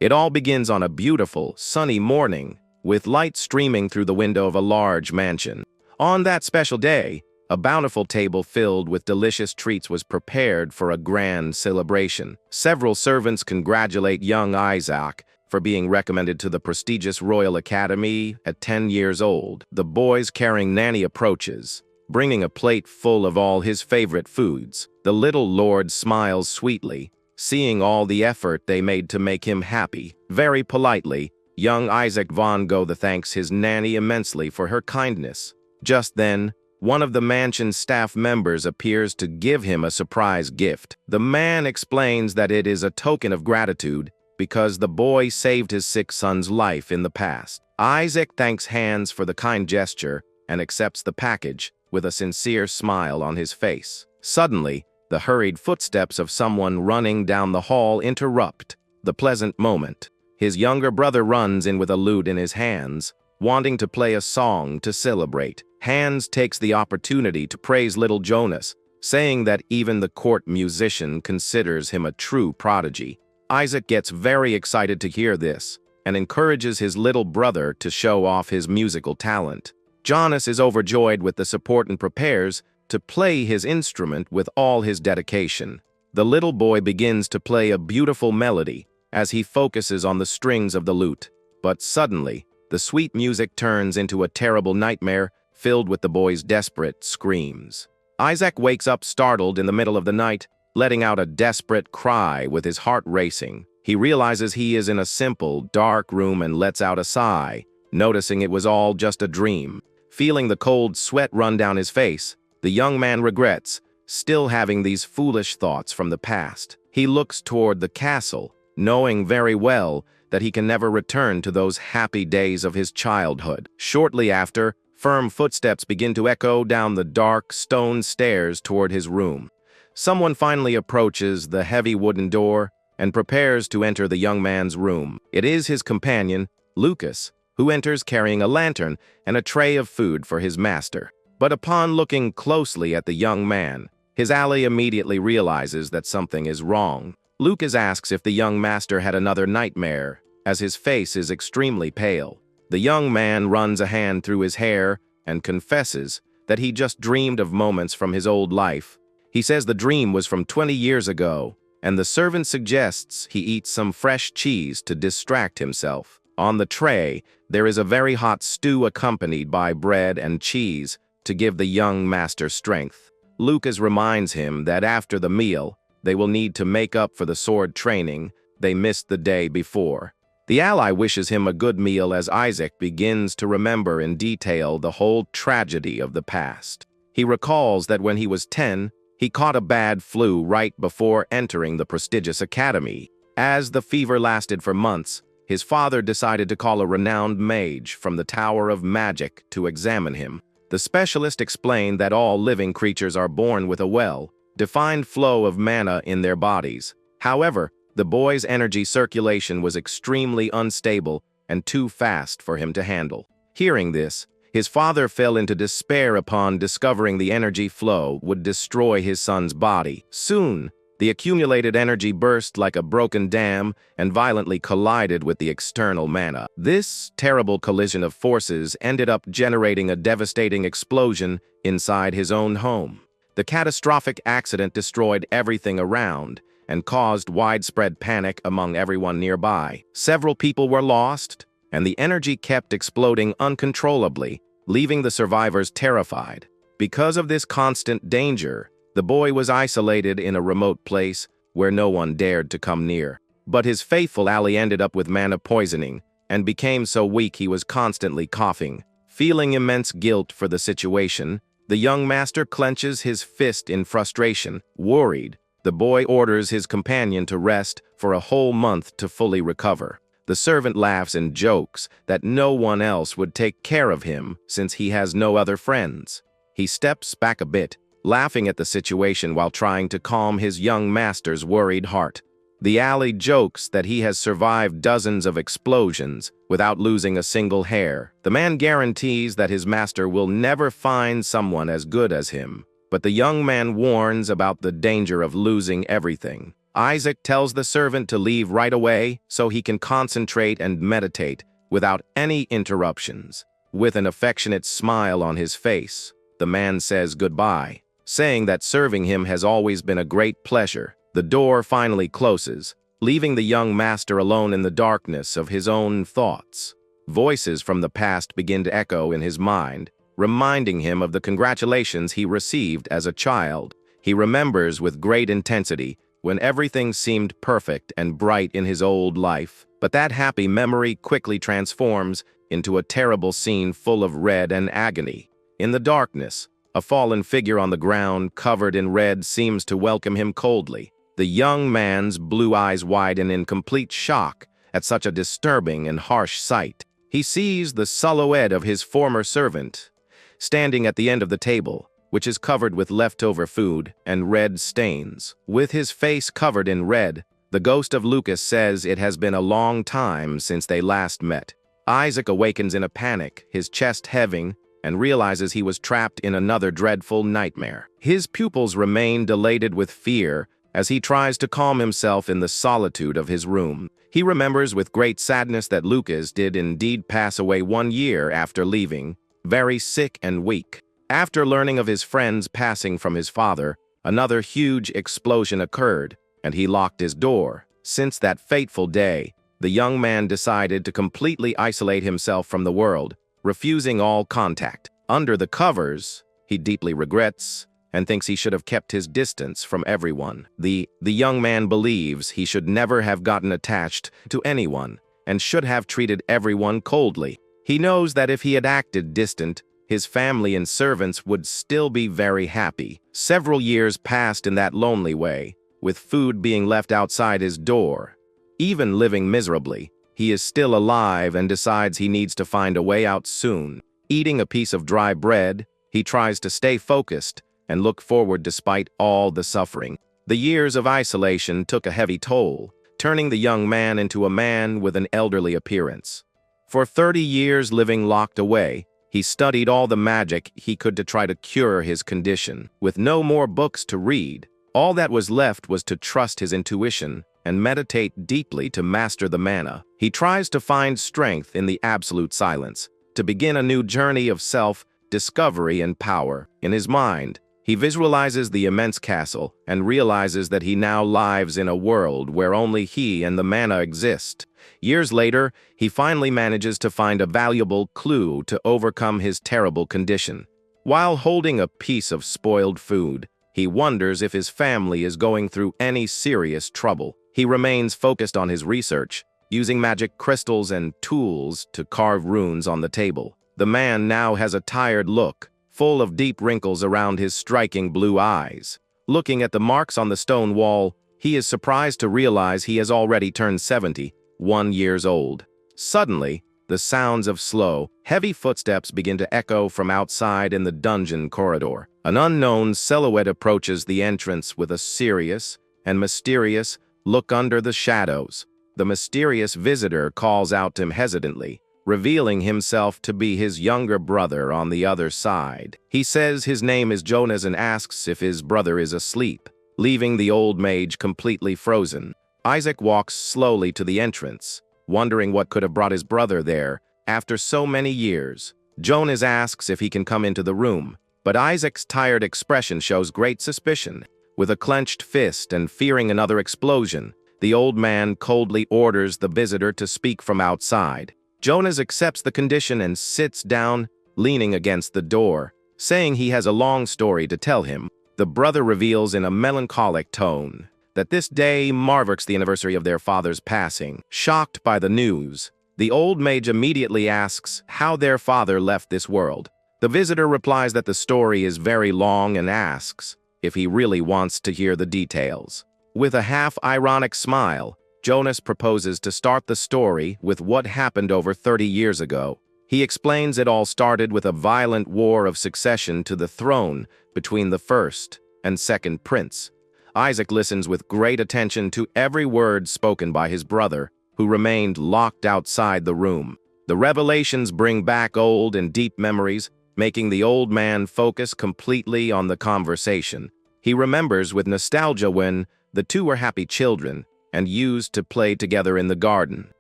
It all begins on a beautiful, sunny morning, with light streaming through the window of a large mansion. On that special day, a bountiful table filled with delicious treats was prepared for a grand celebration. Several servants congratulate young Isaac for being recommended to the prestigious Royal Academy at 10 years old. The boy's caring nanny approaches, bringing a plate full of all his favorite foods. The little lord smiles sweetly, seeing all the effort they made to make him happy. Very politely, young Isaac von Gogh thanks his nanny immensely for her kindness. Just then, one of the mansion's staff members appears to give him a surprise gift. The man explains that it is a token of gratitude because the boy saved his sick son's life in the past. Isaac thanks Hans for the kind gesture and accepts the package with a sincere smile on his face. Suddenly, the hurried footsteps of someone running down the hall interrupt the pleasant moment. His younger brother runs in with a lute in his hands, wanting to play a song to celebrate. Hans takes the opportunity to praise little Jonas, saying that even the court musician considers him a true prodigy. Isaac gets very excited to hear this and encourages his little brother to show off his musical talent. Jonas is overjoyed with the support and prepares to play his instrument with all his dedication. The little boy begins to play a beautiful melody as he focuses on the strings of the lute. But suddenly, the sweet music turns into a terrible nightmare filled with the boy's desperate screams. Isaac wakes up startled in the middle of the night, letting out a desperate cry with his heart racing. He realizes he is in a simple, dark room and lets out a sigh, noticing it was all just a dream. Feeling the cold sweat run down his face, the young man regrets still having these foolish thoughts from the past. He looks toward the castle, knowing very well that he can never return to those happy days of his childhood. Shortly after, firm footsteps begin to echo down the dark stone stairs toward his room. Someone finally approaches the heavy wooden door and prepares to enter the young man's room. It is his companion, Lucas, who enters carrying a lantern and a tray of food for his master. But upon looking closely at the young man, his ally immediately realizes that something is wrong. Lucas asks if the young master had another nightmare, as his face is extremely pale. The young man runs a hand through his hair and confesses that he just dreamed of moments from his old life. He says the dream was from 20 years ago, and the servant suggests he eat some fresh cheese to distract himself. On the tray, there is a very hot stew accompanied by bread and cheese to give the young master strength. Lucas reminds him that after the meal, they will need to make up for the sword training they missed the day before. The ally wishes him a good meal as Isaac begins to remember in detail the whole tragedy of the past. He recalls that when he was 10, he caught a bad flu right before entering the prestigious academy. As the fever lasted for months, his father decided to call a renowned mage from the Tower of Magic to examine him. The specialist explained that all living creatures are born with a well-defined flow of mana in their bodies. However, the boy's energy circulation was extremely unstable and too fast for him to handle. Hearing this, his father fell into despair upon discovering the energy flow would destroy his son's body. Soon, the accumulated energy burst like a broken dam and violently collided with the external mana. This terrible collision of forces ended up generating a devastating explosion inside his own home. The catastrophic accident destroyed everything around and caused widespread panic among everyone nearby. Several people were lost, and the energy kept exploding uncontrollably, leaving the survivors terrified. Because of this constant danger, the boy was isolated in a remote place where no one dared to come near. But his faithful ally ended up with mana poisoning and became so weak he was constantly coughing. Feeling immense guilt for the situation, the young master clenches his fist in frustration. Worried, the boy orders his companion to rest for a whole month to fully recover. The servant laughs and jokes that no one else would take care of him since he has no other friends. He steps back a bit, laughing at the situation while trying to calm his young master's worried heart. The ally jokes that he has survived dozens of explosions without losing a single hair. The man guarantees that his master will never find someone as good as him. But the young man warns about the danger of losing everything. Isaac tells the servant to leave right away so he can concentrate and meditate without any interruptions. With an affectionate smile on his face, the man says goodbye, saying that serving him has always been a great pleasure. The door finally closes, leaving the young master alone in the darkness of his own thoughts. Voices from the past begin to echo in his mind, reminding him of the congratulations he received as a child. He remembers with great intensity when everything seemed perfect and bright in his old life, but that happy memory quickly transforms into a terrible scene full of red and agony. In the darkness, a fallen figure on the ground covered in red seems to welcome him coldly. The young man's blue eyes widen in complete shock at such a disturbing and harsh sight. He sees the silhouette of his former servant, standing at the end of the table, which is covered with leftover food and red stains. With his face covered in red, the ghost of Lucas says it has been a long time since they last met. Isaac awakens in a panic, his chest heaving, and realizes he was trapped in another dreadful nightmare. His pupils remain dilated with fear as he tries to calm himself in the solitude of his room. He remembers with great sadness that Lucas did indeed pass away 1 year after leaving, very sick and weak. After learning of his friend's passing from his father, another huge explosion occurred, and he locked his door. Since that fateful day, the young man decided to completely isolate himself from the world, refusing all contact. Under the covers, he deeply regrets and thinks he should have kept his distance from everyone. The young man believes he should never have gotten attached to anyone and should have treated everyone coldly. He knows that if he had acted distant, his family and servants would still be very happy. Several years passed in that lonely way, with food being left outside his door. Even living miserably, he is still alive and decides he needs to find a way out soon. Eating a piece of dry bread, he tries to stay focused and look forward despite all the suffering. The years of isolation took a heavy toll, turning the young man into a man with an elderly appearance. For 30 years living locked away, he studied all the magic he could to try to cure his condition. With no more books to read, all that was left was to trust his intuition and meditate deeply to master the mana. He tries to find strength in the absolute silence, to begin a new journey of self-discovery and power. In his mind, he visualizes the immense castle and realizes that he now lives in a world where only he and the mana exist. Years later, he finally manages to find a valuable clue to overcome his terrible condition. While holding a piece of spoiled food, he wonders if his family is going through any serious trouble. He remains focused on his research, using magic crystals and tools to carve runes on the table. The man now has a tired look, full of deep wrinkles around his striking blue eyes. Looking at the marks on the stone wall, he is surprised to realize he has already turned 71 years old. Suddenly, the sounds of slow, heavy footsteps begin to echo from outside in the dungeon corridor. An unknown silhouette approaches the entrance with a serious and mysterious look under the shadows. The mysterious visitor calls out to him hesitantly, revealing himself to be his younger brother on the other side. He says his name is Jonas and asks if his brother is asleep, leaving the old mage completely frozen. Isaac walks slowly to the entrance, wondering what could have brought his brother there after so many years. Jonas asks if he can come into the room, but Isaac's tired expression shows great suspicion. With a clenched fist and fearing another explosion, the old man coldly orders the visitor to speak from outside. Jonas accepts the condition and sits down, leaning against the door, saying he has a long story to tell him. The brother reveals in a melancholic tone that this day marks the anniversary of their father's passing. Shocked by the news, the old mage immediately asks how their father left this world. The visitor replies that the story is very long and asks if he really wants to hear the details. With a half-ironic smile, Jonas proposes to start the story with what happened over 30 years ago. He explains it all started with a violent war of succession to the throne between the first and second prince. Isaac listens with great attention to every word spoken by his brother, who remained locked outside the room. The revelations bring back old and deep memories, making the old man focus completely on the conversation. He remembers with nostalgia when, The two were happy children and used to play together in the garden.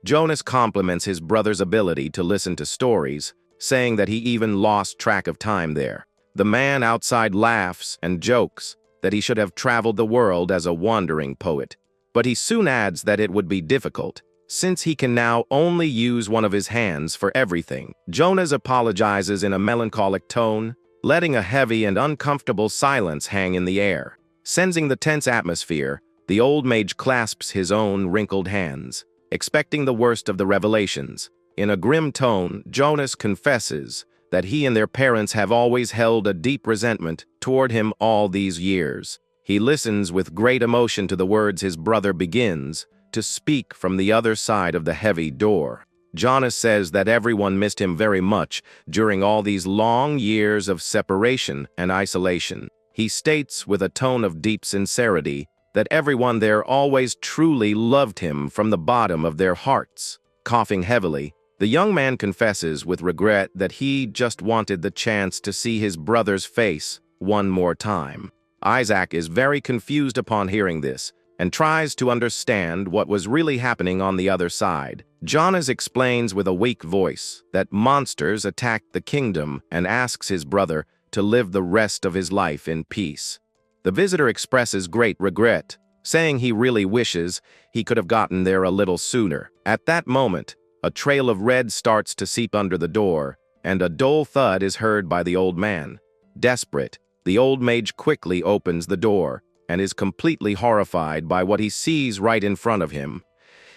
Jonas compliments his brother's ability to listen to stories, saying that he even lost track of time there. The man outside laughs and jokes that he should have traveled the world as a wandering poet, but he soon adds that it would be difficult, since he can now only use one of his hands for everything. Jonas apologizes in a melancholic tone, letting a heavy and uncomfortable silence hang in the air. Sensing the tense atmosphere, the old mage clasps his own wrinkled hands, expecting the worst of the revelations. In a grim tone, Jonas confesses that he and their parents have always held a deep resentment toward him all these years. He listens with great emotion to the words his brother begins to speak from the other side of the heavy door. Jonas says that everyone missed him very much during all these long years of separation and isolation. He states with a tone of deep sincerity that everyone there always truly loved him from the bottom of their hearts. Coughing heavily, the young man confesses with regret that he just wanted the chance to see his brother's face one more time. Isaac is very confused upon hearing this and tries to understand what was really happening on the other side. Jonas explains with a weak voice that monsters attacked the kingdom and asks his brother to live the rest of his life in peace. The visitor expresses great regret, saying he really wishes he could have gotten there a little sooner. At that moment, a trail of red starts to seep under the door, and a dull thud is heard by the old man. Desperate, the old mage quickly opens the door and is completely horrified by what he sees right in front of him.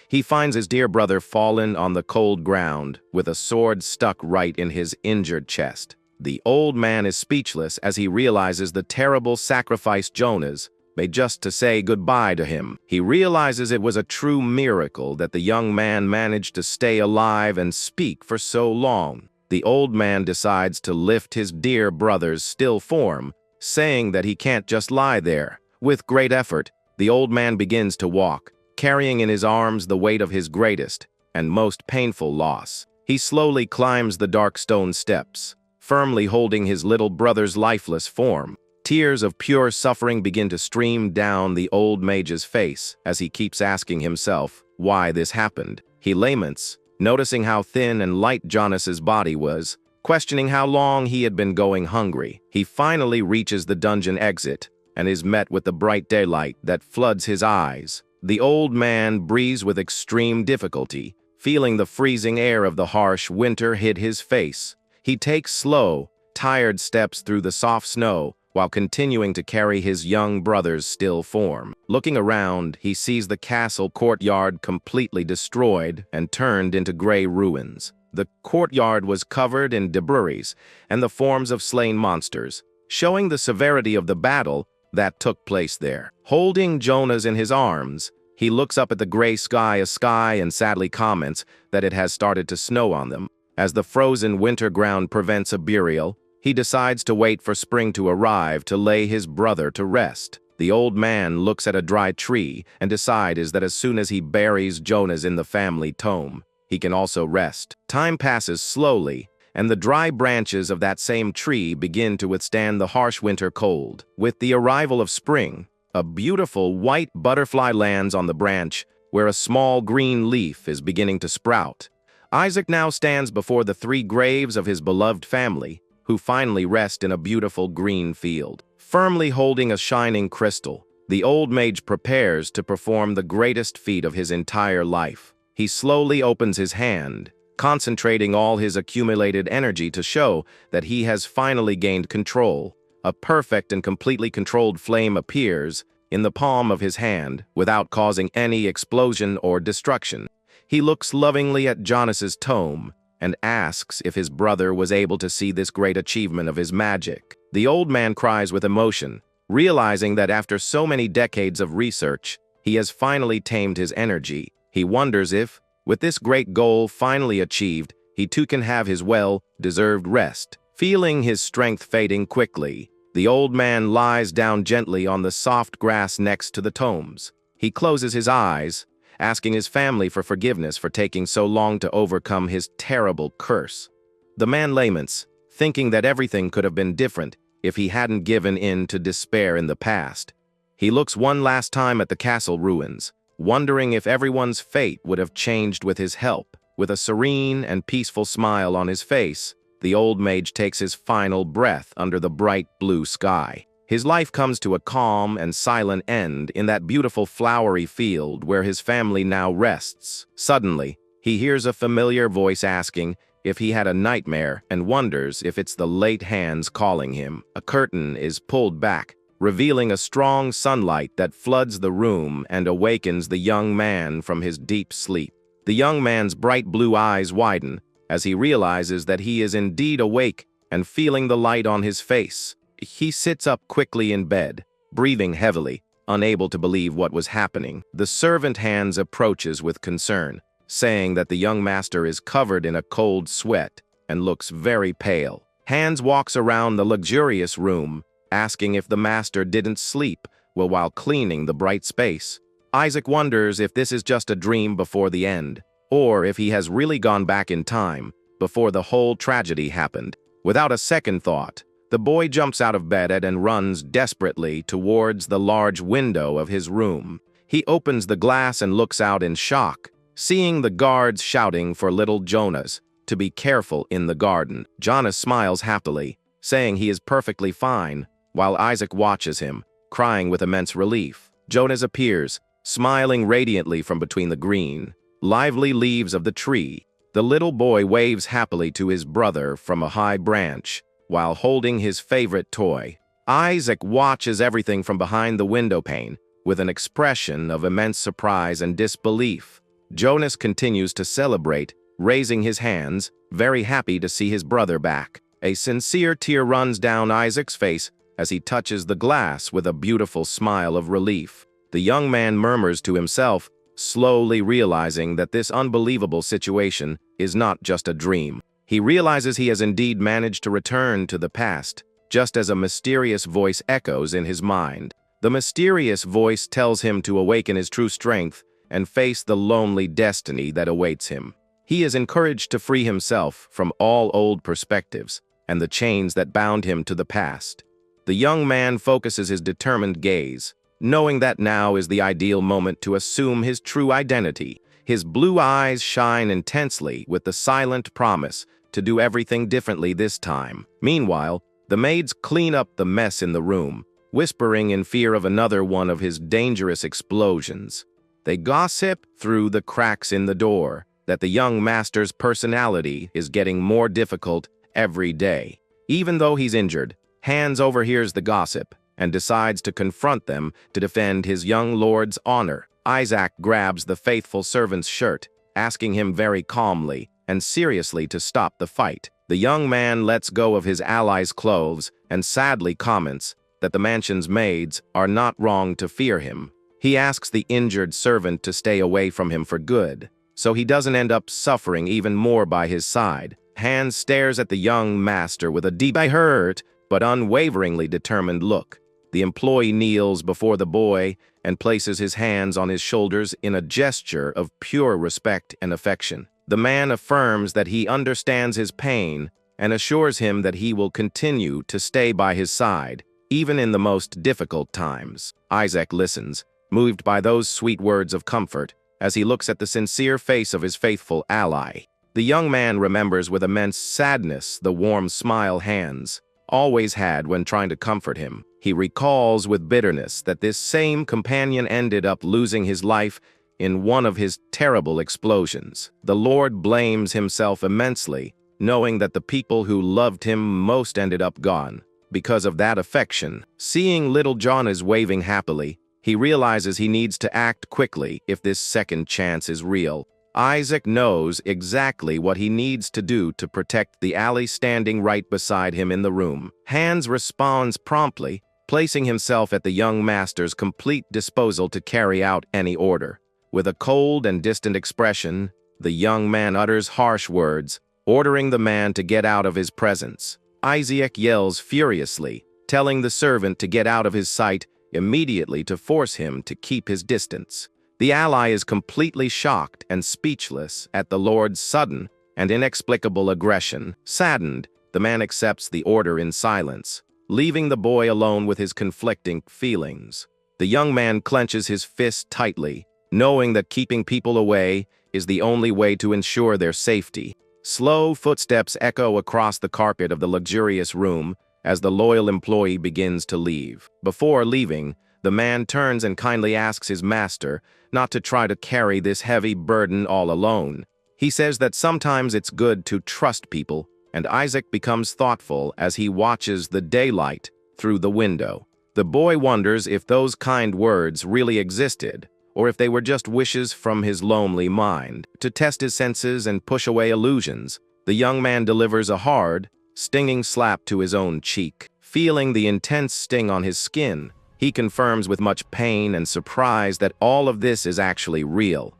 He finds his dear brother fallen on the cold ground with a sword stuck right in his injured chest. The old man is speechless as he realizes the terrible sacrifice Jonas made just to say goodbye to him. He realizes it was a true miracle that the young man managed to stay alive and speak for so long. The old man decides to lift his dear brother's still form, saying that he can't just lie there. With great effort, the old man begins to walk, carrying in his arms the weight of his greatest and most painful loss. He slowly climbs the dark stone steps, firmly holding his little brother's lifeless form. Tears of pure suffering begin to stream down the old mage's face as he keeps asking himself why this happened. He laments, noticing how thin and light Jonas's body was, questioning how long he had been going hungry. He finally reaches the dungeon exit and is met with the bright daylight that floods his eyes. The old man breathes with extreme difficulty, feeling the freezing air of the harsh winter hit his face. He takes slow, tired steps through the soft snow while continuing to carry his young brother's still form. Looking around, he sees the castle courtyard completely destroyed and turned into gray ruins. The courtyard was covered in debris and the forms of slain monsters, showing the severity of the battle that took place there. Holding Jonas in his arms, he looks up at the gray sky and sadly comments that it has started to snow on them. As the frozen winter ground prevents a burial, he decides to wait for spring to arrive to lay his brother to rest. The old man looks at a dry tree and decides that as soon as he buries Jonas in the family tomb, he can also rest. Time passes slowly, and the dry branches of that same tree begin to withstand the harsh winter cold. With the arrival of spring, a beautiful white butterfly lands on the branch where a small green leaf is beginning to sprout. Isaac now stands before the three graves of his beloved family, who finally rest in a beautiful green field. Firmly holding a shining crystal, the old mage prepares to perform the greatest feat of his entire life. He slowly opens his hand, concentrating all his accumulated energy to show that he has finally gained control. A perfect and completely controlled flame appears in the palm of his hand without causing any explosion or destruction. He looks lovingly at Jonas's tome and asks if his brother was able to see this great achievement of his magic. The old man cries with emotion, realizing that after so many decades of research, he has finally tamed his energy. He wonders if, with this great goal finally achieved, he too can have his well-deserved rest. Feeling his strength fading quickly, the old man lies down gently on the soft grass next to the tomes. He closes his eyes, asking his family for forgiveness for taking so long to overcome his terrible curse. The man laments, thinking that everything could have been different if he hadn't given in to despair in the past. He looks one last time at the castle ruins, wondering if everyone's fate would have changed with his help. With a serene and peaceful smile on his face, the old mage takes his final breath under the bright blue sky. His life comes to a calm and silent end in that beautiful flowery field where his family now rests. Suddenly, he hears a familiar voice asking if he had a nightmare and wonders if it's the late hands calling him. A curtain is pulled back, revealing a strong sunlight that floods the room and awakens the young man from his deep sleep. The young man's bright blue eyes widen as he realizes that he is indeed awake and feeling the light on his face. He sits up quickly in bed, breathing heavily, unable to believe what was happening. The servant Hans approaches with concern, saying that the young master is covered in a cold sweat and looks very pale. Hans walks around the luxurious room, asking if the master didn't sleep while cleaning the bright space. Isaac wonders if this is just a dream before the end, or if he has really gone back in time before the whole tragedy happened. Without a second thought, the boy jumps out of bed and runs desperately towards the large window of his room. He opens the glass and looks out in shock, seeing the guards shouting for little Jonas to be careful in the garden. Jonas smiles happily, saying he is perfectly fine, while Isaac watches him, crying with immense relief. Jonas appears, smiling radiantly from between the green, lively leaves of the tree. The little boy waves happily to his brother from a high branch, while holding his favorite toy. Isaac watches everything from behind the window pane, with an expression of immense surprise and disbelief. Jonas continues to celebrate, raising his hands, very happy to see his brother back. A sincere tear runs down Isaac's face as he touches the glass with a beautiful smile of relief. The young man murmurs to himself, slowly realizing that this unbelievable situation is not just a dream. He realizes he has indeed managed to return to the past, just as a mysterious voice echoes in his mind. The mysterious voice tells him to awaken his true strength and face the lonely destiny that awaits him. He is encouraged to free himself from all old perspectives and the chains that bound him to the past. The young man focuses his determined gaze, knowing that now is the ideal moment to assume his true identity. His blue eyes shine intensely with the silent promise to do everything differently this time. Meanwhile, the maids clean up the mess in the room, whispering in fear of another one of his dangerous explosions. They gossip through the cracks in the door that the young master's personality is getting more difficult every day. Even though he's injured, Hans overhears the gossip and decides to confront them to defend his young lord's honor. Isaac grabs the faithful servant's shirt, asking him very calmly and seriously to stop the fight. The young man lets go of his ally's clothes and sadly comments that the mansion's maids are not wrong to fear him. He asks the injured servant to stay away from him for good, so he doesn't end up suffering even more by his side. Hans stares at the young master with a deep, hurt, but unwaveringly determined look. The employee kneels before the boy and places his hands on his shoulders in a gesture of pure respect and affection. The man affirms that he understands his pain and assures him that he will continue to stay by his side, even in the most difficult times. Isaac listens, moved by those sweet words of comfort, as he looks at the sincere face of his faithful ally. The young man remembers with immense sadness the warm smile Hans always had when trying to comfort him. He recalls with bitterness that this same companion ended up losing his life in one of his terrible explosions. The Lord blames himself immensely, knowing that the people who loved him most ended up gone. Because of that affection, seeing little Jonas waving happily, he realizes he needs to act quickly if this second chance is real. Isaac knows exactly what he needs to do to protect the ally standing right beside him in the room. Hans responds promptly, placing himself at the young master's complete disposal to carry out any order. With a cold and distant expression, the young man utters harsh words, ordering the man to get out of his presence. Isaac yells furiously, telling the servant to get out of his sight immediately to force him to keep his distance. The ally is completely shocked and speechless at the Lord's sudden and inexplicable aggression. Saddened, the man accepts the order in silence, leaving the boy alone with his conflicting feelings. The young man clenches his fist tightly, knowing that keeping people away is the only way to ensure their safety. Slow footsteps echo across the carpet of the luxurious room as the loyal employee begins to leave. Before leaving, the man turns and kindly asks his master not to try to carry this heavy burden all alone. He says that sometimes it's good to trust people, and Isaac becomes thoughtful as he watches the daylight through the window. The boy wonders if those kind words really existed, or if they were just wishes from his lonely mind. To test his senses and push away illusions, the young man delivers a hard, stinging slap to his own cheek. Feeling the intense sting on his skin, he confirms with much pain and surprise that all of this is actually real.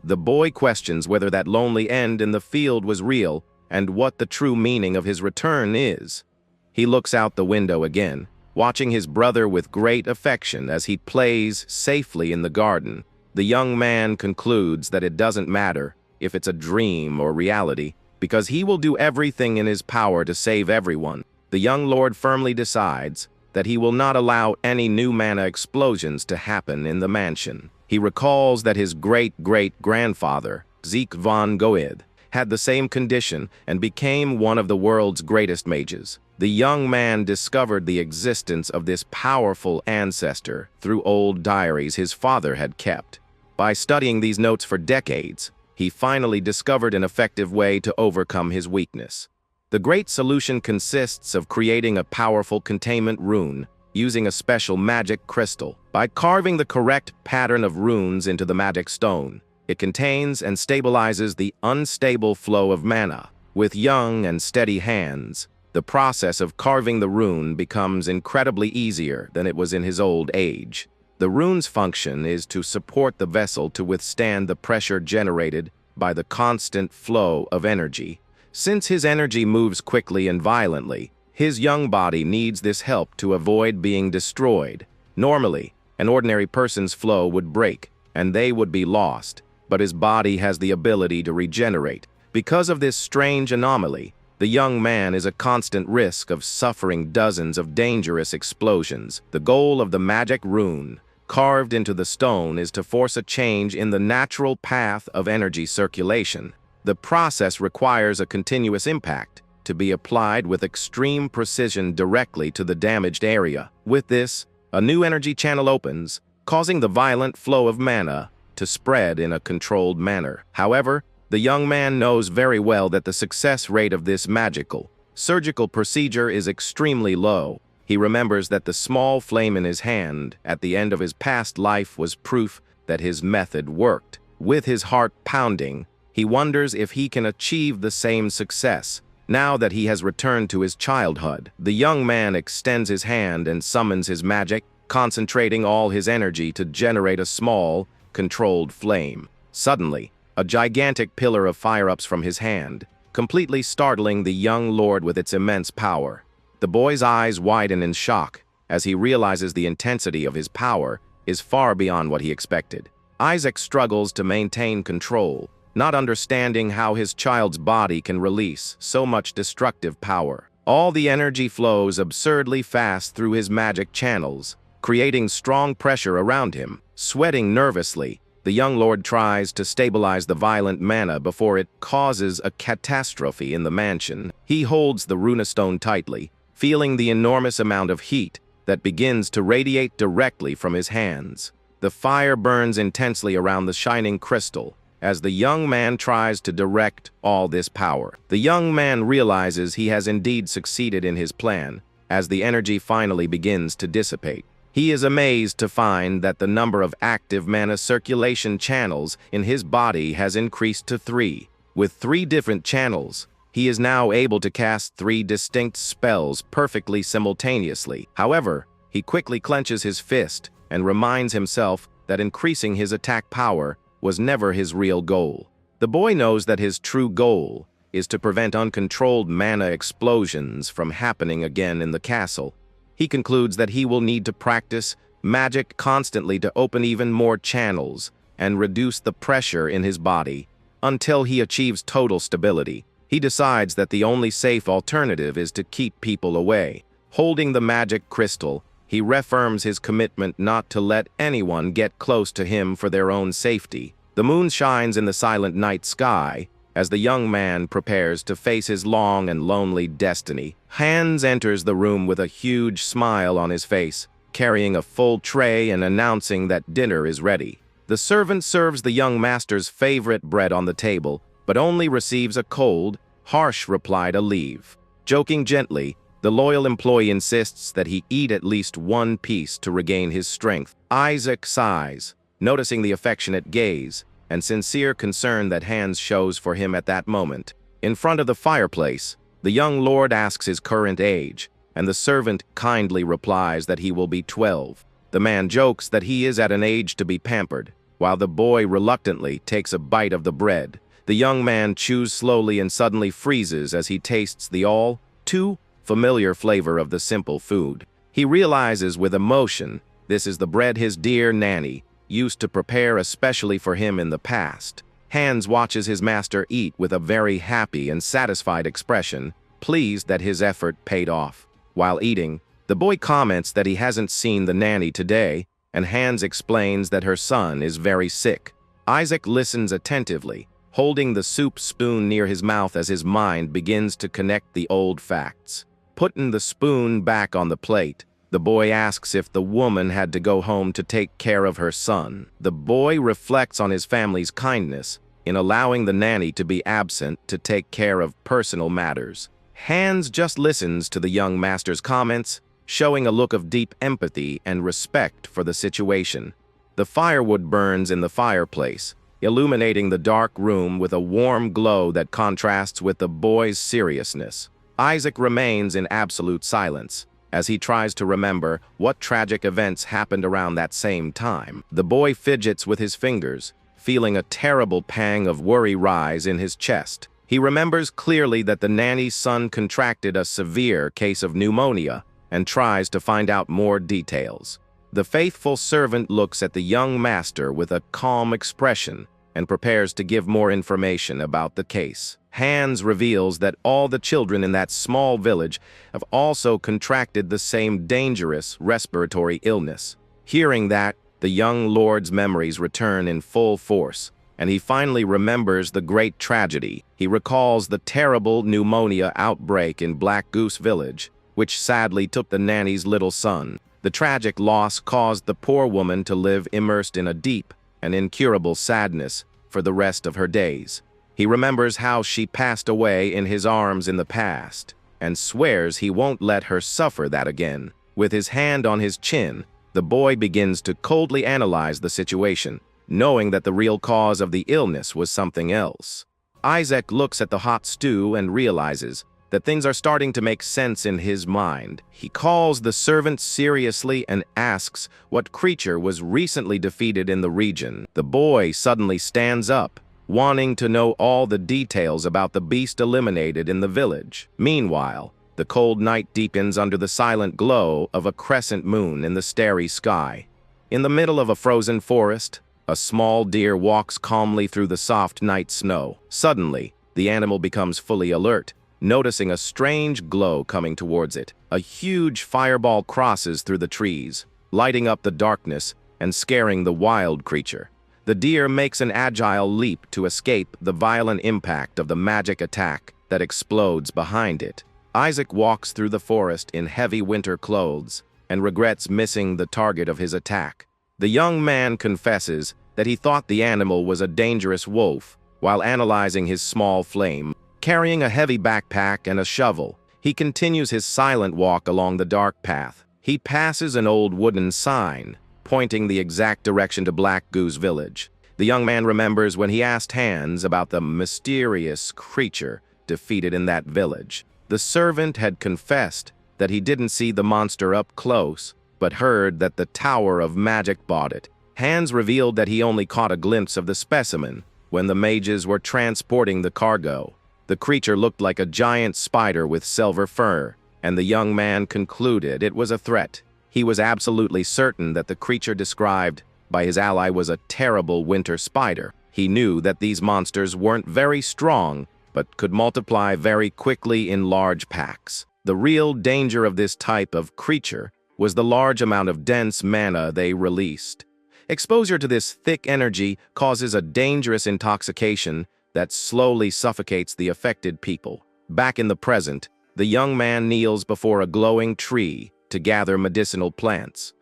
The boy questions whether that lonely end in the field was real and what the true meaning of his return is. He looks out the window again, watching his brother with great affection as he plays safely in the garden. The young man concludes that it doesn't matter if it's a dream or reality, because he will do everything in his power to save everyone. The young lord firmly decides that he will not allow any new mana explosions to happen in the mansion. He recalls that his great-great-grandfather, Zeke von Goethe, had the same condition and became one of the world's greatest mages. The young man discovered the existence of this powerful ancestor through old diaries his father had kept. By studying these notes for decades, he finally discovered an effective way to overcome his weakness. The great solution consists of creating a powerful containment rune using a special magic crystal. By carving the correct pattern of runes into the magic stone, it contains and stabilizes the unstable flow of mana. With young and steady hands, the process of carving the rune becomes incredibly easier than it was in his old age. The rune's function is to support the vessel to withstand the pressure generated by the constant flow of energy. Since his energy moves quickly and violently, his young body needs this help to avoid being destroyed. Normally, an ordinary person's flow would break, and they would be lost, but his body has the ability to regenerate. Because of this strange anomaly, the young man is at constant risk of suffering dozens of dangerous explosions. The goal of the magic rune, carved into the stone, is to force a change in the natural path of energy circulation. The process requires a continuous impact to be applied with extreme precision directly to the damaged area. With this, a new energy channel opens, causing the violent flow of mana to spread in a controlled manner. However, the young man knows very well that the success rate of this magical, surgical procedure is extremely low. He remembers that the small flame in his hand at the end of his past life was proof that his method worked. With his heart pounding, he wonders if he can achieve the same success now that he has returned to his childhood. The young man extends his hand and summons his magic, concentrating all his energy to generate a small, controlled flame. Suddenly, a gigantic pillar of fire erupts from his hand, completely startling the young lord with its immense power. The boy's eyes widen in shock as he realizes the intensity of his power is far beyond what he expected. Isaac struggles to maintain control, not understanding how his child's body can release so much destructive power. All the energy flows absurdly fast through his magic channels, creating strong pressure around him. Sweating nervously, the young lord tries to stabilize the violent mana before it causes a catastrophe in the mansion. He holds the runestone tightly, feeling the enormous amount of heat that begins to radiate directly from his hands. The fire burns intensely around the shining crystal as the young man tries to direct all this power. The young man realizes he has indeed succeeded in his plan as the energy finally begins to dissipate. He is amazed to find that the number of active mana circulation channels in his body has increased to 3. With 3 different channels, he is now able to cast 3 distinct spells perfectly simultaneously. However, he quickly clenches his fist and reminds himself that increasing his attack power was never his real goal. The boy knows that his true goal is to prevent uncontrolled mana explosions from happening again in the castle. He concludes that he will need to practice magic constantly to open even more channels and reduce the pressure in his body until he achieves total stability. He decides that the only safe alternative is to keep people away. Holding the magic crystal, he he reaffirms his commitment not to let anyone get close to him for their own safety. The moon shines in the silent night sky as the young man prepares to face his long and lonely destiny. Hans enters the room with a huge smile on his face, carrying a full tray and announcing that dinner is ready. The servant serves the young master's favorite bread on the table, but only receives a cold, harsh reply to leave. Joking gently, the loyal employee insists that he eat at least one piece to regain his strength. Isaac sighs, noticing the affectionate gaze and sincere concern that Hans shows for him at that moment. In front of the fireplace, the young lord asks his current age, and the servant kindly replies that he will be 12. The man jokes that he is at an age to be pampered, while the boy reluctantly takes a bite of the bread. The young man chews slowly and suddenly freezes as he tastes the all too familiar flavor of the simple food. He realizes with emotion this is the bread his dear nanny used to prepare especially for him in the past. Hans watches his master eat with a very happy and satisfied expression, pleased that his effort paid off. While eating, the boy comments that he hasn't seen the nanny today, and Hans explains that her son is very sick. Isaac listens attentively, holding the soup spoon near his mouth as his mind begins to connect the old facts. Putting the spoon back on the plate, the boy asks if the woman had to go home to take care of her son. The boy reflects on his family's kindness in allowing the nanny to be absent to take care of personal matters. Hans just listens to the young master's comments, showing a look of deep empathy and respect for the situation. The firewood burns in the fireplace, illuminating the dark room with a warm glow that contrasts with the boy's seriousness. Isaac remains in absolute silence as he tries to remember what tragic events happened around that same time. The boy fidgets with his fingers, feeling a terrible pang of worry rise in his chest. He remembers clearly that the nanny's son contracted a severe case of pneumonia and tries to find out more details. The faithful servant looks at the young master with a calm expression and prepares to give more information about the case. Hans reveals that all the children in that small village have also contracted the same dangerous respiratory illness. Hearing that, the young lord's memories return in full force, and he finally remembers the great tragedy. He recalls the terrible pneumonia outbreak in Black Goose Village, which sadly took the nanny's little son. The tragic loss caused the poor woman to live immersed in a deep and incurable sadness for the rest of her days. He remembers how she passed away in his arms in the past, and swears he won't let her suffer that again. With his hand on his chin, the boy begins to coldly analyze the situation, knowing that the real cause of the illness was something else. Isaac looks at the hot stew and realizes that things are starting to make sense in his mind. He calls the servant seriously and asks what creature was recently defeated in the region. The boy suddenly stands up, wanting to know all the details about the beast eliminated in the village. Meanwhile, the cold night deepens under the silent glow of a crescent moon in the starry sky. In the middle of a frozen forest, a small deer walks calmly through the soft night snow. Suddenly, the animal becomes fully alert, noticing a strange glow coming towards it. A huge fireball crosses through the trees, lighting up the darkness and scaring the wild creature. The deer makes an agile leap to escape the violent impact of the magic attack that explodes behind it. Isaac walks through the forest in heavy winter clothes and regrets missing the target of his attack. The young man confesses that he thought the animal was a dangerous wolf while analyzing his small flame. Carrying a heavy backpack and a shovel, he continues his silent walk along the dark path. He passes an old wooden sign, pointing the exact direction to Black Goose Village. The young man remembers when he asked Hans about the mysterious creature defeated in that village. The servant had confessed that he didn't see the monster up close, but heard that the Tower of Magic bought it. Hans revealed that he only caught a glimpse of the specimen when the mages were transporting the cargo. The creature looked like a giant spider with silver fur, and the young man concluded it was a threat. He was absolutely certain that the creature described by his ally was a terrible winter spider. He knew that these monsters weren't very strong, but could multiply very quickly in large packs. The real danger of this type of creature was the large amount of dense mana they released. Exposure to this thick energy causes a dangerous intoxication that slowly suffocates the affected people. Back in the present, the young man kneels before a glowing tree to gather medicinal plants.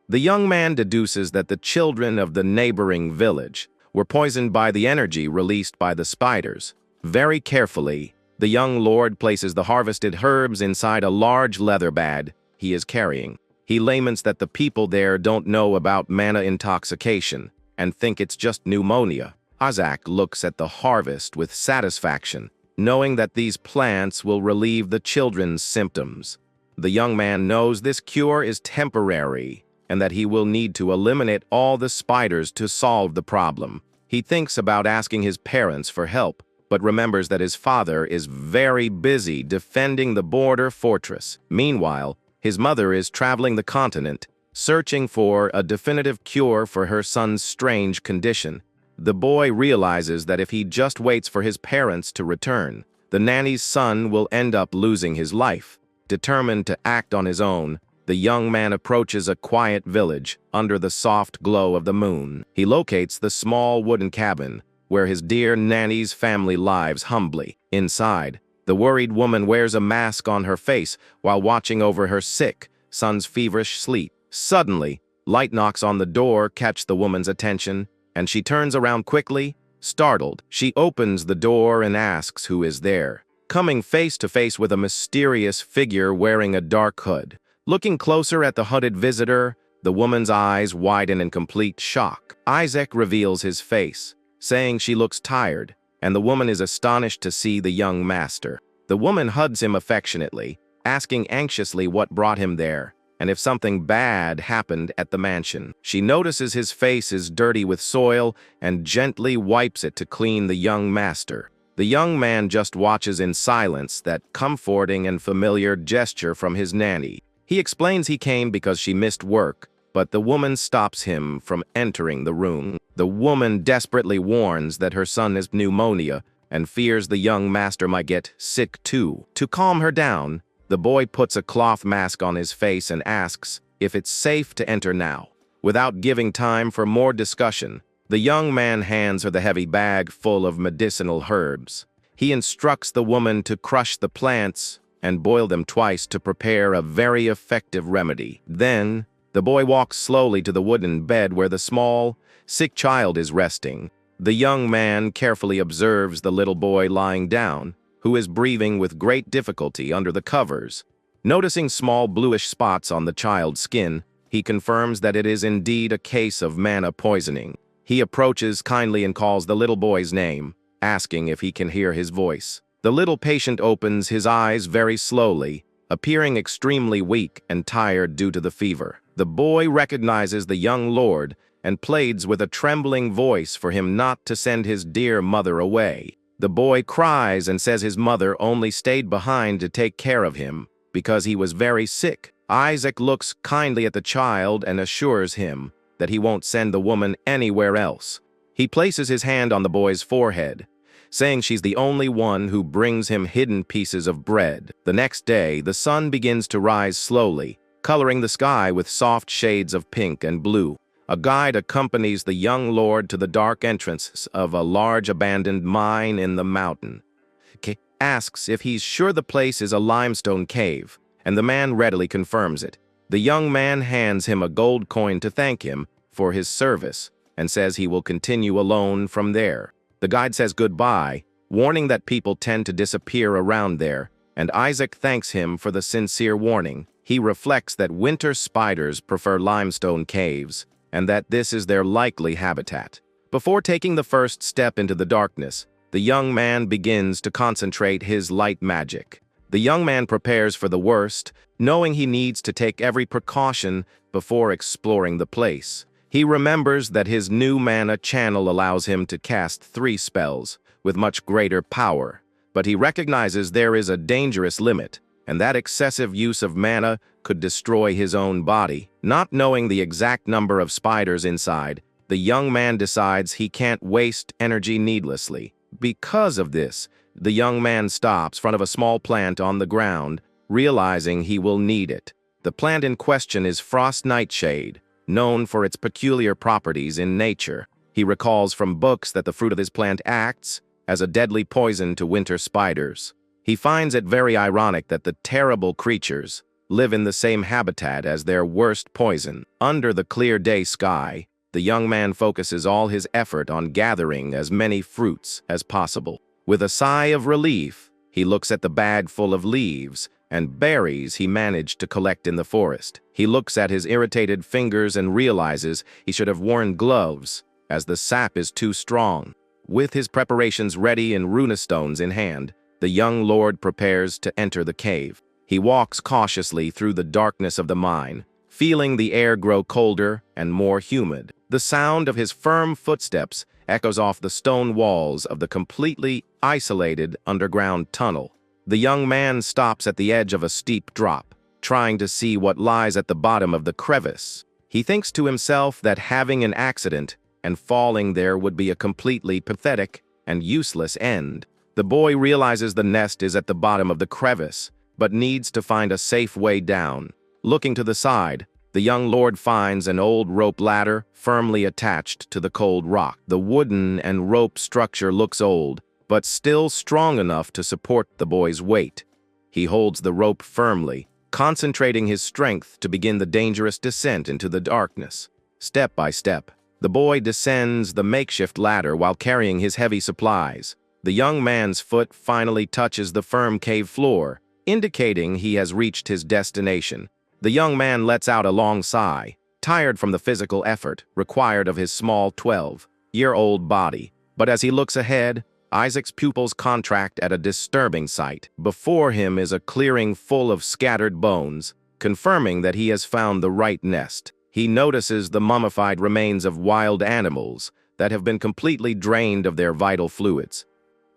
The young man deduces that the children of the neighboring village were poisoned by the energy released by the spiders. Very carefully, the young lord places the harvested herbs inside a large leather bag he is carrying. He laments that the people there don't know about mana intoxication and think it's just pneumonia. Isaac looks at the harvest with satisfaction, knowing that these plants will relieve the children's symptoms. The young man knows this cure is temporary and that he will need to eliminate all the spiders to solve the problem. He thinks about asking his parents for help, but remembers that his father is very busy defending the border fortress. Meanwhile, his mother is traveling the continent, searching for a definitive cure for her son's strange condition. The boy realizes that if he just waits for his parents to return, the nanny's son will end up losing his life. Determined to act on his own, the young man approaches a quiet village under the soft glow of the moon. He locates the small wooden cabin where his dear nanny's family lives humbly. Inside, the worried woman wears a mask on her face while watching over her sick son's feverish sleep. Suddenly, light knocks on the door catch the woman's attention, and she turns around quickly. Startled, she opens the door and asks who is there. Coming face to face with a mysterious figure wearing a dark hood. Looking closer at the hooded visitor, the woman's eyes widen in complete shock. Isaac reveals his face, saying she looks tired, and the woman is astonished to see the young master. The woman hugs him affectionately, asking anxiously what brought him there, and if something bad happened at the mansion. She notices his face is dirty with soil and gently wipes it to clean the young master. The young man just watches in silence that comforting and familiar gesture from his nanny. He explains he came because she missed work, but the woman stops him from entering the room. The woman desperately warns that her son has pneumonia and fears the young master might get sick too. To calm her down, the boy puts a cloth mask on his face and asks if it's safe to enter now. Without giving time for more discussion, the young man hands her the heavy bag full of medicinal herbs. He instructs the woman to crush the plants and boil them twice to prepare a very effective remedy. Then, the boy walks slowly to the wooden bed where the small, sick child is resting. The young man carefully observes the little boy lying down, who is breathing with great difficulty under the covers. Noticing small bluish spots on the child's skin, he confirms that it is indeed a case of mana poisoning. He approaches kindly and calls the little boy's name, asking if he can hear his voice. The little patient opens his eyes very slowly, appearing extremely weak and tired due to the fever. The boy recognizes the young lord and pleads with a trembling voice for him not to send his dear mother away. The boy cries and says his mother only stayed behind to take care of him because he was very sick. Isaac looks kindly at the child and assures him that he won't send the woman anywhere else. He places his hand on the boy's forehead, saying she's the only one who brings him hidden pieces of bread. The next day, the sun begins to rise slowly, coloring the sky with soft shades of pink and blue. A guide accompanies the young lord to the dark entrance of a large abandoned mine in the mountain. Asks if he's sure the place is a limestone cave, and the man readily confirms it. The young man hands him a gold coin to thank him for his service and says he will continue alone from there. The guide says goodbye, warning that people tend to disappear around there, and Isaac thanks him for the sincere warning. He reflects that winter spiders prefer limestone caves, and that this is their likely habitat. Before taking the first step into the darkness, the young man begins to concentrate his light magic. The young man prepares for the worst, knowing he needs to take every precaution before exploring the place. He remembers that his new mana channel allows him to cast 3 spells with much greater power, but he recognizes there is a dangerous limit, and that excessive use of mana could destroy his own body. Not knowing the exact number of spiders inside, the young man decides he can't waste energy needlessly. Because of this, the young man stops in front of a small plant on the ground, realizing he will need it. The plant in question is frost nightshade, known for its peculiar properties in nature. He recalls from books that the fruit of this plant acts as a deadly poison to winter spiders. He finds it very ironic that the terrible creatures live in the same habitat as their worst poison. Under the clear day sky, the young man focuses all his effort on gathering as many fruits as possible. With a sigh of relief, he looks at the bag full of leaves and berries he managed to collect in the forest. He looks at his irritated fingers and realizes he should have worn gloves, as the sap is too strong. With his preparations ready and runestones in hand, the young lord prepares to enter the cave. He walks cautiously through the darkness of the mine, feeling the air grow colder and more humid. The sound of his firm footsteps echoes off the stone walls of the completely isolated underground tunnel. The young man stops at the edge of a steep drop, trying to see what lies at the bottom of the crevice. He thinks to himself that having an accident and falling there would be a completely pathetic and useless end. The boy realizes the nest is at the bottom of the crevice, but needs to find a safe way down. Looking to the side, the young lord finds an old rope ladder firmly attached to the cold rock. The wooden and rope structure looks old, but still strong enough to support the boy's weight. He holds the rope firmly, concentrating his strength to begin the dangerous descent into the darkness. Step by step, the boy descends the makeshift ladder while carrying his heavy supplies. The young man's foot finally touches the firm cave floor, indicating he has reached his destination. The young man lets out a long sigh, tired from the physical effort required of his small 12-year-old body. But as he looks ahead, Isaac's pupils contract at a disturbing sight. Before him is a clearing full of scattered bones, confirming that he has found the right nest. He notices the mummified remains of wild animals that have been completely drained of their vital fluids.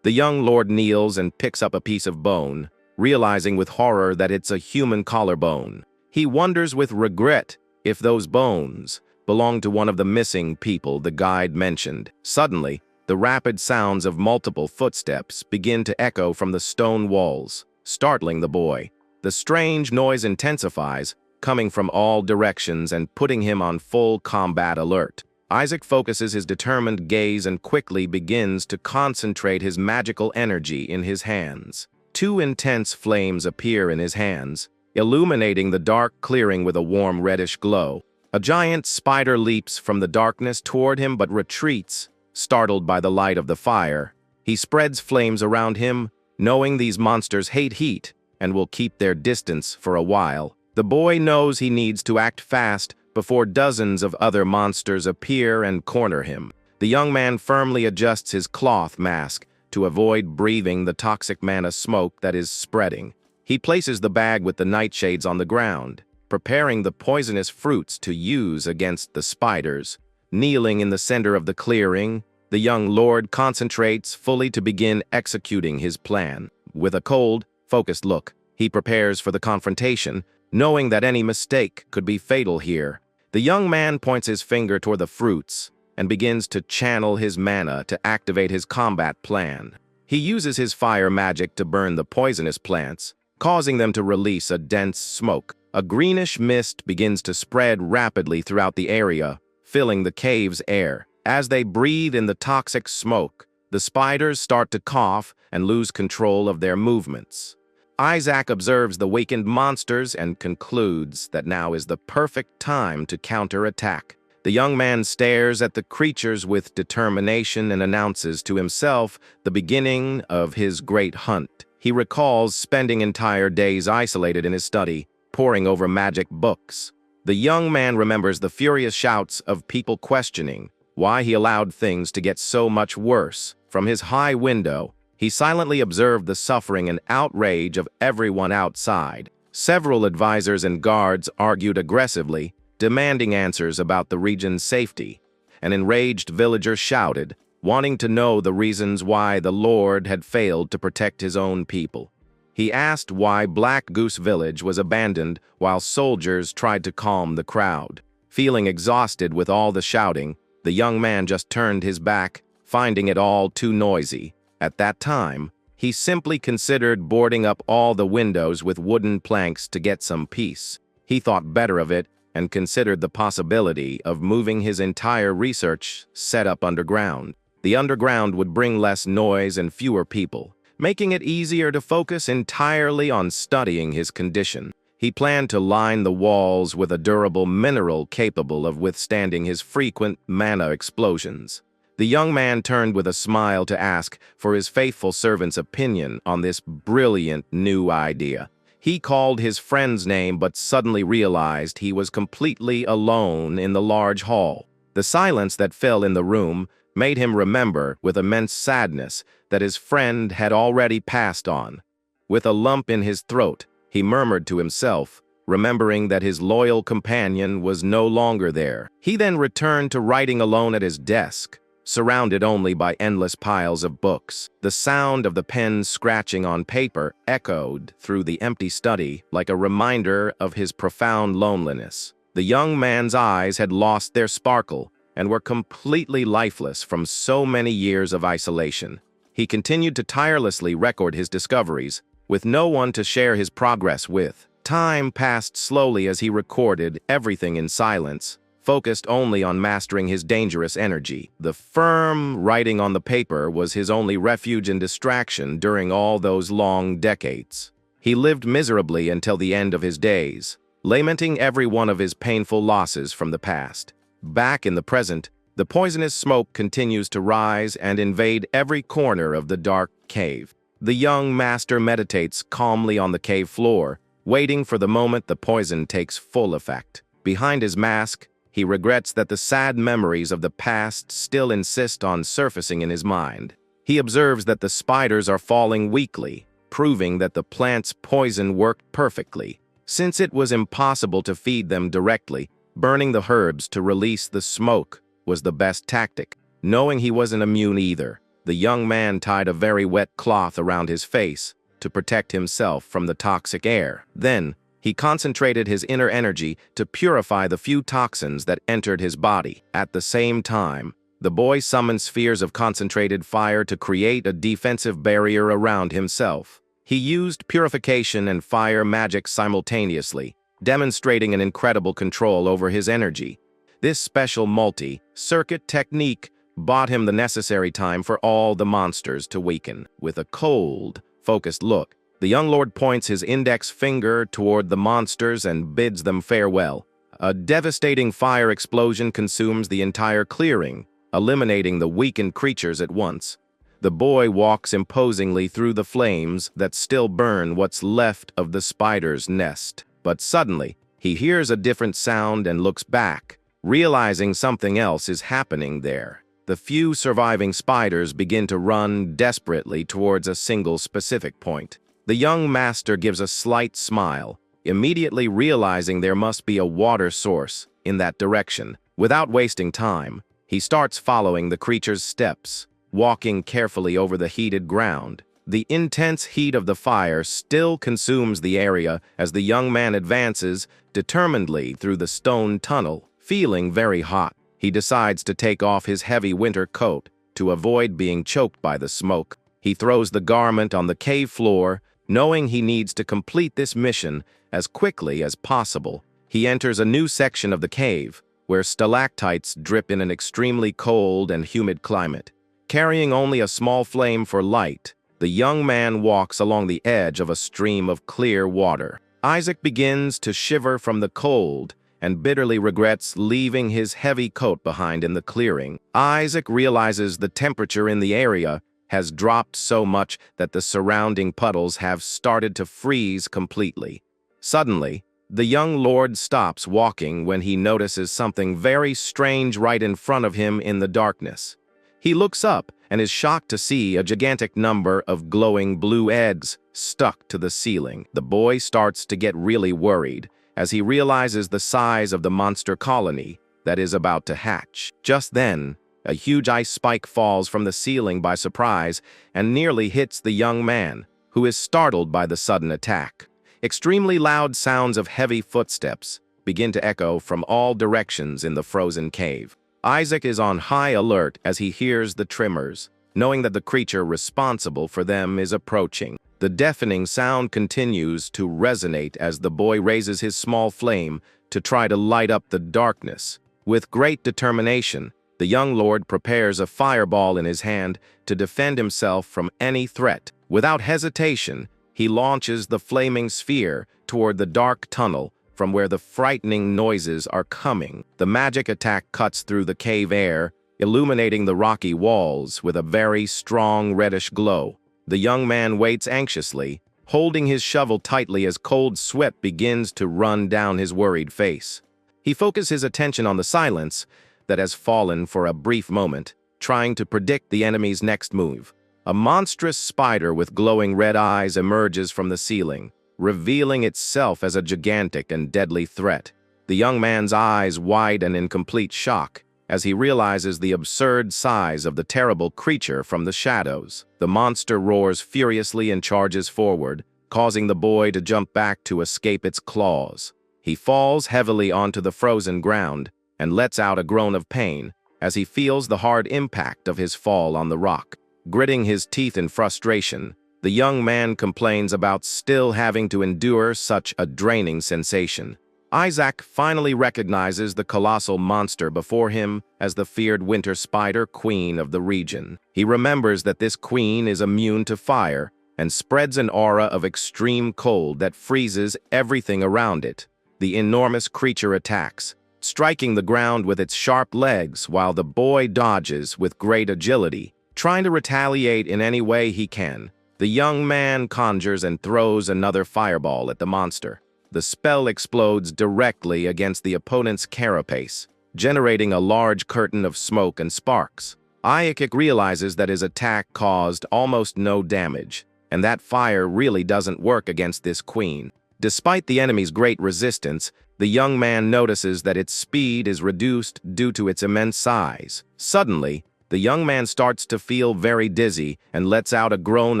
The young lord kneels and picks up a piece of bone, realizing with horror that it's a human collarbone. He wonders with regret if those bones belong to one of the missing people the guide mentioned. Suddenly, the rapid sounds of multiple footsteps begin to echo from the stone walls, startling the boy. The strange noise intensifies, coming from all directions and putting him on full combat alert. Isaac focuses his determined gaze and quickly begins to concentrate his magical energy in his hands. Two intense flames appear in his hands, illuminating the dark clearing with a warm reddish glow. A giant spider leaps from the darkness toward him but retreats, startled by the light of the fire. He spreads flames around him, knowing these monsters hate heat and will keep their distance for a while. The boy knows he needs to act fast before dozens of other monsters appear and corner him. The young man firmly adjusts his cloth mask to avoid breathing the toxic mana smoke that is spreading. He places the bag with the nightshades on the ground, preparing the poisonous fruits to use against the spiders. Kneeling in the center of the clearing, the young lord concentrates fully to begin executing his plan. With a cold, focused look, he prepares for the confrontation, knowing that any mistake could be fatal here. The young man points his finger toward the fruits and begins to channel his mana to activate his combat plan. He uses his fire magic to burn the poisonous plants, causing them to release a dense smoke. A greenish mist begins to spread rapidly throughout the area, filling the cave's air. As they breathe in the toxic smoke, the spiders start to cough and lose control of their movements. Isaac observes the wakened monsters and concludes that now is the perfect time to counterattack. The young man stares at the creatures with determination and announces to himself the beginning of his great hunt. He recalls spending entire days isolated in his study, poring over magic books. The young man remembers the furious shouts of people questioning why he allowed things to get so much worse. From his high window, he silently observed the suffering and outrage of everyone outside. Several advisors and guards argued aggressively, demanding answers about the region's safety. An enraged villager shouted, wanting to know the reasons why the Lord had failed to protect his own people. He asked why Black Goose Village was abandoned while soldiers tried to calm the crowd. Feeling exhausted with all the shouting, the young man just turned his back, finding it all too noisy. At that time, he simply considered boarding up all the windows with wooden planks to get some peace. He thought better of it and considered the possibility of moving his entire research setup underground. The underground would bring less noise and fewer people, making it easier to focus entirely on studying his condition. He planned to line the walls with a durable mineral capable of withstanding his frequent mana explosions. The young man turned with a smile to ask for his faithful servant's opinion on this brilliant new idea. He called his friend's name but suddenly realized he was completely alone in the large hall. The silence that fell in the room made him remember with immense sadness that his friend had already passed on. With a lump in his throat, he murmured to himself, remembering that his loyal companion was no longer there. He then returned to writing alone at his desk, surrounded only by endless piles of books. The sound of the pen scratching on paper echoed through the empty study like a reminder of his profound loneliness. The young man's eyes had lost their sparkle and were completely lifeless from so many years of isolation. He continued to tirelessly record his discoveries, with no one to share his progress with. Time passed slowly as he recorded everything in silence, focused only on mastering his dangerous energy. The firm writing on the paper was his only refuge and distraction during all those long decades. He lived miserably until the end of his days, lamenting every one of his painful losses from the past. Back in the present, the poisonous smoke continues to rise and invade every corner of the dark cave. The young master meditates calmly on the cave floor, waiting for the moment the poison takes full effect. Behind his mask, he regrets that the sad memories of the past still insist on surfacing in his mind. He observes that the spiders are falling weakly, proving that the plant's poison worked perfectly. Since it was impossible to feed them directly, burning the herbs to release the smoke was the best tactic. Knowing he wasn't immune either, the young man tied a very wet cloth around his face to protect himself from the toxic air. Then, he concentrated his inner energy to purify the few toxins that entered his body. At the same time, the boy summoned spheres of concentrated fire to create a defensive barrier around himself. He used purification and fire magic simultaneously, demonstrating an incredible control over his energy. This special multi-circuit technique bought him the necessary time for all the monsters to weaken. With a cold, focused look, the young lord points his index finger toward the monsters and bids them farewell. A devastating fire explosion consumes the entire clearing, eliminating the weakened creatures at once. The boy walks imposingly through the flames that still burn what's left of the spider's nest. But suddenly, he hears a different sound and looks back, realizing something else is happening there. The few surviving spiders begin to run desperately towards a single specific point. The young master gives a slight smile, immediately realizing there must be a water source in that direction. Without wasting time, he starts following the creature's steps, walking carefully over the heated ground. The intense heat of the fire still consumes the area as the young man advances determinedly through the stone tunnel. Feeling very hot, he decides to take off his heavy winter coat to avoid being choked by the smoke. He throws the garment on the cave floor, knowing he needs to complete this mission as quickly as possible. He enters a new section of the cave, where stalactites drip in an extremely cold and humid climate. Carrying only a small flame for light, the young man walks along the edge of a stream of clear water. Isaac begins to shiver from the cold and bitterly regrets leaving his heavy coat behind in the clearing. Isaac realizes the temperature in the area has dropped so much that the surrounding puddles have started to freeze completely. Suddenly, the young lord stops walking when he notices something very strange right in front of him in the darkness. He looks up and is shocked to see a gigantic number of glowing blue eggs stuck to the ceiling. The boy starts to get really worried as he realizes the size of the monster colony that is about to hatch. Just then, a huge ice spike falls from the ceiling by surprise and nearly hits the young man, who is startled by the sudden attack. Extremely loud sounds of heavy footsteps begin to echo from all directions in the frozen cave. Isaac is on high alert as he hears the tremors, knowing that the creature responsible for them is approaching. The deafening sound continues to resonate as the boy raises his small flame to try to light up the darkness. With great determination, the young lord prepares a fireball in his hand to defend himself from any threat. Without hesitation, he launches the flaming sphere toward the dark tunnel from where the frightening noises are coming. The magic attack cuts through the cave air, illuminating the rocky walls with a very strong reddish glow. The young man waits anxiously, holding his shovel tightly as cold sweat begins to run down his worried face. He focuses his attention on the silence that has fallen for a brief moment, trying to predict the enemy's next move. A monstrous spider with glowing red eyes emerges from the ceiling, revealing itself as a gigantic and deadly threat. The young man's eyes widen in complete shock as he realizes the absurd size of the terrible creature from the shadows. The monster roars furiously and charges forward, causing the boy to jump back to escape its claws. He falls heavily onto the frozen ground and lets out a groan of pain as he feels the hard impact of his fall on the rock. Gritting his teeth in frustration, the young man complains about still having to endure such a draining sensation. Isaac finally recognizes the colossal monster before him as the feared winter spider queen of the region. He remembers that this queen is immune to fire and spreads an aura of extreme cold that freezes everything around it. The enormous creature attacks, striking the ground with its sharp legs while the boy dodges with great agility, trying to retaliate in any way he can. The young man conjures and throws another fireball at the monster. The spell explodes directly against the opponent's carapace, generating a large curtain of smoke and sparks. Isaac realizes that his attack caused almost no damage, and that fire really doesn't work against this queen. Despite the enemy's great resistance, the young man notices that its speed is reduced due to its immense size. Suddenly, the young man starts to feel very dizzy and lets out a groan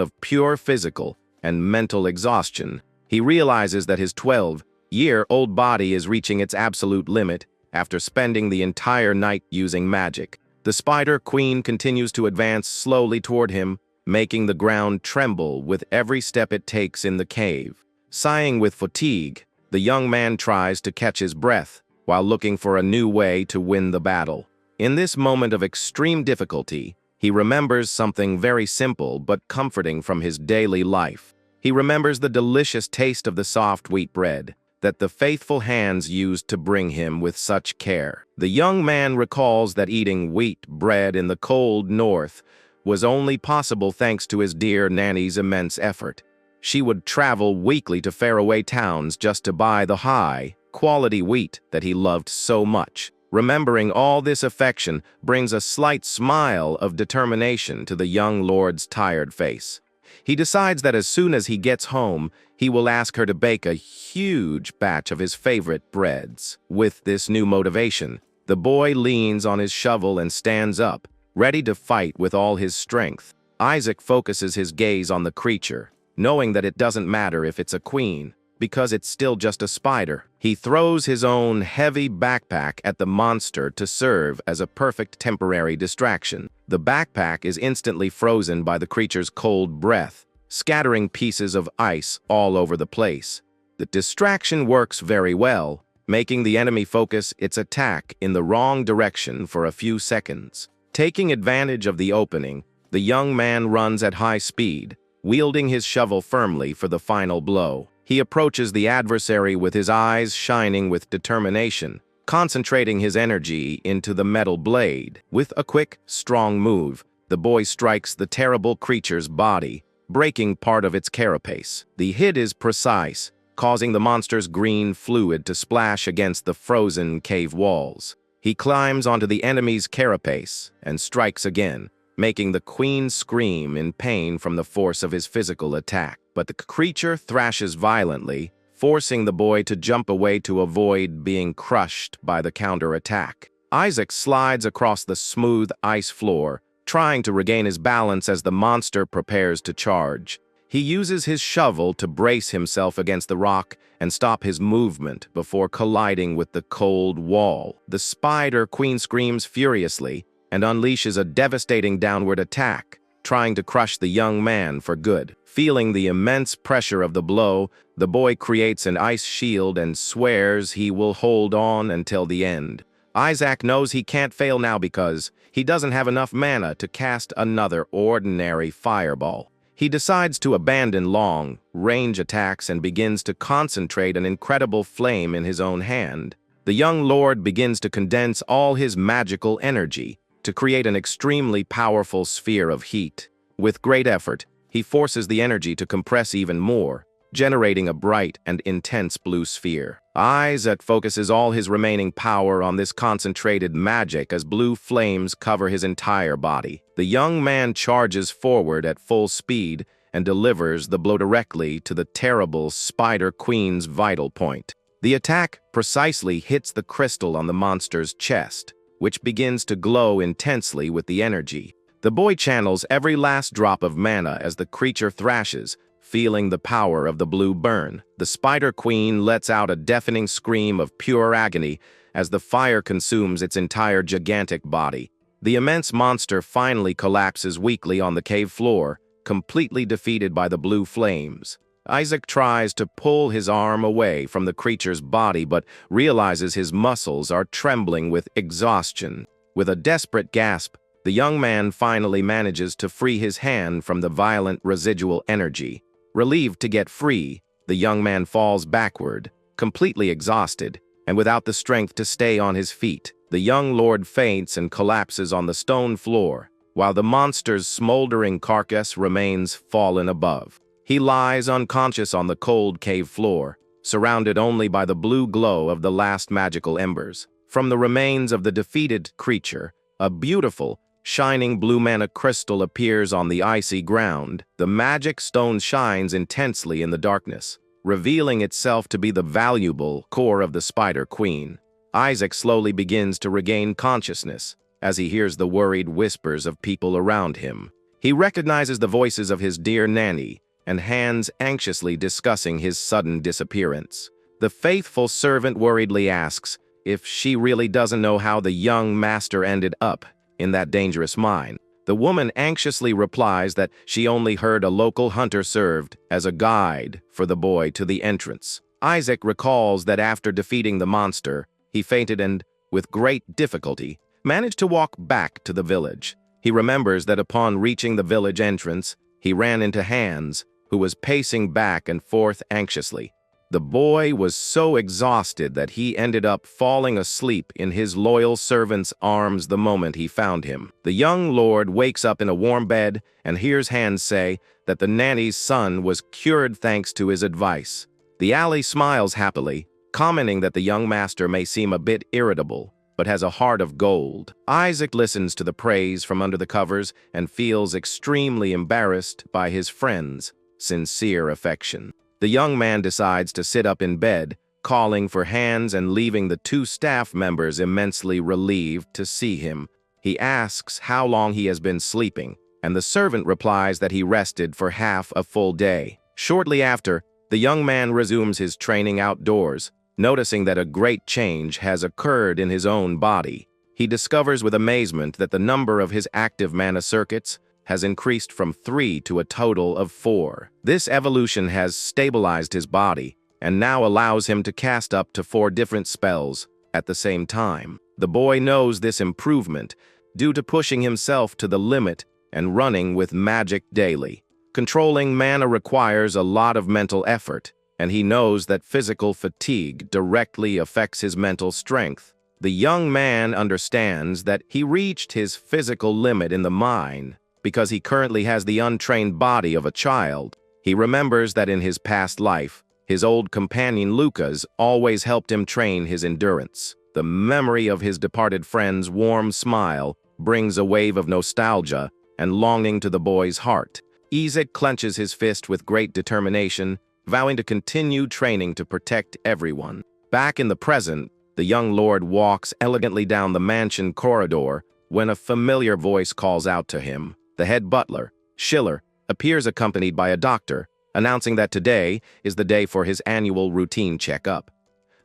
of pure physical and mental exhaustion. He realizes that his 12-year-old body is reaching its absolute limit after spending the entire night using magic. The spider queen continues to advance slowly toward him, making the ground tremble with every step it takes in the cave. Sighing with fatigue, the young man tries to catch his breath while looking for a new way to win the battle. In this moment of extreme difficulty, he remembers something very simple but comforting from his daily life. He remembers the delicious taste of the soft wheat bread that the faithful hands used to bring him with such care. The young man recalls that eating wheat bread in the cold north was only possible thanks to his dear nanny's immense effort. She would travel weekly to faraway towns just to buy the high-quality wheat that he loved so much. Remembering all this affection brings a slight smile of determination to the young lord's tired face. He decides that as soon as he gets home, he will ask her to bake a huge batch of his favorite breads. With this new motivation, the boy leans on his shovel and stands up, ready to fight with all his strength. Isaac focuses his gaze on the creature, knowing that it doesn't matter if it's a queen, because it's still just a spider. He throws his own heavy backpack at the monster to serve as a perfect temporary distraction. The backpack is instantly frozen by the creature's cold breath, scattering pieces of ice all over the place. The distraction works very well, making the enemy focus its attack in the wrong direction for a few seconds. Taking advantage of the opening, the young man runs at high speed, wielding his shovel firmly for the final blow. He approaches the adversary with his eyes shining with determination, concentrating his energy into the metal blade. With a quick, strong move, the boy strikes the terrible creature's body, breaking part of its carapace. The hit is precise, causing the monster's green fluid to splash against the frozen cave walls. He climbs onto the enemy's carapace and strikes again, making the queen scream in pain from the force of his physical attack. But the creature thrashes violently, forcing the boy to jump away to avoid being crushed by the counterattack. Isaac slides across the smooth ice floor, trying to regain his balance as the monster prepares to charge. He uses his shovel to brace himself against the rock and stop his movement before colliding with the cold wall. The spider queen screams furiously and unleashes a devastating downward attack, trying to crush the young man for good. Feeling the immense pressure of the blow, the boy creates an ice shield and swears he will hold on until the end. Isaac knows he can't fail now because he doesn't have enough mana to cast another ordinary fireball. He decides to abandon long-range attacks and begins to concentrate an incredible flame in his own hand. The young lord begins to condense all his magical energy to create an extremely powerful sphere of heat. With great effort, he forces the energy to compress even more, generating a bright and intense blue sphere. Isaac focuses all his remaining power on this concentrated magic as blue flames cover his entire body. The young man charges forward at full speed and delivers the blow directly to the terrible Spider Queen's vital point. The attack precisely hits the crystal on the monster's chest, which begins to glow intensely with the energy. The boy channels every last drop of mana as the creature thrashes, feeling the power of the blue burn. The Spider Queen lets out a deafening scream of pure agony as the fire consumes its entire gigantic body. The immense monster finally collapses weakly on the cave floor, completely defeated by the blue flames. Isaac tries to pull his arm away from the creature's body but realizes his muscles are trembling with exhaustion. With a desperate gasp, the young man finally manages to free his hand from the violent residual energy. Relieved to get free, the young man falls backward, completely exhausted, and without the strength to stay on his feet. The young lord faints and collapses on the stone floor, while the monster's smoldering carcass remains fallen above. He lies unconscious on the cold cave floor, surrounded only by the blue glow of the last magical embers. From the remains of the defeated creature, a beautiful, shining blue mana crystal appears on the icy ground. The magic stone shines intensely in the darkness, revealing itself to be the valuable core of the Spider Queen. Isaac slowly begins to regain consciousness as he hears the worried whispers of people around him. He recognizes the voices of his dear nanny and hands anxiously discussing his sudden disappearance. The faithful servant worriedly asks if she really doesn't know how the young master ended up in that dangerous mine. The woman anxiously replies that she only heard a local hunter served as a guide for the boy to the entrance. Isaac recalls that after defeating the monster, he fainted and, with great difficulty, managed to walk back to the village. He remembers that upon reaching the village entrance, he ran into Hans, who was pacing back and forth anxiously. The boy was so exhausted that he ended up falling asleep in his loyal servant's arms the moment he found him. The young lord wakes up in a warm bed and hears Hans say that the nanny's son was cured thanks to his advice. The alley smiles happily, commenting that the young master may seem a bit irritable, but has a heart of gold. Isaac listens to the praise from under the covers and feels extremely embarrassed by his friend's sincere affection. The young man decides to sit up in bed, calling for Hans and leaving the two staff members immensely relieved to see him. He asks how long he has been sleeping, and the servant replies that he rested for half a full day. Shortly after, the young man resumes his training outdoors, noticing that a great change has occurred in his own body. He discovers with amazement that the number of his active mana circuits has increased from 3 to a total of 4. This evolution has stabilized his body and now allows him to cast up to 4 different spells at the same time. The boy knows this improvement due to pushing himself to the limit and running with magic daily. Controlling mana requires a lot of mental effort, and he knows that physical fatigue directly affects his mental strength. The young man understands that he reached his physical limit in the mine because he currently has the untrained body of a child. He remembers that in his past life, his old companion Lucas always helped him train his endurance. The memory of his departed friend's warm smile brings a wave of nostalgia and longing to the boy's heart. Isaac clenches his fist with great determination, vowing to continue training to protect everyone. Back in the present, the young lord walks elegantly down the mansion corridor when a familiar voice calls out to him. The head butler, Schiller, appears accompanied by a doctor, announcing that today is the day for his annual routine checkup.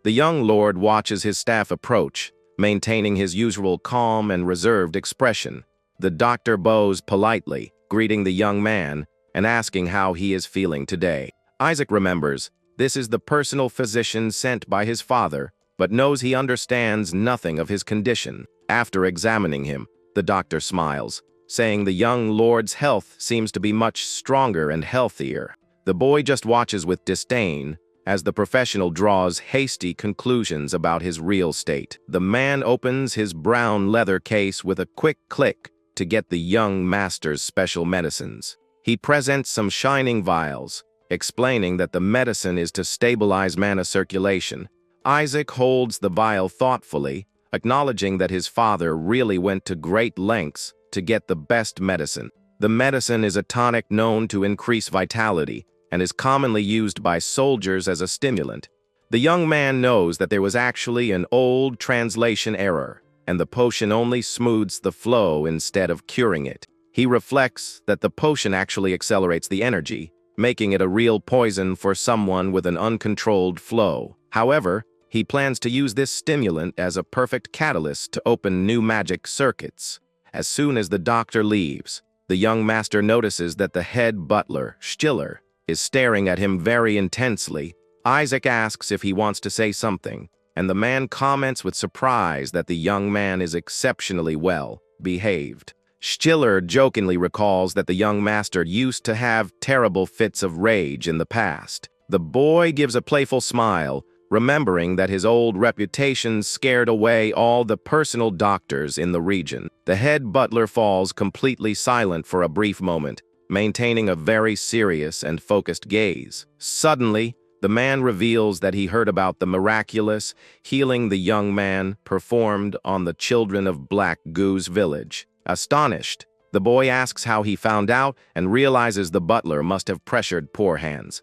The young lord watches his staff approach, maintaining his usual calm and reserved expression. The doctor bows politely, greeting the young man and asking how he is feeling today. Isaac remembers this is the personal physician sent by his father, but knows he understands nothing of his condition. After examining him, the doctor smiles, saying the young lord's health seems to be much stronger and healthier. The boy just watches with disdain as the professional draws hasty conclusions about his real state. The man opens his brown leather case with a quick click to get the young master's special medicines. He presents some shining vials, explaining that the medicine is to stabilize mana circulation. Isaac holds the vial thoughtfully, acknowledging that his father really went to great lengths to get the best medicine. The medicine is a tonic known to increase vitality and is commonly used by soldiers as a stimulant. The young man knows that there was actually an old translation error, and the potion only smooths the flow instead of curing it. He reflects that the potion actually accelerates the energy, making it a real poison for someone with an uncontrolled flow. However, he plans to use this stimulant as a perfect catalyst to open new magic circuits. As soon as the doctor leaves, the young master notices that the head butler, Stiller, is staring at him very intensely. Isaac asks if he wants to say something, and the man comments with surprise that the young man is exceptionally well behaved. Stiller jokingly recalls that the young master used to have terrible fits of rage in the past. The boy gives a playful smile, remembering that his old reputation scared away all the personal doctors in the region. The head butler falls completely silent for a brief moment, maintaining a very serious and focused gaze. Suddenly, the man reveals that he heard about the miraculous healing the young man performed on the children of Black Goose Village. Astonished, the boy asks how he found out and realizes the butler must have pressured poor hands.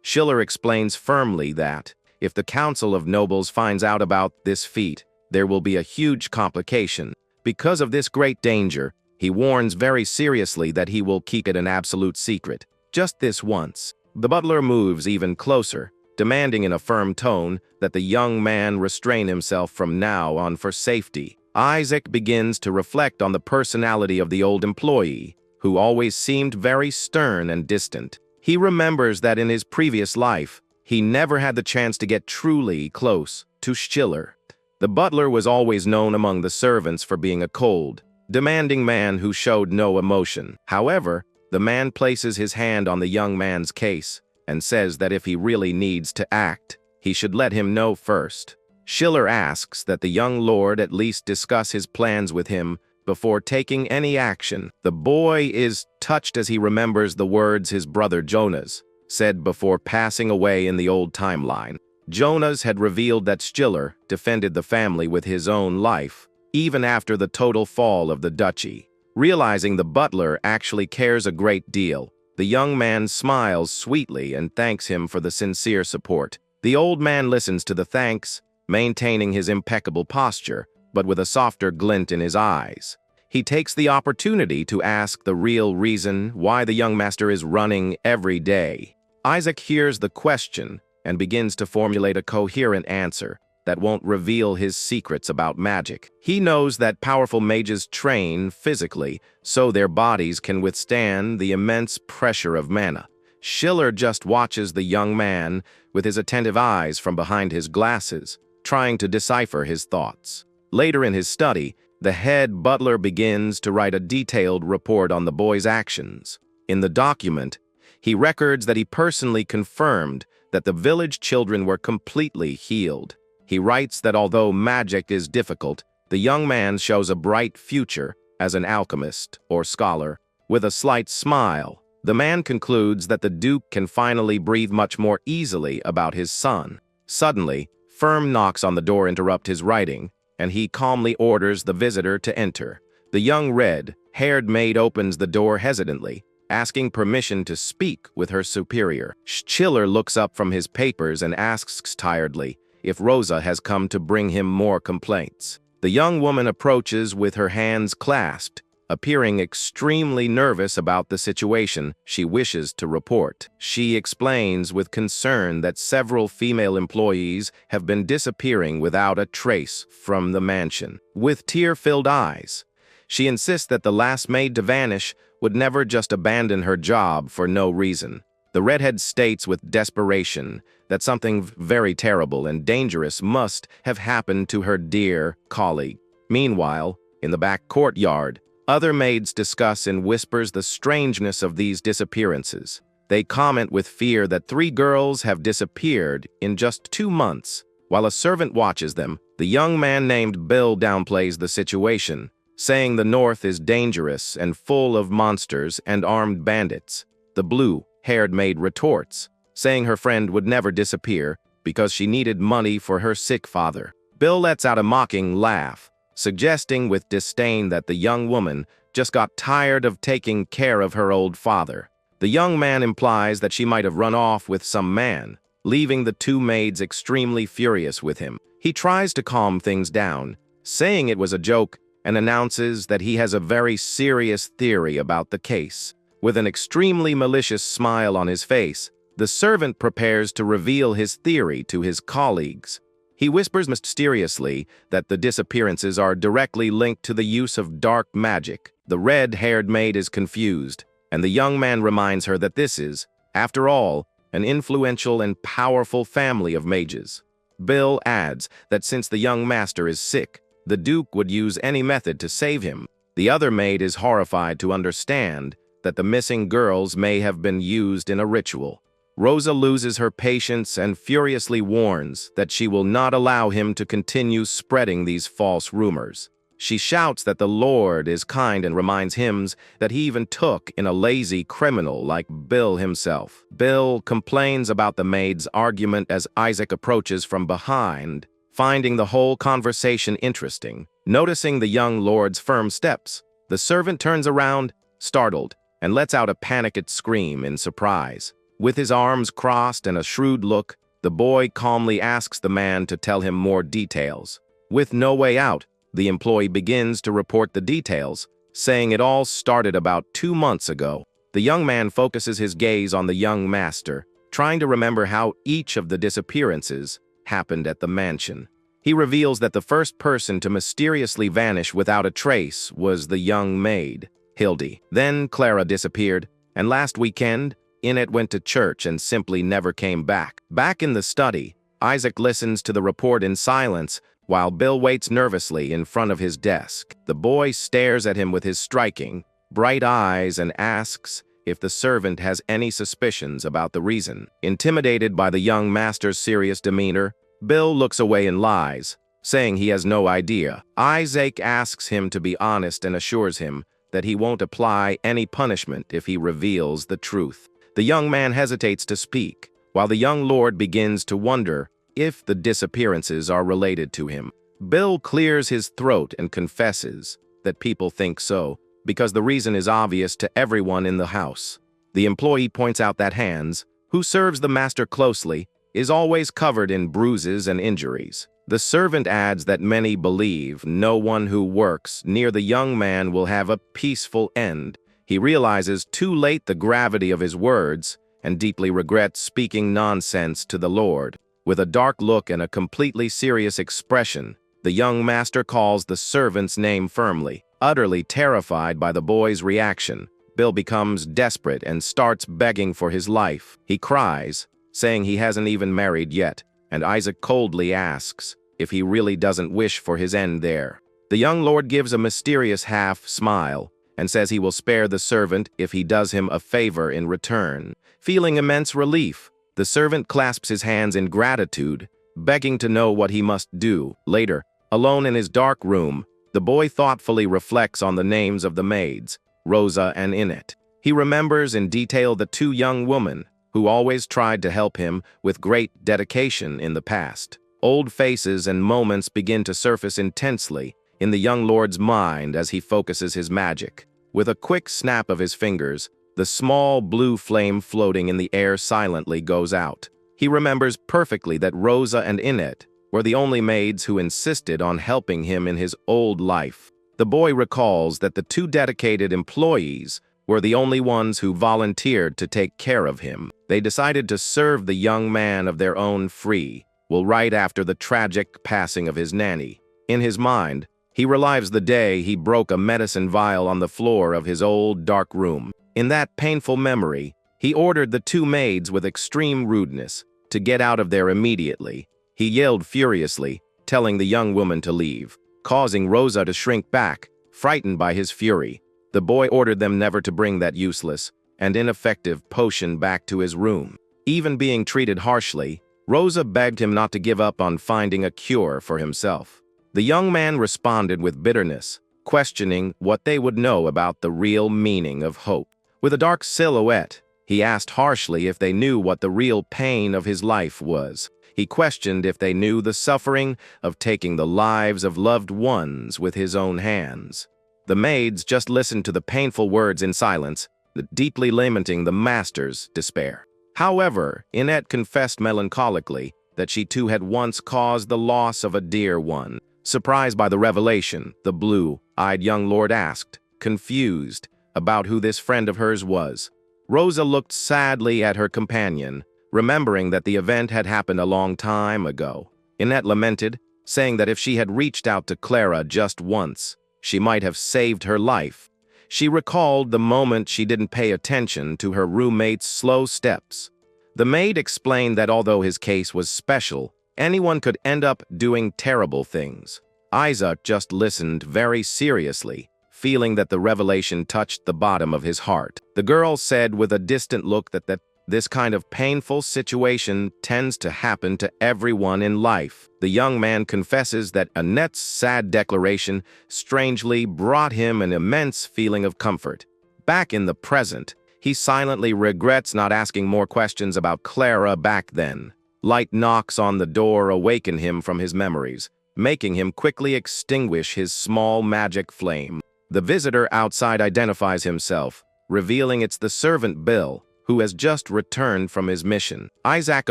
Schiller explains firmly that if the Council of Nobles finds out about this feat, there will be a huge complication. Because of this great danger, he warns very seriously that he will keep it an absolute secret. Just this once. The butler moves even closer, demanding in a firm tone that the young man restrain himself from now on for safety. Isaac begins to reflect on the personality of the old employee, who always seemed very stern and distant. He remembers that in his previous life, he never had the chance to get truly close to Schiller. The butler was always known among the servants for being a cold, demanding man who showed no emotion. However, the man places his hand on the young man's case and says that if he really needs to act, he should let him know first. Schiller asks that the young lord at least discuss his plans with him before taking any action. The boy is touched as he remembers the words his brother Jonas said before passing away in the old timeline. Jonas had revealed that Schiller defended the family with his own life, even after the total fall of the duchy. Realizing the butler actually cares a great deal, the young man smiles sweetly and thanks him for the sincere support. The old man listens to the thanks, maintaining his impeccable posture, but with a softer glint in his eyes. He takes the opportunity to ask the real reason why the young master is running every day. Isaac hears the question and begins to formulate a coherent answer that won't reveal his secrets about magic. He knows that powerful mages train physically so their bodies can withstand the immense pressure of mana. Schiller just watches the young man with his attentive eyes from behind his glasses, trying to decipher his thoughts. Later in his study, the head butler begins to write a detailed report on the boy's actions. In the document, he records that he personally confirmed that the village children were completely healed. He writes that although magic is difficult, the young man shows a bright future as an alchemist or scholar. With a slight smile, the man concludes that the Duke can finally breathe much more easily about his son. Suddenly, firm knocks on the door interrupt his writing, and he calmly orders the visitor to enter. The young red-haired maid opens the door hesitantly, asking permission to speak with her superior. Schiller looks up from his papers and asks tiredly if Rosa has come to bring him more complaints. The young woman approaches with her hands clasped, appearing extremely nervous about the situation she wishes to report. She explains with concern that several female employees have been disappearing without a trace from the mansion. With tear-filled eyes, she insists that the last maid to vanish would never just abandon her job for no reason. The redhead states with desperation that something very terrible and dangerous must have happened to her dear colleague. Meanwhile, in the back courtyard, other maids discuss in whispers the strangeness of these disappearances. They comment with fear that 3 girls have disappeared in just 2 months. While a servant watches them, the young man named Bill downplays the situation, saying the north is dangerous and full of monsters and armed bandits. The blue-haired maid retorts, saying her friend would never disappear because she needed money for her sick father. Bill lets out a mocking laugh, suggesting with disdain that the young woman just got tired of taking care of her old father. The young man implies that she might have run off with some man, leaving the 2 maids extremely furious with him. He tries to calm things down, saying it was a joke, and announces that he has a very serious theory about the case. With an extremely malicious smile on his face, the servant prepares to reveal his theory to his colleagues. He whispers mysteriously that the disappearances are directly linked to the use of dark magic. The red-haired maid is confused, and the young man reminds her that this is, after all, an influential and powerful family of mages. Bill adds that since the young master is sick, the Duke would use any method to save him. The other maid is horrified to understand that the missing girls may have been used in a ritual. Rosa loses her patience and furiously warns that she will not allow him to continue spreading these false rumors. She shouts that the Lord is kind and reminds him that he even took in a lazy criminal like Bill himself. Bill complains about the maid's argument as Isaac approaches from behind, finding the whole conversation interesting. Noticing the young lord's firm steps, the servant turns around, startled, and lets out a panicked scream in surprise. With his arms crossed and a shrewd look, the boy calmly asks the man to tell him more details. With no way out, the employee begins to report the details, saying it all started about 2 months ago. The young man focuses his gaze on the young master, trying to remember how each of the disappearances happened at the mansion. He reveals that the first person to mysteriously vanish without a trace was the young maid, Hildy. Then Clara disappeared, and last weekend, Inette went to church and simply never came back. Back in the study, Isaac listens to the report in silence while Bill waits nervously in front of his desk. The boy stares at him with his striking, bright eyes and asks if the servant has any suspicions about the reason. Intimidated by the young master's serious demeanor, Bill looks away and lies, saying he has no idea. Isaac asks him to be honest and assures him that he won't apply any punishment if he reveals the truth. The young man hesitates to speak, while the young lord begins to wonder if the disappearances are related to him. Bill clears his throat and confesses that people think so, because the reason is obvious to everyone in the house. The employee points out that Hans, who serves the master closely, is always covered in bruises and injuries. The servant adds that many believe no one who works near the young man will have a peaceful end. He realizes too late the gravity of his words and deeply regrets speaking nonsense to the Lord. With a dark look and a completely serious expression, the young master calls the servant's name firmly. Utterly terrified by the boy's reaction, Bill becomes desperate and starts begging for his life. He cries, saying he hasn't even married yet, and Isaac coldly asks if he really doesn't wish for his end there. The young lord gives a mysterious half-smile and says he will spare the servant if he does him a favor in return. Feeling immense relief, the servant clasps his hands in gratitude, begging to know what he must do. Later, alone in his dark room, the boy thoughtfully reflects on the names of the maids, Rosa and Inette. He remembers in detail the 2 young women who always tried to help him with great dedication in the past. Old faces and moments begin to surface intensely in the young lord's mind as he focuses his magic. With a quick snap of his fingers, the small blue flame floating in the air silently goes out. He remembers perfectly that Rosa and Inette were the only maids who insisted on helping him in his old life. The boy recalls that the 2 dedicated employees were the only ones who volunteered to take care of him. They decided to serve the young man of their own free will right after the tragic passing of his nanny. In his mind, He relives the day he broke a medicine vial on the floor of his old dark room. In that painful memory, he ordered the two maids with extreme rudeness to get out of there immediately. He yelled furiously, telling the young woman to leave, causing Rosa to shrink back, frightened by his fury. The boy ordered them never to bring that useless and ineffective potion back to his room. Even being treated harshly, Rosa begged him not to give up on finding a cure for himself. The young man responded with bitterness, questioning what they would know about the real meaning of hope. With a dark silhouette, he asked harshly if they knew what the real pain of his life was. He questioned if they knew the suffering of taking the lives of loved ones with his own hands. The maids just listened to the painful words in silence, deeply lamenting the master's despair. However, Inette confessed melancholically that she too had once caused the loss of a dear one. Surprised by the revelation, the blue-eyed young lord asked, confused, about who this friend of hers was. Rosa looked sadly at her companion, remembering that the event had happened a long time ago. Inette lamented, saying that if she had reached out to Clara just once, she might have saved her life. She recalled the moment she didn't pay attention to her roommate's slow steps. The maid explained that although his case was special, anyone could end up doing terrible things. Isaac just listened very seriously, feeling that the revelation touched the bottom of his heart. The girl said with a distant look that this kind of painful situation tends to happen to everyone in life. The young man confesses that Annette's sad declaration strangely brought him an immense feeling of comfort. Back in the present, he silently regrets not asking more questions about Clara back then. Light knocks on the door awaken him from his memories, making him quickly extinguish his small magic flame. The visitor outside identifies himself, revealing it's the servant Bill, who has just returned from his mission. Isaac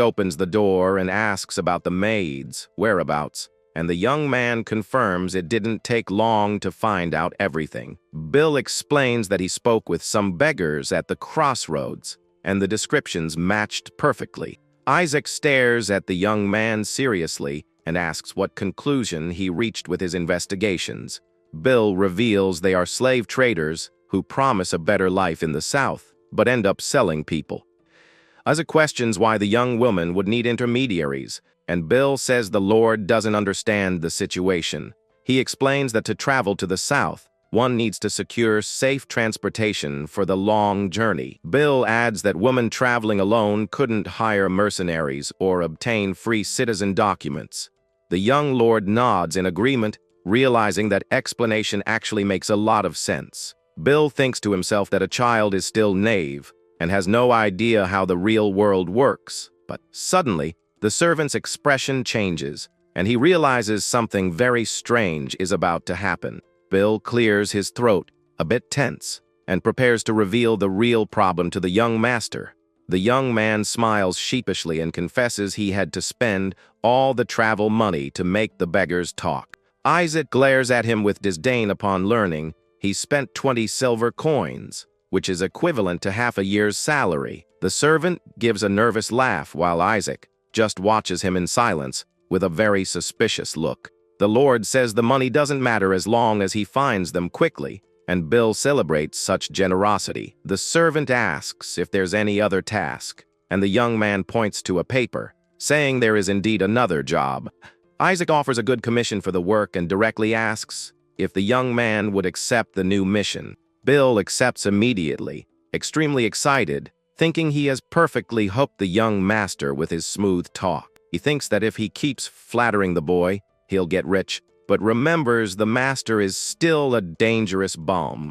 opens the door and asks about the maid's whereabouts, and the young man confirms it didn't take long to find out everything. Bill explains that he spoke with some beggars at the crossroads, and the descriptions matched perfectly. Isaac stares at the young man seriously and asks what conclusion he reached with his investigations. Bill reveals they are slave traders who promise a better life in the South, but end up selling people. Isaac questions why the young woman would need intermediaries, and Bill says the Lord doesn't understand the situation. He explains that to travel to the South, one needs to secure safe transportation for the long journey. Bill adds that women traveling alone couldn't hire mercenaries or obtain free citizen documents. The young lord nods in agreement, realizing that explanation actually makes a lot of sense. Bill thinks to himself that a child is still naive and has no idea how the real world works. But suddenly, the servant's expression changes, and he realizes something very strange is about to happen. Bill clears his throat, a bit tense, and prepares to reveal the real problem to the young master. The young man smiles sheepishly and confesses he had to spend all the travel money to make the beggars talk. Isaac glares at him with disdain upon learning he spent 20 silver coins, which is equivalent to half a year's salary. The servant gives a nervous laugh while Isaac just watches him in silence with a very suspicious look. The Lord says the money doesn't matter as long as he finds them quickly, and Bill celebrates such generosity. The servant asks if there's any other task, and the young man points to a paper, saying there is indeed another job. Isaac offers a good commission for the work and directly asks if the young man would accept the new mission. Bill accepts immediately, extremely excited, thinking he has perfectly hooked the young master with his smooth talk. He thinks that if he keeps flattering the boy, he'll get rich, but remembers the master is still a dangerous bomb.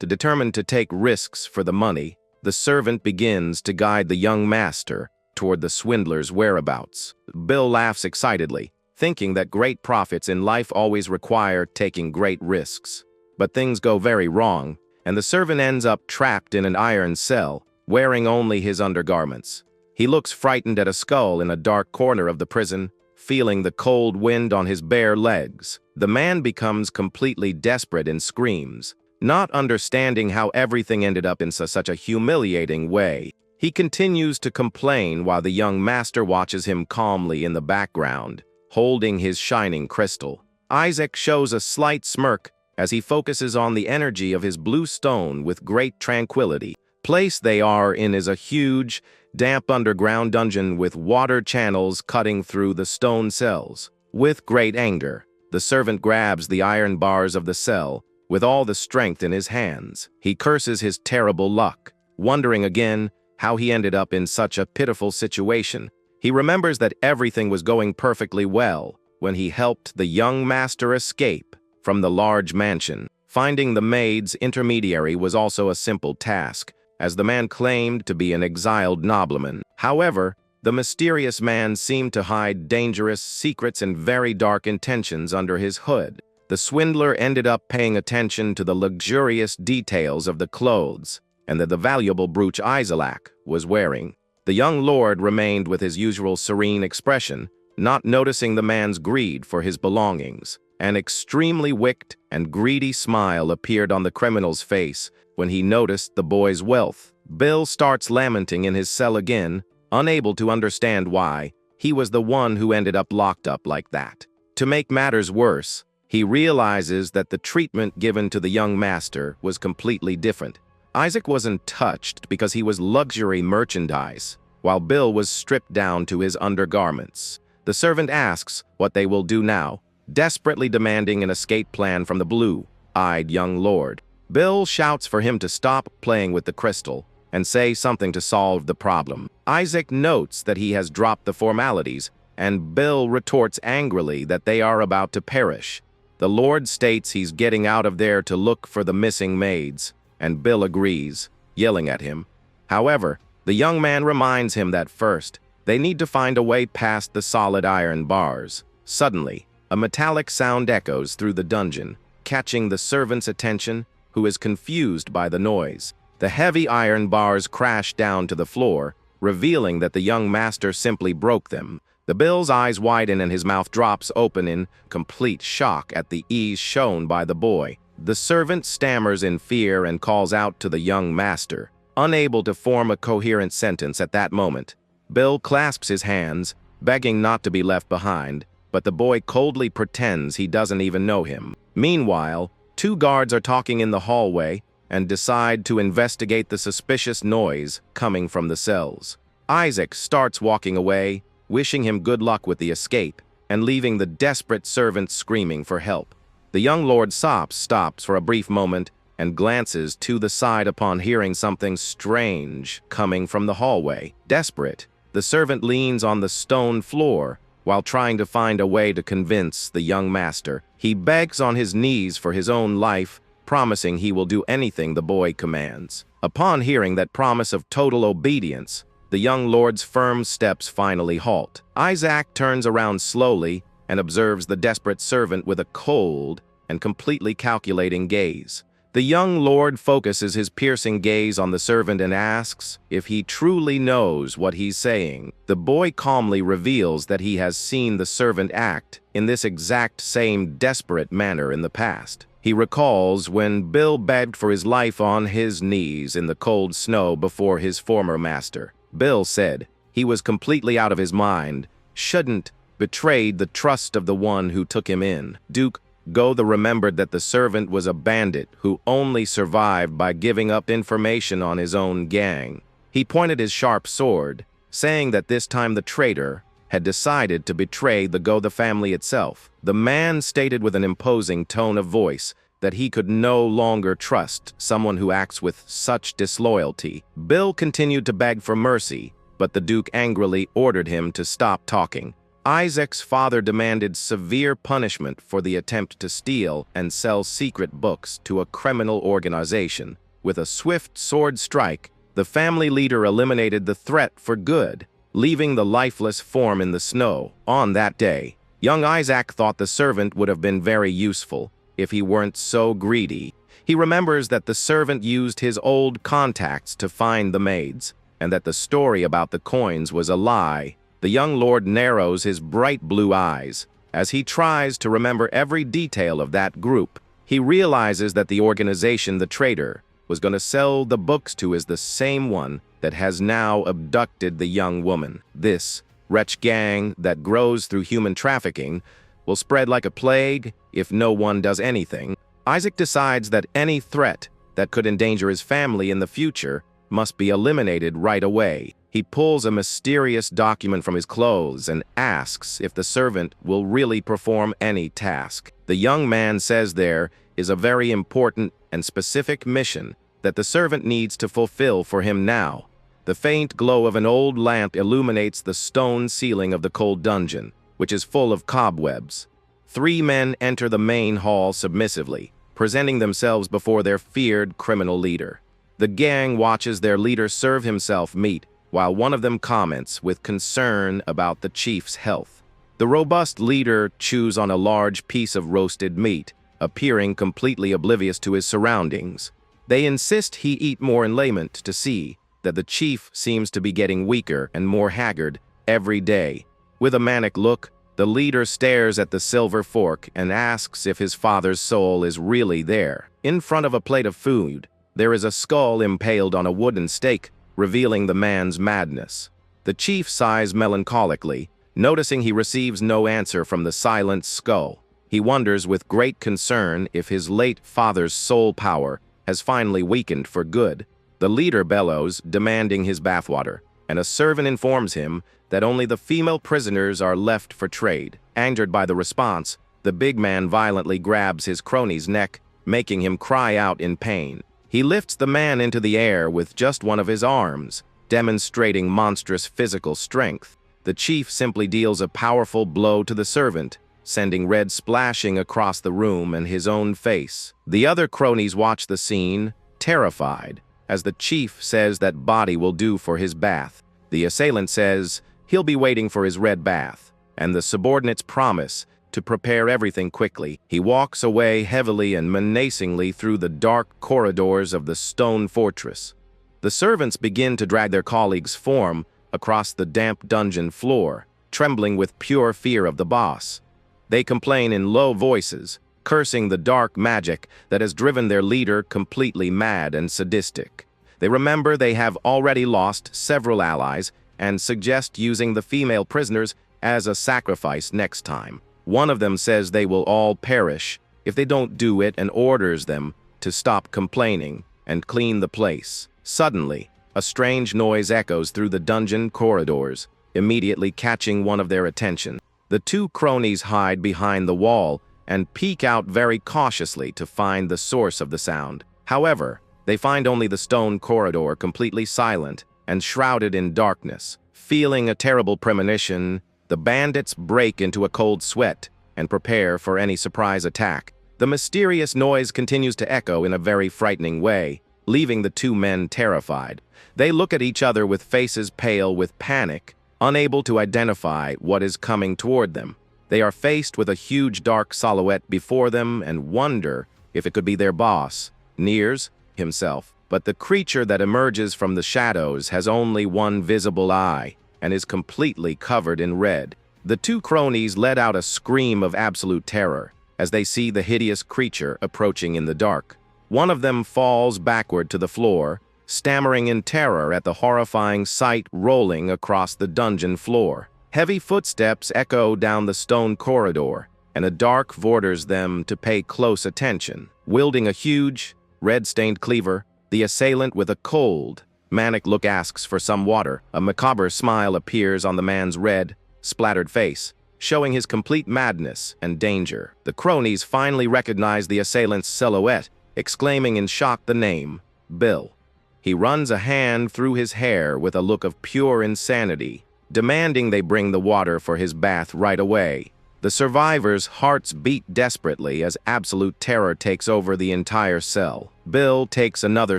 Determined to take risks for the money, the servant begins to guide the young master toward the swindler's whereabouts. Bill laughs excitedly, thinking that great profits in life always require taking great risks. But things go very wrong, and the servant ends up trapped in an iron cell, wearing only his undergarments. He looks frightened at a skull in a dark corner of the prison, feeling the cold wind on his bare legs. The man becomes completely desperate and screams, not understanding how everything ended up in such a humiliating way. He continues to complain while the young master watches him calmly in the background, holding his shining crystal. Isaac shows a slight smirk as he focuses on the energy of his blue stone with great tranquility. Place they are in is a huge, damp underground dungeon with water channels cutting through the stone cells. With great anger, the servant grabs the iron bars of the cell with all the strength in his hands. He curses his terrible luck, wondering again how he ended up in such a pitiful situation. He remembers that everything was going perfectly well when he helped the young master escape from the large mansion. Finding the maid's intermediary was also a simple task, as the man claimed to be an exiled nobleman. However, the mysterious man seemed to hide dangerous secrets and very dark intentions under his hood. The swindler ended up paying attention to the luxurious details of the clothes and the valuable brooch Isaac was wearing. The young lord remained with his usual serene expression, not noticing the man's greed for his belongings. An extremely wicked and greedy smile appeared on the criminal's face when he noticed the boy's wealth. Bill starts lamenting in his cell again, unable to understand why he was the one who ended up locked up like that. To make matters worse, he realizes that the treatment given to the young master was completely different. Isaac wasn't touched because he was luxury merchandise, while Bill was stripped down to his undergarments. The servant asks what they will do now, desperately demanding an escape plan from the blue-eyed young lord. Bill shouts for him to stop playing with the crystal and say something to solve the problem. Isaac notes that he has dropped the formalities, and Bill retorts angrily that they are about to perish. The lord states he's getting out of there to look for the missing maids, and Bill agrees, yelling at him. However, the young man reminds him that first, they need to find a way past the solid iron bars. Suddenly, a metallic sound echoes through the dungeon, catching the servant's attention, who is confused by the noise. The heavy iron bars crash down to the floor, revealing that the young master simply broke them. The Bill's eyes widen and his mouth drops open in complete shock at the ease shown by the boy. The servant stammers in fear and calls out to the young master. Unable to form a coherent sentence at that moment, Bill clasps his hands, begging not to be left behind, but the boy coldly pretends he doesn't even know him. Meanwhile, two guards are talking in the hallway and decide to investigate the suspicious noise coming from the cells. Isaac starts walking away, wishing him good luck with the escape, and leaving the desperate servant screaming for help. The young lord stops for a brief moment and glances to the side upon hearing something strange coming from the hallway. Desperate, the servant leans on the stone floor while trying to find a way to convince the young master. He begs on his knees for his own life, promising he will do anything the boy commands. Upon hearing that promise of total obedience, the young lord's firm steps finally halt. Isaac turns around slowly and observes the desperate servant with a cold and completely calculating gaze. The young lord focuses his piercing gaze on the servant and asks if he truly knows what he's saying. The boy calmly reveals that he has seen the servant act in this exact same desperate manner in the past. He recalls when Bill begged for his life on his knees in the cold snow before his former master. Bill said he was completely out of his mind, shouldn't betrayed the trust of the one who took him in. Duke Gotha remembered that the servant was a bandit who only survived by giving up information on his own gang. He pointed his sharp sword, saying that this time the traitor had decided to betray the Gotha family itself. The man stated with an imposing tone of voice that he could no longer trust someone who acts with such disloyalty. Bill continued to beg for mercy, but the Duke angrily ordered him to stop talking. Isaac's father demanded severe punishment for the attempt to steal and sell secret books to a criminal organization. With a swift sword strike, the family leader eliminated the threat for good, leaving the lifeless form in the snow. On that day, young Isaac thought the servant would have been very useful if he weren't so greedy. He remembers that the servant used his old contacts to find the maids, and that the story about the coins was a lie. The young lord narrows his bright blue eyes as he tries to remember every detail of that group. He realizes that the organization the traitor was going to sell the books to is the same one that has now abducted the young woman. This wretch gang that grows through human trafficking will spread like a plague if no one does anything. Isaac decides that any threat that could endanger his family in the future must be eliminated right away. He pulls a mysterious document from his clothes and asks if the servant will really perform any task. The young man says there is a very important and specific mission that the servant needs to fulfill for him now. The faint glow of an old lamp illuminates the stone ceiling of the cold dungeon, which is full of cobwebs. 3 men enter the main hall submissively, presenting themselves before their feared criminal leader. The gang watches their leader serve himself meat, while one of them comments with concern about the chief's health. The robust leader chews on a large piece of roasted meat, appearing completely oblivious to his surroundings. They insist he eat more in lament to see that the chief seems to be getting weaker and more haggard every day. With a manic look, the leader stares at the silver fork and asks if his father's soul is really there. In front of a plate of food, there is a skull impaled on a wooden stake, revealing the man's madness. The chief sighs melancholically, noticing he receives no answer from the silent skull. He wonders with great concern if his late father's soul power has finally weakened for good. The leader bellows, demanding his bathwater, and a servant informs him that only the female prisoners are left for trade. Angered by the response, the big man violently grabs his crony's neck, making him cry out in pain. He lifts the man into the air with just one of his arms, demonstrating monstrous physical strength. The chief simply deals a powerful blow to the servant, sending red splashing across the room and his own face. The other cronies watch the scene, terrified, as the chief says that body will do for his bath. The assailant says he'll be waiting for his red bath, and the subordinates promise to prepare everything quickly. He walks away heavily and menacingly through the dark corridors of the stone fortress. The servants begin to drag their colleagues' form across the damp dungeon floor, trembling with pure fear of the boss. They complain in low voices, cursing the dark magic that has driven their leader completely mad and sadistic. They remember they have already lost several allies and suggest using the female prisoners as a sacrifice next time. One of them says they will all perish if they don't do it and orders them to stop complaining and clean the place. Suddenly, a strange noise echoes through the dungeon corridors, immediately catching one of their attention. The 2 cronies hide behind the wall and peek out very cautiously to find the source of the sound. However, they find only the stone corridor completely silent and shrouded in darkness. Feeling a terrible premonition, the bandits break into a cold sweat and prepare for any surprise attack. The mysterious noise continues to echo in a very frightening way, leaving the 2 men terrified. They look at each other with faces pale with panic, unable to identify what is coming toward them. They are faced with a huge dark silhouette before them and wonder if it could be their boss, Niers, himself. But the creature that emerges from the shadows has only one visible eye and is completely covered in red. The 2 cronies let out a scream of absolute terror as they see the hideous creature approaching in the dark. One of them falls backward to the floor, stammering in terror at the horrifying sight rolling across the dungeon floor. Heavy footsteps echo down the stone corridor, and a dark orders them to pay close attention. Wielding a huge, red-stained cleaver, the assailant with a cold, manic look asks for some water. A macabre smile appears on the man's red, splattered face, showing his complete madness and danger. The cronies finally recognize the assailant's silhouette, exclaiming in shock the name, Bill. He runs a hand through his hair with a look of pure insanity, demanding they bring the water for his bath right away. The survivors' hearts beat desperately as absolute terror takes over the entire cell. Bill takes another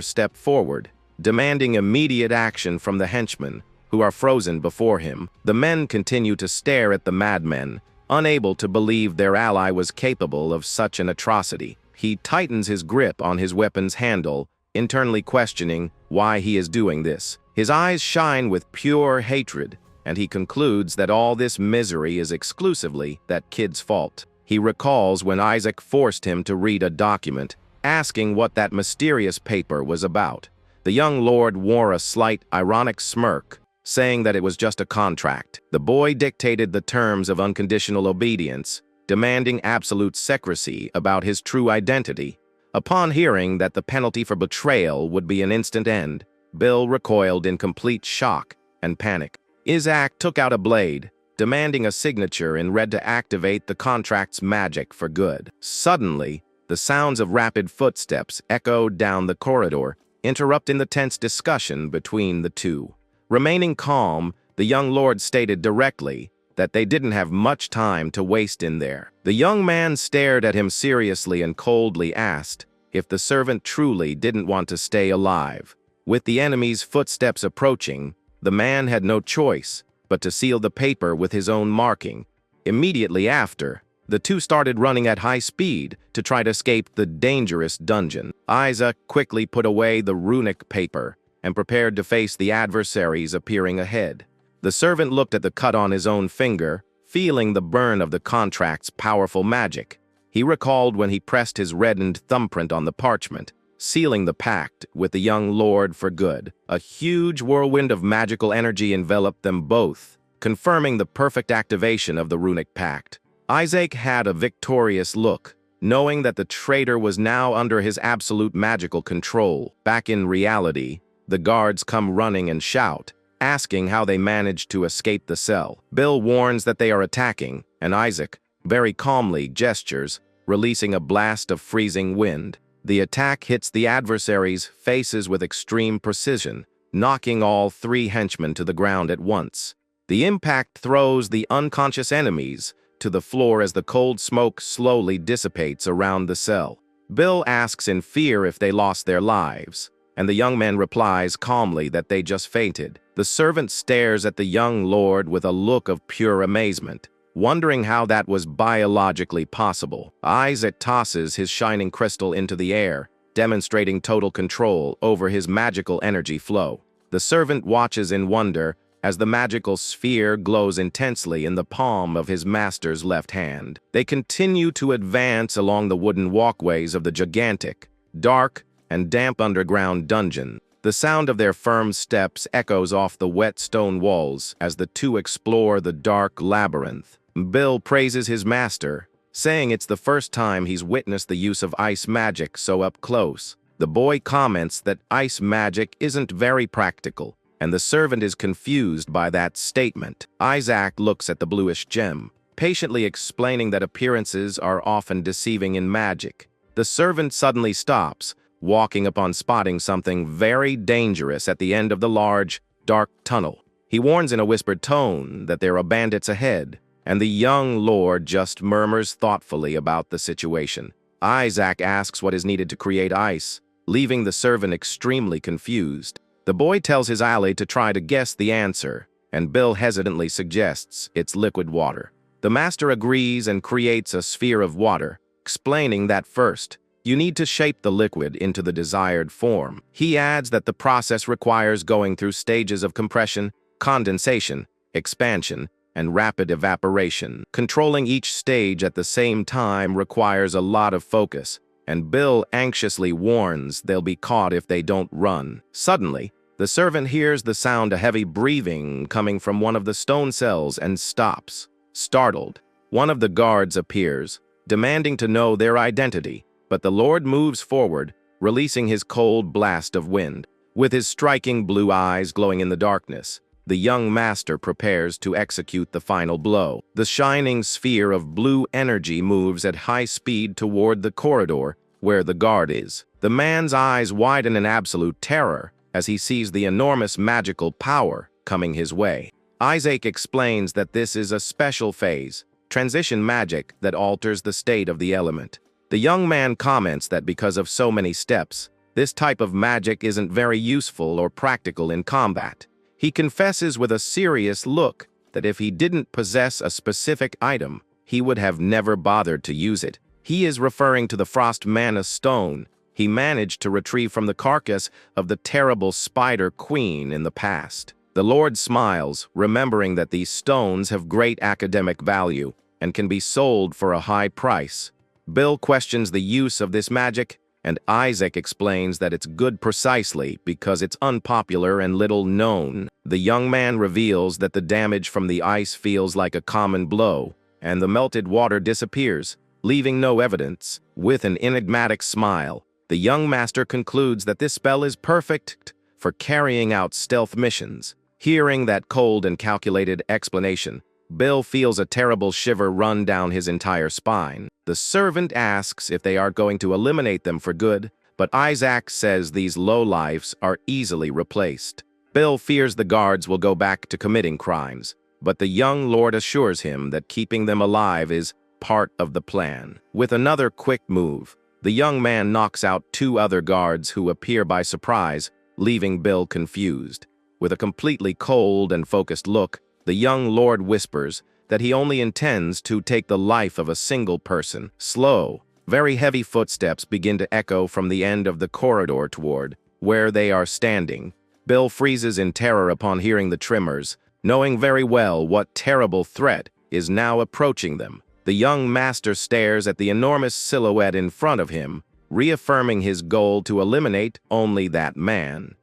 step forward, demanding immediate action from the henchmen, who are frozen before him. The men continue to stare at the madmen, unable to believe their ally was capable of such an atrocity. He tightens his grip on his weapon's handle, internally questioning why he is doing this. His eyes shine with pure hatred, and he concludes that all this misery is exclusively that kid's fault. He recalls when Isaac forced him to read a document, asking what that mysterious paper was about. The young lord wore a slight, ironic smirk, saying that it was just a contract. The boy dictated the terms of unconditional obedience, demanding absolute secrecy about his true identity. Upon hearing that the penalty for betrayal would be an instant end, Bill recoiled in complete shock and panic. Isaac took out a blade, demanding a signature in red to activate the contract's magic for good. Suddenly, the sounds of rapid footsteps echoed down the corridor, interrupting the tense discussion between the two. Remaining calm, the young lord stated directly that they didn't have much time to waste in there. The young man stared at him seriously and coldly asked if the servant truly didn't want to stay alive. With the enemy's footsteps approaching, the man had no choice but to seal the paper with his own marking. Immediately after, the two started running at high speed to try to escape the dangerous dungeon. Isaac quickly put away the runic paper and prepared to face the adversaries appearing ahead. The servant looked at the cut on his own finger, feeling the burn of the contract's powerful magic. He recalled when he pressed his reddened thumbprint on the parchment, sealing the pact with the young lord for good. A huge whirlwind of magical energy enveloped them both, confirming the perfect activation of the runic pact. Isaac had a victorious look, knowing that the traitor was now under his absolute magical control. Back in reality, the guards come running and shout, asking how they managed to escape the cell. Bill warns that they are attacking, and Isaac, very calmly, gestures, releasing a blast of freezing wind. The attack hits the adversaries' faces with extreme precision, knocking all three henchmen to the ground at once. The impact throws the unconscious enemies to the floor as the cold smoke slowly dissipates around the cell. Bill asks in fear if they lost their lives, and the young man replies calmly that they just fainted. The servant stares at the young lord with a look of pure amazement, wondering how that was biologically possible. Isaac tosses his shining crystal into the air, demonstrating total control over his magical energy flow. The servant watches in wonder as the magical sphere glows intensely in the palm of his master's left hand. They continue to advance along the wooden walkways of the gigantic, dark, and damp underground dungeon. The sound of their firm steps echoes off the wet stone walls as the two explore the dark labyrinth. Bill praises his master, saying it's the first time he's witnessed the use of ice magic so up close. The boy comments that ice magic isn't very practical, and the servant is confused by that statement. Isaac looks at the bluish gem, patiently explaining that appearances are often deceiving in magic. The servant suddenly stops, walking upon spotting something very dangerous at the end of the large, dark tunnel. He warns in a whispered tone that there are bandits ahead, and the young lord just murmurs thoughtfully about the situation. Isaac asks what is needed to create ice, leaving the servant extremely confused. The boy tells his ally to try to guess the answer, and Bill hesitantly suggests it's liquid water. The master agrees and creates a sphere of water, explaining that first, you need to shape the liquid into the desired form. He adds that the process requires going through stages of compression, condensation, expansion, and rapid evaporation. Controlling each stage at the same time requires a lot of focus, and Bill anxiously warns they'll be caught if they don't run. Suddenly, the servant hears the sound of heavy breathing coming from one of the stone cells and stops. Startled, one of the guards appears, demanding to know their identity, but the lord moves forward, releasing his cold blast of wind. With his striking blue eyes glowing in the darkness, the young master prepares to execute the final blow. The shining sphere of blue energy moves at high speed toward the corridor where the guard is. The man's eyes widen in absolute terror as he sees the enormous magical power coming his way. Isaac explains that this is a special phase, transition magic that alters the state of the element. The young man comments that because of so many steps, this type of magic isn't very useful or practical in combat. He confesses with a serious look that if he didn't possess a specific item, he would have never bothered to use it. He is referring to the frost mana stone he managed to retrieve from the carcass of the terrible spider queen in the past. The Lord smiles, remembering that these stones have great academic value and can be sold for a high price. Bill questions the use of this magic, and Isaac explains that it's good precisely because it's unpopular and little known. The young man reveals that the damage from the ice feels like a common blow, and the melted water disappears, leaving no evidence. With an enigmatic smile, the young master concludes that this spell is perfect for carrying out stealth missions. Hearing that cold and calculated explanation, Bill feels a terrible shiver run down his entire spine. The servant asks if they are going to eliminate them for good, but Isaac says these lowlifes are easily replaced. Bill fears the guards will go back to committing crimes, but the young lord assures him that keeping them alive is part of the plan. With another quick move, the young man knocks out 2 other guards who appear by surprise, leaving Bill confused. With a completely cold and focused look, the young lord whispers that he only intends to take the life of a single person. Slow, very heavy footsteps begin to echo from the end of the corridor toward where they are standing. Bill freezes in terror upon hearing the tremors, knowing very well what terrible threat is now approaching them. The young master stares at the enormous silhouette in front of him, reaffirming his goal to eliminate only that man.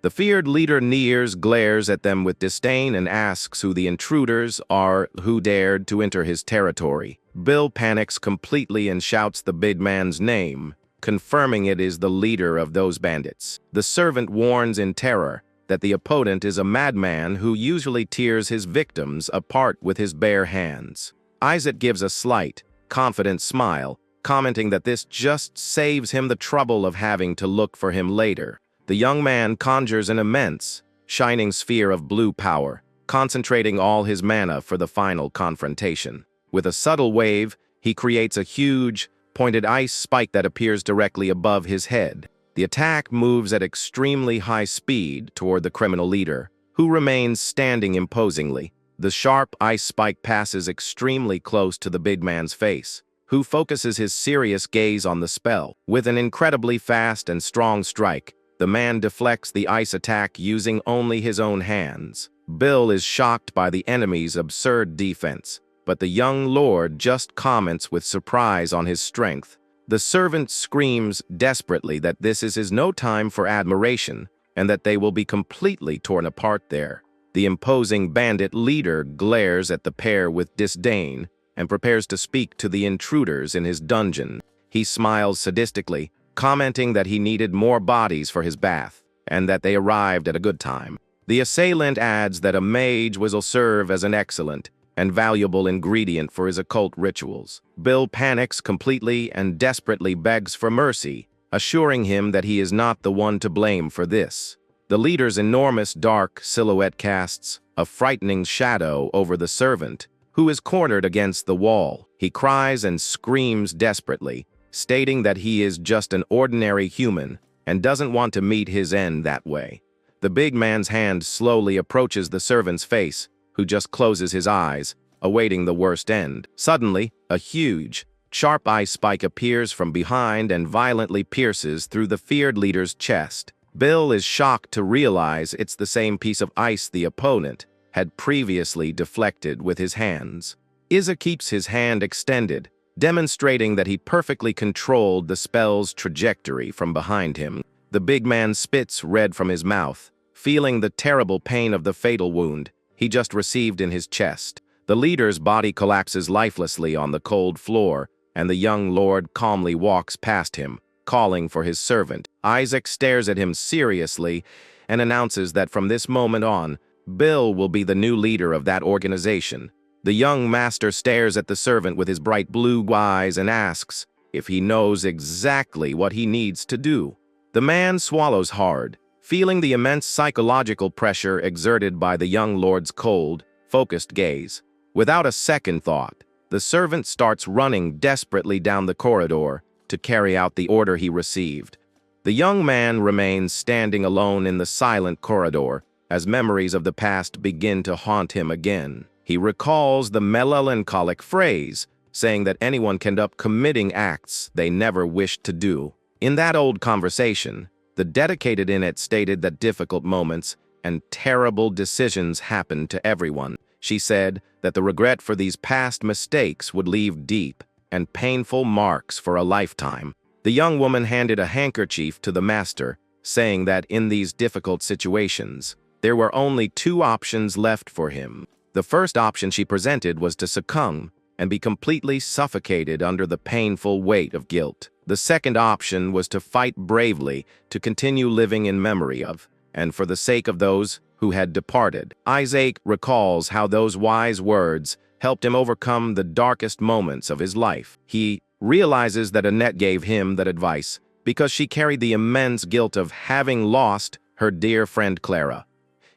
The feared leader nears, glares at them with disdain, and asks who the intruders are who dared to enter his territory. Bill panics completely and shouts the big man's name, confirming it is the leader of those bandits. The servant warns in terror that the opponent is a madman who usually tears his victims apart with his bare hands. Isaac gives a slight, confident smile, commenting that this just saves him the trouble of having to look for him later. The young man conjures an immense, shining sphere of blue power, concentrating all his mana for the final confrontation. With a subtle wave, he creates a huge, pointed ice spike that appears directly above his head. The attack moves at extremely high speed toward the criminal leader, who remains standing imposingly. The sharp ice spike passes extremely close to the big man's face, who focuses his serious gaze on the spell. With an incredibly fast and strong strike, the man deflects the ice attack using only his own hands. Bill is shocked by the enemy's absurd defense, but the young lord just comments with surprise on his strength. The servant screams desperately that this is no time for admiration, and that they will be completely torn apart there. The imposing bandit leader glares at the pair with disdain and prepares to speak to the intruders in his dungeon. He smiles sadistically, commenting that he needed more bodies for his bath, and that they arrived at a good time. The assailant adds that a mage will serve as an excellent and valuable ingredient for his occult rituals. Bill panics completely and desperately begs for mercy, assuring him that he is not the one to blame for this. The leader's enormous dark silhouette casts a frightening shadow over the servant, who is cornered against the wall. He cries and screams desperately, stating that he is just an ordinary human and doesn't want to meet his end that way. The big man's hand slowly approaches the servant's face, who just closes his eyes, awaiting the worst end. Suddenly, a huge, sharp ice spike appears from behind and violently pierces through the feared leader's chest. Bill is shocked to realize it's the same piece of ice the opponent had previously deflected with his hands. Iza keeps his hand extended, demonstrating that he perfectly controlled the spell's trajectory from behind him. The big man spits red from his mouth, feeling the terrible pain of the fatal wound he just received in his chest. The leader's body collapses lifelessly on the cold floor, and the young lord calmly walks past him, calling for his servant. Isaac stares at him seriously and announces that from this moment on, Bill will be the new leader of that organization. The young master stares at the servant with his bright blue eyes and asks if he knows exactly what he needs to do. The man swallows hard, feeling the immense psychological pressure exerted by the young lord's cold, focused gaze. Without a second thought, the servant starts running desperately down the corridor to carry out the order he received. The young man remains standing alone in the silent corridor as memories of the past begin to haunt him again. He recalls the melancholic phrase, saying that anyone can end up committing acts they never wished to do. In that old conversation, the dedicated in it stated that difficult moments and terrible decisions happen to everyone. She said that the regret for these past mistakes would leave deep and painful marks for a lifetime. The young woman handed a handkerchief to the master, saying that in these difficult situations, there were only two options left for him. The first option she presented was to succumb and be completely suffocated under the painful weight of guilt. The second option was to fight bravely, to continue living in memory of, and for the sake of those who had departed. Isaac recalls how those wise words helped him overcome the darkest moments of his life. He realizes that Annette gave him that advice because she carried the immense guilt of having lost her dear friend Clara.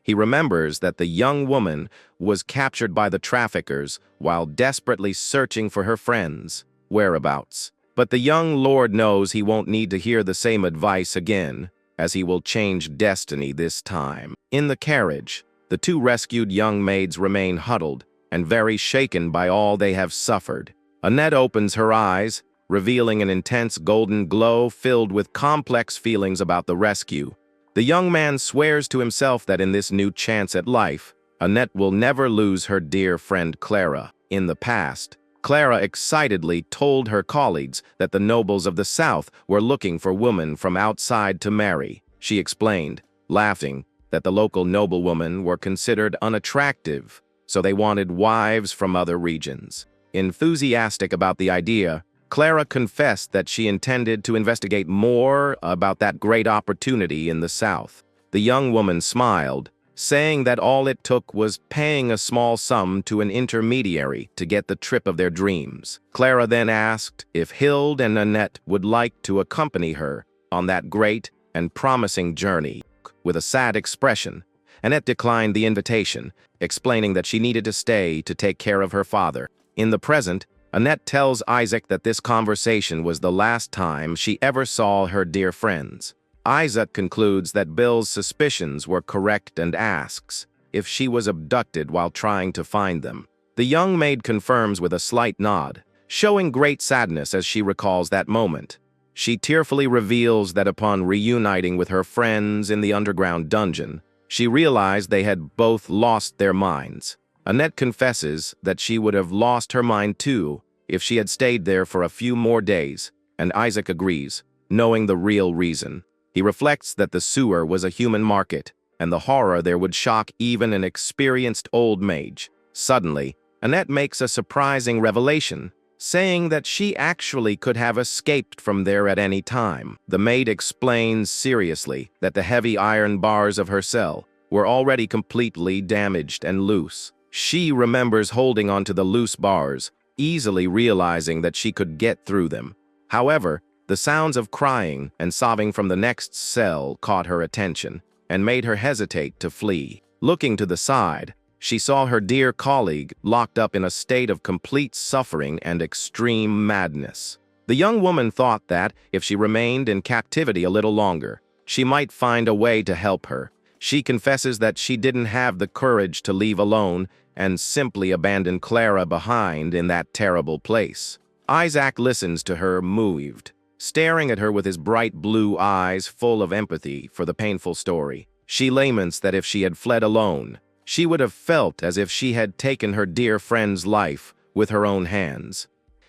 He remembers that the young woman was captured by the traffickers while desperately searching for her friend's whereabouts. But the young lord knows he won't need to hear the same advice again, as he will change destiny this time. In the carriage, the two rescued young maids remain huddled and very shaken by all they have suffered. Annette opens her eyes, revealing an intense golden glow filled with complex feelings about the rescue. The young man swears to himself that in this new chance at life, Annette will never lose her dear friend Clara. In the past, Clara excitedly told her colleagues that the nobles of the South were looking for women from outside to marry. She explained, laughing, that the local noblewomen were considered unattractive, so they wanted wives from other regions. Enthusiastic about the idea, Clara confessed that she intended to investigate more about that great opportunity in the South. The young woman smiled, saying that all it took was paying a small sum to an intermediary to get the trip of their dreams. Clara then asked if Hild and Annette would like to accompany her on that great and promising journey. With a sad expression, Annette declined the invitation, explaining that she needed to stay to take care of her father. In the present, Annette tells Isaac that this conversation was the last time she ever saw her dear friends. Isaac concludes that Bill's suspicions were correct and asks if she was abducted while trying to find them. The young maid confirms with a slight nod, showing great sadness as she recalls that moment. She tearfully reveals that upon reuniting with her friends in the underground dungeon, she realized they had both lost their minds. Annette confesses that she would have lost her mind too if she had stayed there for a few more days, and Isaac agrees, knowing the real reason. He reflects that the sewer was a human market, and the horror there would shock even an experienced old mage. Suddenly, Annette makes a surprising revelation, saying that she actually could have escaped from there at any time. The maid explains seriously that the heavy iron bars of her cell were already completely damaged and loose. She remembers holding onto the loose bars, easily realizing that she could get through them. However, the sounds of crying and sobbing from the next cell caught her attention and made her hesitate to flee. Looking to the side, she saw her dear colleague locked up in a state of complete suffering and extreme madness. The young woman thought that, if she remained in captivity a little longer, she might find a way to help her. She confesses that she didn't have the courage to leave alone and simply abandon Clara behind in that terrible place. Isaac listens to her moved, staring at her with his bright blue eyes full of empathy for the painful story. She laments that if she had fled alone, she would have felt as if she had taken her dear friend's life with her own hands.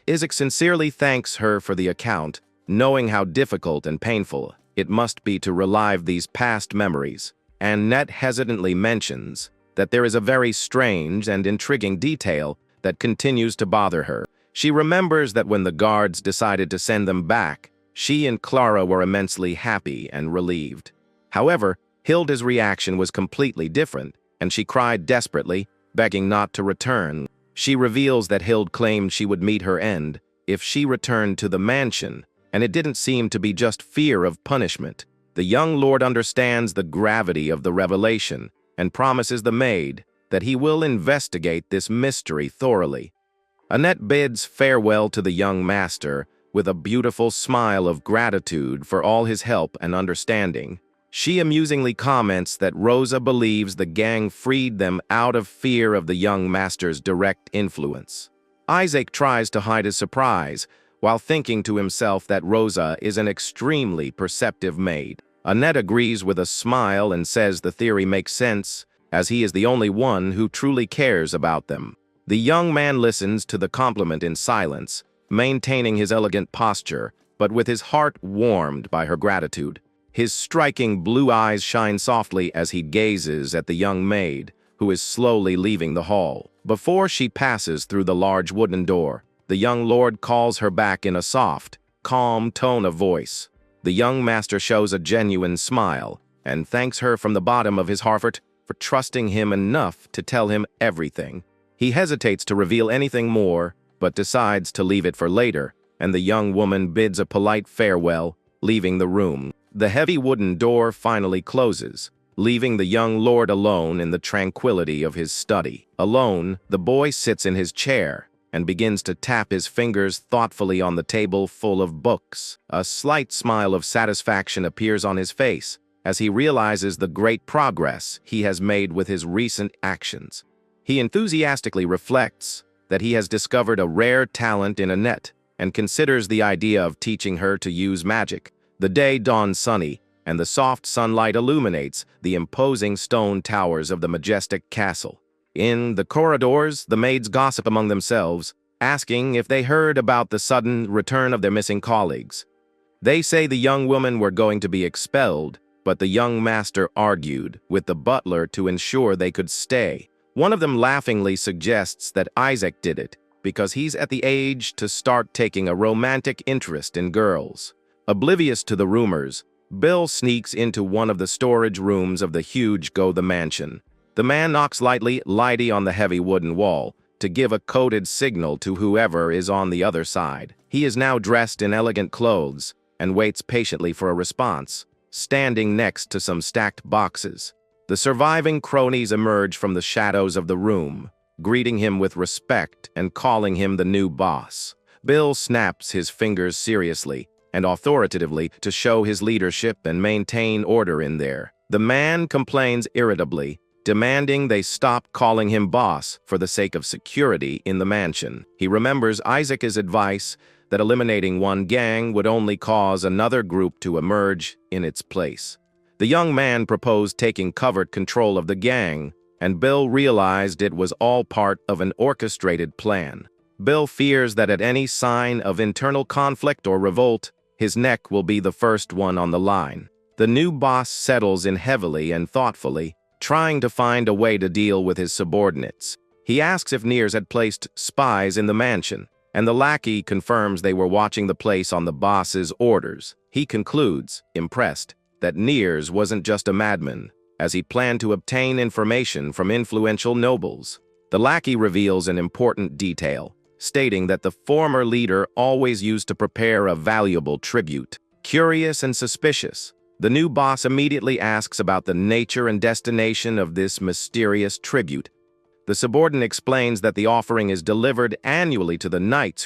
Isaac sincerely thanks her for the account, knowing how difficult and painful it must be to relive these past memories. Annette hesitantly mentions that there is a very strange and intriguing detail that continues to bother her. She remembers that when the guards decided to send them back, she and Clara were immensely happy and relieved. However, Hilda's reaction was completely different, and she cried desperately, begging not to return. She reveals that Hild claimed she would meet her end if she returned to the mansion, and it didn't seem to be just fear of punishment. The young lord understands the gravity of the revelation and promises the maid that he will investigate this mystery thoroughly. Annette bids farewell to the young master with a beautiful smile of gratitude for all his help and understanding. She amusingly comments that Rosa believes the gang freed them out of fear of the young master's direct influence. Isaac tries to hide his surprise, while thinking to himself that Rosa is an extremely perceptive maid. Annette agrees with a smile and says the theory makes sense, as he is the only one who truly cares about them. The young man listens to the compliment in silence, maintaining his elegant posture, but with his heart warmed by her gratitude. His striking blue eyes shine softly as he gazes at the young maid, who is slowly leaving the hall. Before she passes through the large wooden door, the young lord calls her back in a soft, calm tone of voice. The young master shows a genuine smile and thanks her from the bottom of his heart for trusting him enough to tell him everything. He hesitates to reveal anything more, but decides to leave it for later, and the young woman bids a polite farewell, leaving the room. The heavy wooden door finally closes, leaving the young lord alone in the tranquility of his study. Alone, the boy sits in his chair and begins to tap his fingers thoughtfully on the table full of books. A slight smile of satisfaction appears on his face as he realizes the great progress he has made with his recent actions. He enthusiastically reflects that he has discovered a rare talent in Annette and considers the idea of teaching her to use magic. The day dawns sunny, and the soft sunlight illuminates the imposing stone towers of the majestic castle. In the corridors, the maids gossip among themselves, asking if they heard about the sudden return of their missing colleagues. They say the young women were going to be expelled, but the young master argued with the butler to ensure they could stay. One of them laughingly suggests that Isaac did it because he's at the age to start taking a romantic interest in girls. Oblivious to the rumors, Bill sneaks into one of the storage rooms of the huge the mansion. The man knocks lightly on the heavy wooden wall to give a coded signal to whoever is on the other side. He is now dressed in elegant clothes and waits patiently for a response, standing next to some stacked boxes. The surviving cronies emerge from the shadows of the room, greeting him with respect and calling him the new boss. Bill snaps his fingers seriously and authoritatively to show his leadership and maintain order in there. The man complains irritably, demanding they stop calling him boss for the sake of security in the mansion. He remembers Isaac's advice that eliminating one gang would only cause another group to emerge in its place. The young man proposed taking covert control of the gang, and Bill realized it was all part of an orchestrated plan. Bill fears that at any sign of internal conflict or revolt, his neck will be the first one on the line. The new boss settles in heavily and thoughtfully, trying to find a way to deal with his subordinates. He asks if Nears had placed spies in the mansion, and the lackey confirms they were watching the place on the boss's orders. He concludes, impressed, that Nears wasn't just a madman, as he planned to obtain information from influential nobles. The lackey reveals an important detail, stating that the former leader always used to prepare a valuable tribute. Curious and suspicious, the new boss immediately asks about the nature and destination of this mysterious tribute. The subordinate explains that the offering is delivered annually to the knights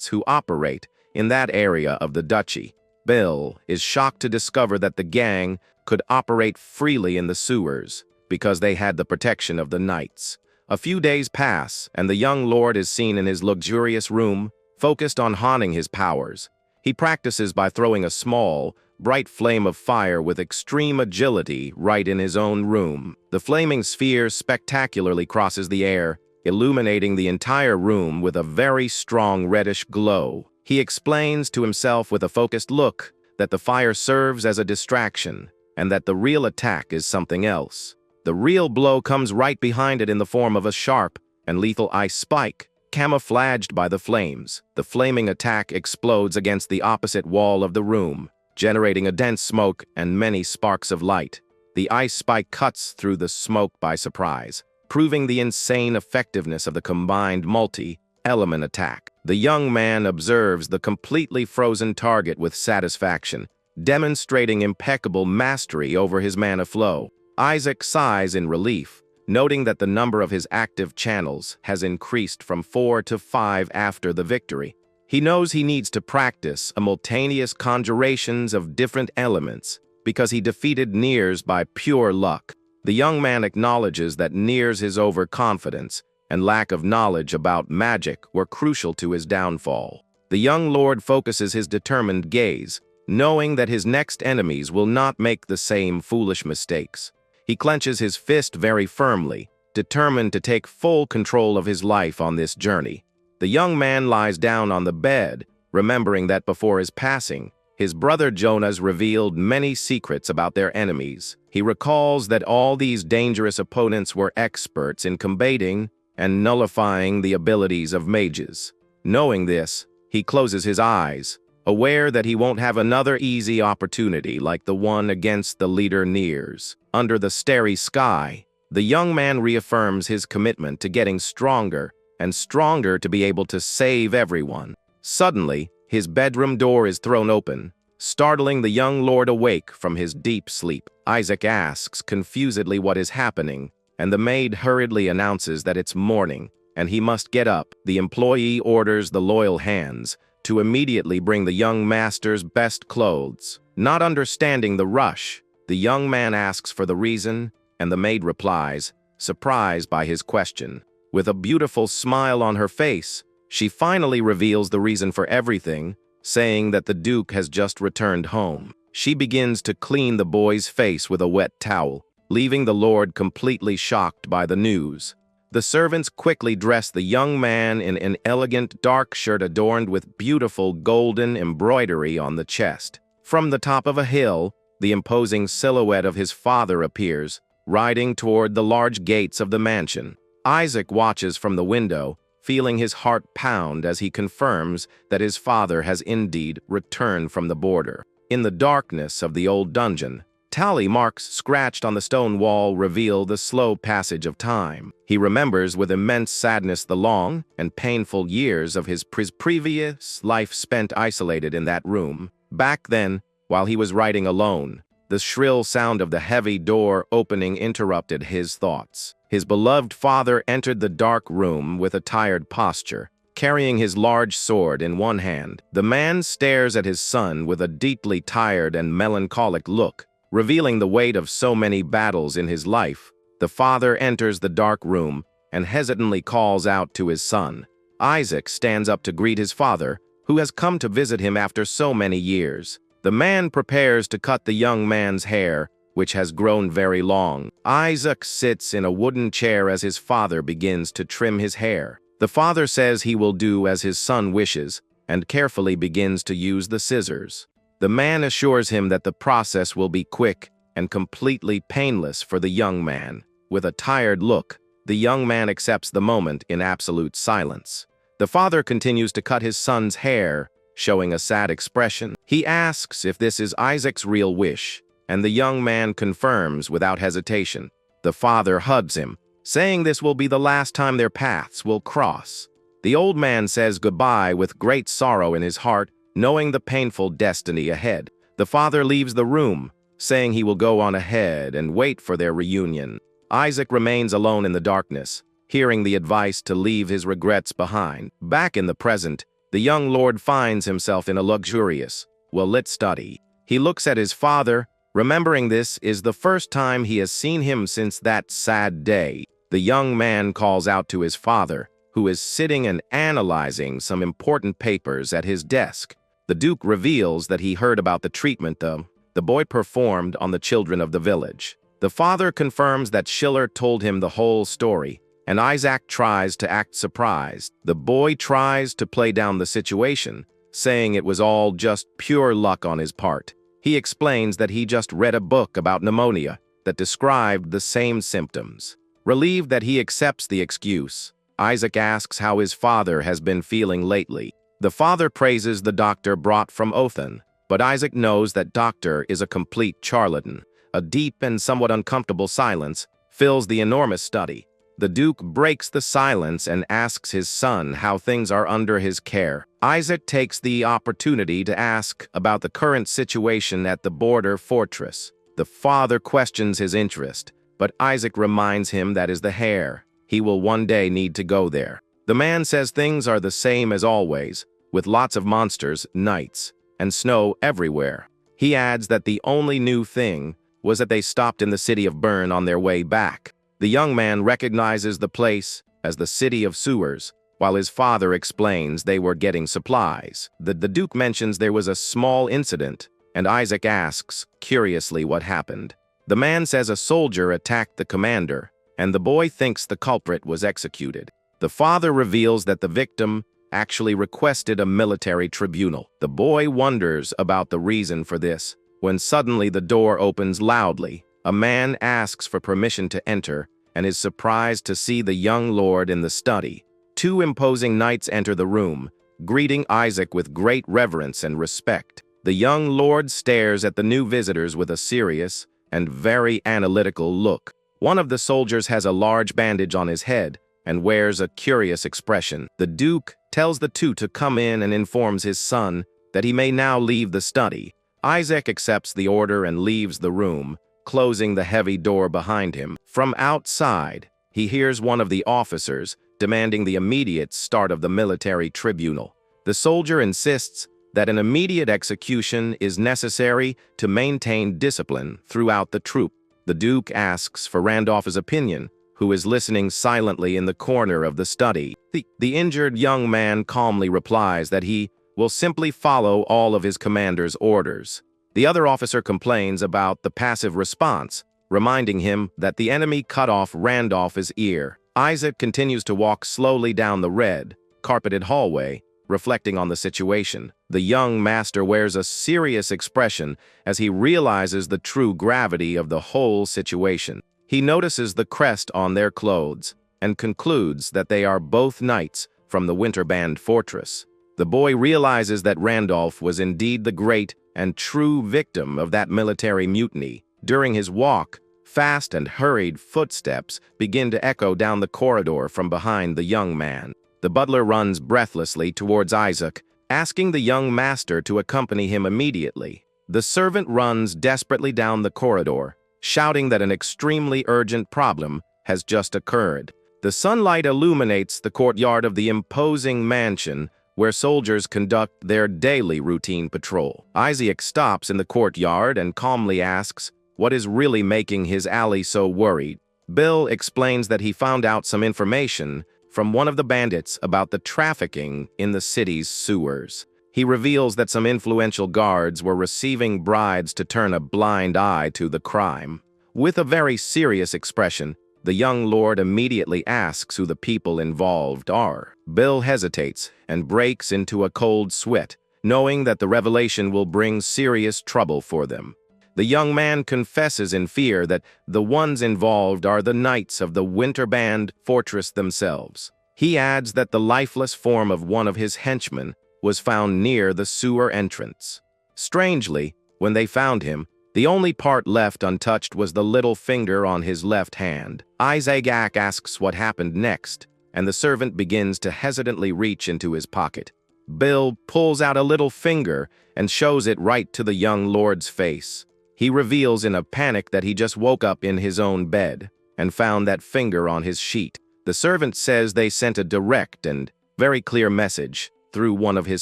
who operate in that area of the duchy. Bill is shocked to discover that the gang could operate freely in the sewers because they had the protection of the knights. A few days pass, and the young lord is seen in his luxurious room, focused on honing his powers. He practices by throwing a small, bright flame of fire with extreme agility right in his own room. The flaming sphere spectacularly crosses the air, illuminating the entire room with a very strong reddish glow. He explains to himself with a focused look that the fire serves as a distraction and that the real attack is something else. The real blow comes right behind it in the form of a sharp and lethal ice spike, camouflaged by the flames. The flaming attack explodes against the opposite wall of the room, generating a dense smoke and many sparks of light. The ice spike cuts through the smoke by surprise, proving the insane effectiveness of the combined multi-element attack. The young man observes the completely frozen target with satisfaction, demonstrating impeccable mastery over his mana flow. Isaac sighs in relief, noting that the number of his active channels has increased from 4 to 5 after the victory. He knows he needs to practice simultaneous conjurations of different elements because he defeated Nears by pure luck. The young man acknowledges that Nears' overconfidence and lack of knowledge about magic were crucial to his downfall. The young lord focuses his determined gaze, knowing that his next enemies will not make the same foolish mistakes. He clenches his fist very firmly, determined to take full control of his life on this journey. The young man lies down on the bed, remembering that before his passing, his brother Jonas revealed many secrets about their enemies. He recalls that all these dangerous opponents were experts in combating and nullifying the abilities of mages. Knowing this, he closes his eyes, aware that he won't have another easy opportunity like the one against the leader nears. Under the starry sky, the young man reaffirms his commitment to getting stronger and stronger to be able to save everyone. Suddenly, his bedroom door is thrown open, startling the young lord awake from his deep sleep. Isaac asks confusedly what is happening, and the maid hurriedly announces that it's morning, and he must get up. The employee orders the loyal hands to immediately bring the young master's best clothes. Not understanding the rush, the young man asks for the reason, and the maid replies, surprised by his question. With a beautiful smile on her face, she finally reveals the reason for everything, saying that the Duke has just returned home. She begins to clean the boy's face with a wet towel, leaving the lord completely shocked by the news. The servants quickly dress the young man in an elegant dark shirt adorned with beautiful golden embroidery on the chest. From the top of a hill, the imposing silhouette of his father appears, riding toward the large gates of the mansion. Isaac watches from the window, feeling his heart pound as he confirms that his father has indeed returned from the border. In the darkness of the old dungeon, tally marks scratched on the stone wall reveal the slow passage of time. He remembers with immense sadness the long and painful years of his previous life spent isolated in that room. Back then, while he was writing alone, the shrill sound of the heavy door opening interrupted his thoughts. His beloved father entered the dark room with a tired posture, carrying his large sword in one hand. The man stares at his son with a deeply tired and melancholic look, revealing the weight of so many battles in his life. The father enters the dark room and hesitantly calls out to his son. Isaac stands up to greet his father, who has come to visit him after so many years. The man prepares to cut the young man's hair, which has grown very long. Isaac sits in a wooden chair as his father begins to trim his hair. The father says he will do as his son wishes and carefully begins to use the scissors. The man assures him that the process will be quick and completely painless for the young man. With a tired look, the young man accepts the moment in absolute silence. The father continues to cut his son's hair, showing a sad expression. He asks if this is Isaac's real wish, and the young man confirms without hesitation. The father hugs him, saying this will be the last time their paths will cross. The old man says goodbye with great sorrow in his heart, knowing the painful destiny ahead. The father leaves the room, saying he will go on ahead and wait for their reunion. Isaac remains alone in the darkness, hearing the advice to leave his regrets behind. Back in the present, the young lord finds himself in a luxurious, well-lit study. He looks at his father, remembering this is the first time he has seen him since that sad day. The young man calls out to his father, who is sitting and analyzing some important papers at his desk. The Duke reveals that he heard about the treatment the boy performed on the children of the village. The father confirms that Schiller told him the whole story, and Isaac tries to act surprised. The boy tries to play down the situation, saying it was all just pure luck on his part. He explains that he just read a book about pneumonia that described the same symptoms. Relieved that he accepts the excuse, Isaac asks how his father has been feeling lately. The father praises the doctor brought from Othan, but Isaac knows that doctor is a complete charlatan. A deep and somewhat uncomfortable silence fills the enormous study. The Duke breaks the silence and asks his son how things are under his care. Isaac takes the opportunity to ask about the current situation at the border fortress. The father questions his interest, but Isaac reminds him that is the hair. He will one day need to go there. The man says things are the same as always, with lots of monsters, knights, and snow everywhere. He adds that the only new thing was that they stopped in the city of Bern on their way back. The young man recognizes the place as the city of sewers, while his father explains they were getting supplies. The Duke mentions there was a small incident, and Isaac asks, curiously, what happened. The man says a soldier attacked the commander, and the boy thinks the culprit was executed. The father reveals that the victim actually requested a military tribunal. The boy wonders about the reason for this, when suddenly the door opens loudly, A man asks for permission to enter and is surprised to see the young lord in the study. Two imposing knights enter the room, greeting Isaac with great reverence and respect. The young lord stares at the new visitors with a serious and very analytical look. One of the soldiers has a large bandage on his head and wears a curious expression. The Duke tells the two to come in and informs his son that he may now leave the study. Isaac accepts the order and leaves the room, closing the heavy door behind him. From outside, he hears one of the officers demanding the immediate start of the military tribunal. The soldier insists that an immediate execution is necessary to maintain discipline throughout the troop. The Duke asks for Randolph's opinion, who is listening silently in the corner of the study. The injured young man calmly replies that he will simply follow all of his commander's orders. The other officer complains about the passive response, reminding him that the enemy cut off Randolph's ear. Isaac continues to walk slowly down the red, carpeted hallway, reflecting on the situation. The young master wears a serious expression as he realizes the true gravity of the whole situation. He notices the crest on their clothes and concludes that they are both knights from the Winterband fortress. The boy realizes that Randolph was indeed the great and true victim of that military mutiny. During his walk, fast and hurried footsteps begin to echo down the corridor from behind the young man. The butler runs breathlessly towards Isaac, asking the young master to accompany him immediately. The servant runs desperately down the corridor, shouting that an extremely urgent problem has just occurred. The sunlight illuminates the courtyard of the imposing mansion where soldiers conduct their daily routine patrol. Isaac stops in the courtyard and calmly asks what is really making his ally so worried. Bill explains that he found out some information from one of the bandits about the trafficking in the city's sewers. He reveals that some influential guards were receiving bribes to turn a blind eye to the crime. With a very serious expression, the young lord immediately asks who the people involved are. Bill hesitates and breaks into a cold sweat, knowing that the revelation will bring serious trouble for them. The young man confesses in fear that the ones involved are the knights of the Winterband fortress themselves. He adds that the lifeless form of one of his henchmen was found near the sewer entrance. Strangely, when they found him, the only part left untouched was the little finger on his left hand. Isaac asks what happened next, and the servant begins to hesitantly reach into his pocket. Bill pulls out a little finger and shows it right to the young lord's face. He reveals in a panic that he just woke up in his own bed and found that finger on his sheet. The servant says they sent a direct and very clear message through one of his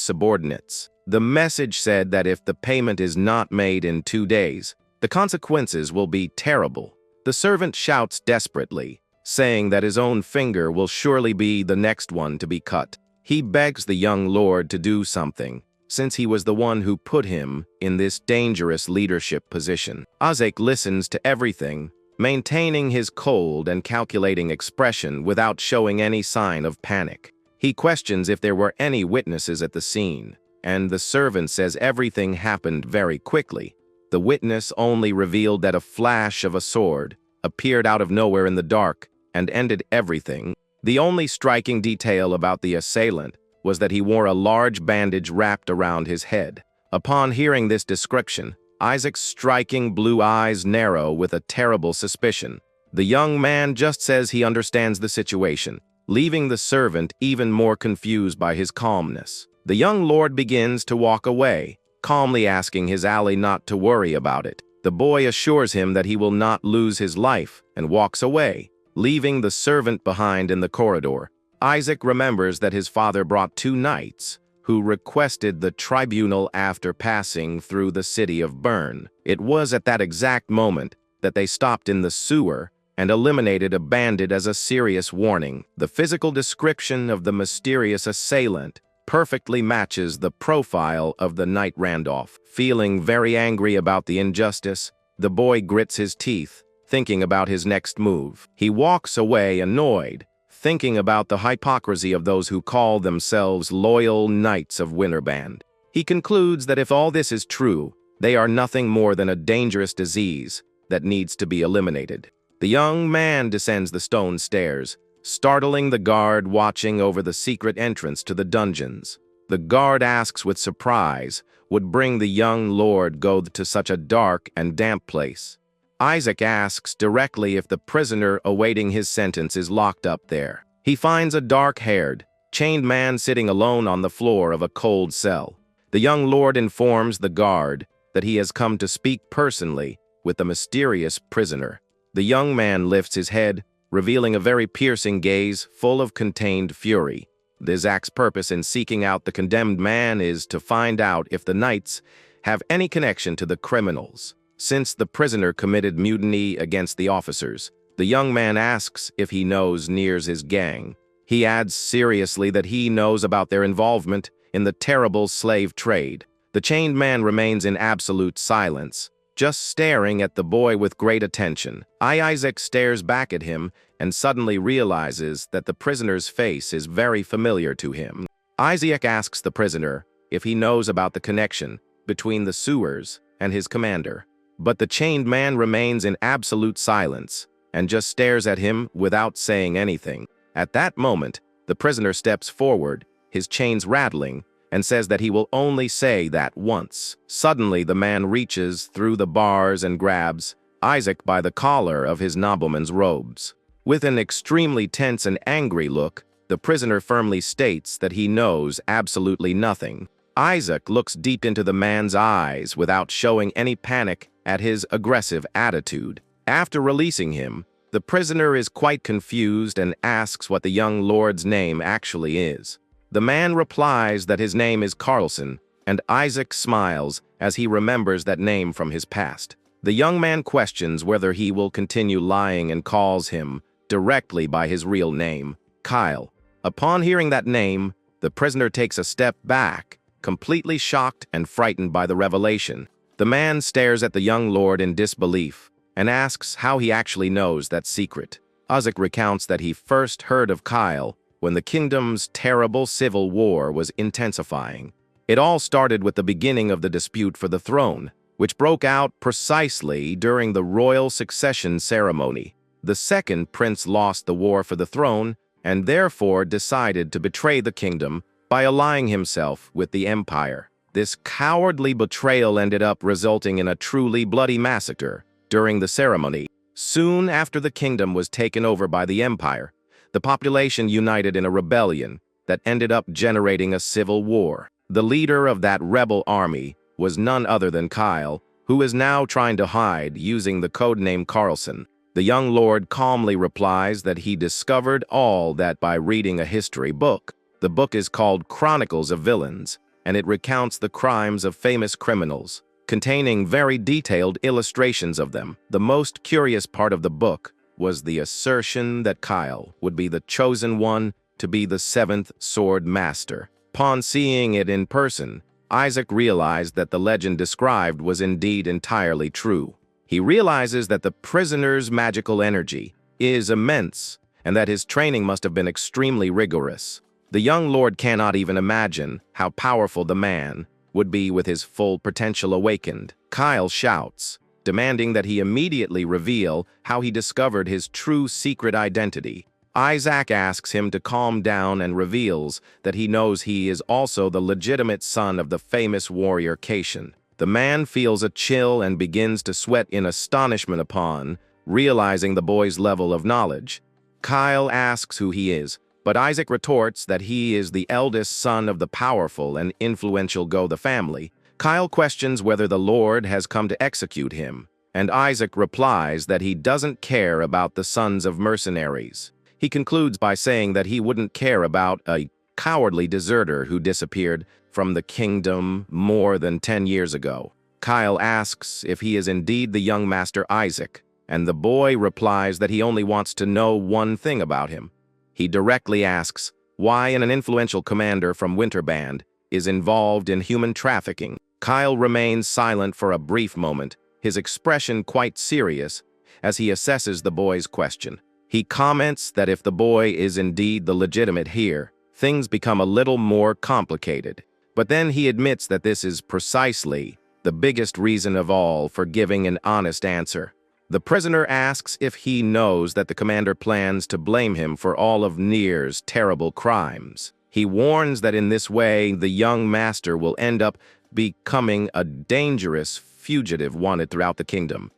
subordinates. The message said that if the payment is not made in 2 days, the consequences will be terrible. The servant shouts desperately, saying that his own finger will surely be the next one to be cut. He begs the young lord to do something, since he was the one who put him in this dangerous leadership position. Isaac listens to everything, maintaining his cold and calculating expression without showing any sign of panic. He questions if there were any witnesses at the scene, and the servant says everything happened very quickly. The witness only revealed that a flash of a sword appeared out of nowhere in the dark and ended everything. The only striking detail about the assailant was that he wore a large bandage wrapped around his head. Upon hearing this description, Isaac's striking blue eyes narrow with a terrible suspicion. The young man just says he understands the situation, leaving the servant even more confused by his calmness. The young lord begins to walk away, calmly asking his ally not to worry about it. The boy assures him that he will not lose his life and walks away, leaving the servant behind in the corridor. Isaac remembers that his father brought 2 knights who requested the tribunal after passing through the city of Bern. It was at that exact moment that they stopped in the sewer and eliminated a bandit as a serious warning. The physical description of the mysterious assailant perfectly matches the profile of the knight Randolph. Feeling very angry about the injustice, the boy grits his teeth, thinking about his next move. He walks away annoyed, thinking about the hypocrisy of those who call themselves loyal knights of Winterband. He concludes that if all this is true, they are nothing more than a dangerous disease, that needs to be eliminated. The young man descends the stone stairs, startling the guard watching over the secret entrance to the dungeons. The guard asks with surprise, would bring the young lord go to such a dark and damp place? Isaac asks directly if the prisoner awaiting his sentence is locked up there. He finds a dark-haired, chained man sitting alone on the floor of a cold cell. The young lord informs the guard that he has come to speak personally with the mysterious prisoner. The young man lifts his head, revealing a very piercing gaze full of contained fury. Isaac's purpose in seeking out the condemned man is to find out if the knights have any connection to the criminals. Since the prisoner committed mutiny against the officers, the young man asks if he knows Nier's gang. He adds seriously that he knows about their involvement in the terrible slave trade. The chained man remains in absolute silence, just staring at the boy with great attention. Isaac stares back at him and suddenly realizes that the prisoner's face is very familiar to him. Isaac asks the prisoner if he knows about the connection between the sewers and his commander. But the chained man remains in absolute silence and just stares at him without saying anything. At that moment, the prisoner steps forward, his chains rattling, and says that he will only say that once. Suddenly, the man reaches through the bars and grabs Isaac by the collar of his nobleman's robes. With an extremely tense and angry look, the prisoner firmly states that he knows absolutely nothing. Isaac looks deep into the man's eyes without showing any panic at his aggressive attitude. After releasing him, the prisoner is quite confused and asks what the young lord's name actually is. The man replies that his name is Carlson, and Isaac smiles as he remembers that name from his past. The young man questions whether he will continue lying and calls him directly by his real name, Kyle. Upon hearing that name, the prisoner takes a step back, completely shocked and frightened by the revelation. The man stares at the young lord in disbelief and asks how he actually knows that secret. Isaac recounts that he first heard of Kyle when the kingdom's terrible civil war was intensifying. It all started with the beginning of the dispute for the throne, which broke out precisely during the royal succession ceremony. The second prince lost the war for the throne and therefore decided to betray the kingdom by allying himself with the empire. This cowardly betrayal ended up resulting in a truly bloody massacre during the ceremony. Soon after the kingdom was taken over by the empire, the population united in a rebellion that ended up generating a civil war. The leader of that rebel army was none other than Kyle, who is now trying to hide using the codename Carlson. The young lord calmly replies that he discovered all that by reading a history book. The book is called Chronicles of Villains, and it recounts the crimes of famous criminals, containing very detailed illustrations of them. The most curious part of the book was the assertion that Kyle would be the chosen one to be the seventh sword master. Upon seeing it in person, Isaac realized that the legend described was indeed entirely true. He realizes that the prisoner's magical energy is immense and that his training must have been extremely rigorous. The young lord cannot even imagine how powerful the man would be with his full potential awakened. Kyle shouts, demanding that he immediately reveal how he discovered his true secret identity. Isaac asks him to calm down and reveals that he knows he is also the legitimate son of the famous warrior Cassian. The man feels a chill and begins to sweat in astonishment upon realizing the boy's level of knowledge. Kyle asks who he is, but Isaac retorts that he is the eldest son of the powerful and influential Go family. Kyle questions whether the Lord has come to execute him, and Isaac replies that he doesn't care about the sons of mercenaries. He concludes by saying that he wouldn't care about a cowardly deserter who disappeared from the kingdom more than 10 years ago. Kyle asks if he is indeed the young master Isaac, and the boy replies that he only wants to know one thing about him. He directly asks why an influential commander from Winterband is involved in human trafficking. Kyle remains silent for a brief moment, his expression quite serious as he assesses the boy's question. He comments that if the boy is indeed the legitimate heir, things become a little more complicated. But then he admits that this is precisely the biggest reason of all for giving an honest answer. The prisoner asks if he knows that the commander plans to blame him for all of Nier's terrible crimes. He warns that in this way, the young master will end up becoming a dangerous fugitive wanted throughout the kingdom.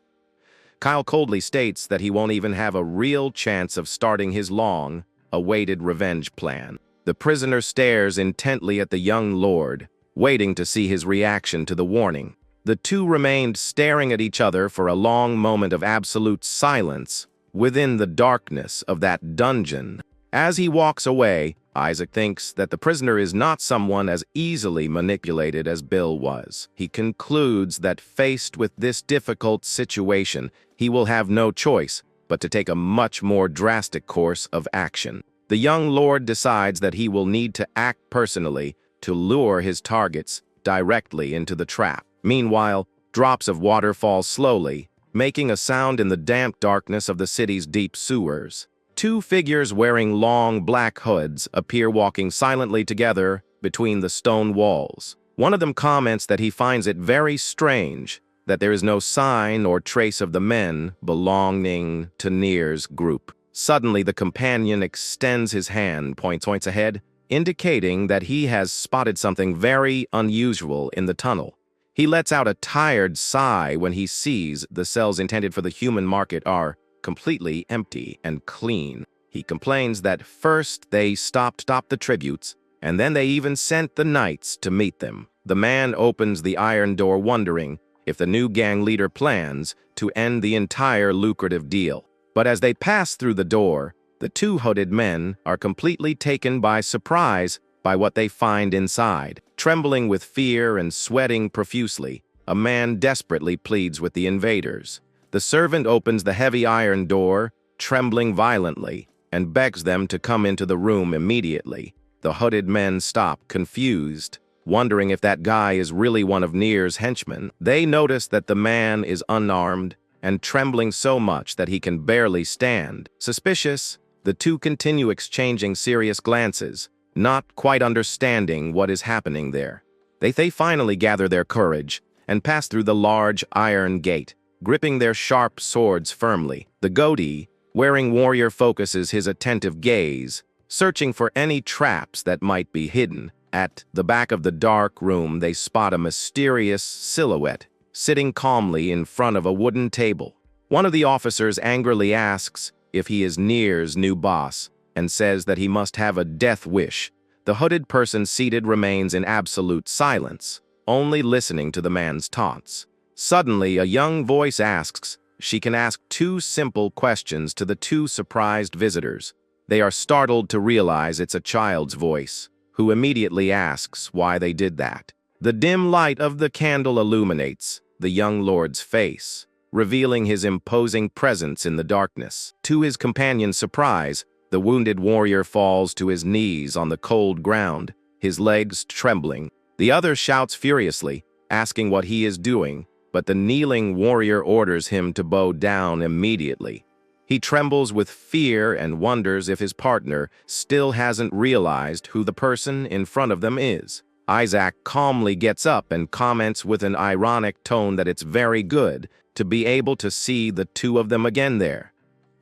Kyle coldly states that he won't even have a real chance of starting his long-awaited revenge plan. The prisoner stares intently at the young lord, waiting to see his reaction to the warning. The two remained staring at each other for a long moment of absolute silence within the darkness of that dungeon. As he walks away, Isaac thinks that the prisoner is not someone as easily manipulated as Bill was. He concludes that faced with this difficult situation, he will have no choice but to take a much more drastic course of action. The young lord decides that he will need to act personally to lure his targets directly into the trap. Meanwhile, drops of water fall slowly, making a sound in the damp darkness of the city's deep sewers. Two figures wearing long black hoods appear walking silently together between the stone walls. One of them comments that he finds it very strange that there is no sign or trace of the men belonging to Nier's group. Suddenly, the companion extends his hand, points ahead, indicating that he has spotted something very unusual in the tunnel. He lets out a tired sigh when he sees the cells intended for the human market are completely empty and clean. He complains that first they stopped the tributes, and then they even sent the knights to meet them. The man opens the iron door wondering if the new gang leader plans to end the entire lucrative deal. But as they pass through the door, the two hooded men are completely taken by surprise by what they find inside. Trembling with fear and sweating profusely, a man desperately pleads with the invaders. The servant opens the heavy iron door, trembling violently, and begs them to come into the room immediately. The hooded men stop, confused, wondering if that guy is really one of Nier's henchmen. They notice that the man is unarmed and trembling so much that he can barely stand. Suspicious, the two continue exchanging serious glances, not quite understanding what is happening there. They finally gather their courage and pass through the large iron gate, gripping their sharp swords firmly. The goatee, wearing warrior, focuses his attentive gaze, searching for any traps that might be hidden. At the back of the dark room, they spot a mysterious silhouette, sitting calmly in front of a wooden table. One of the officers angrily asks if he is Nier's new boss, and says that he must have a death wish. The hooded person seated remains in absolute silence, only listening to the man's taunts. Suddenly, a young voice asks she can ask two simple questions to the two surprised visitors. They are startled to realize it's a child's voice, who immediately asks why they did that. The dim light of the candle illuminates the young lord's face, revealing his imposing presence in the darkness. To his companion's surprise, the wounded warrior falls to his knees on the cold ground, his legs trembling. The other shouts furiously, asking what he is doing, but the kneeling warrior orders him to bow down immediately. He trembles with fear and wonders if his partner still hasn't realized who the person in front of them is. Isaac calmly gets up and comments with an ironic tone that it's very good to be able to see the two of them again there.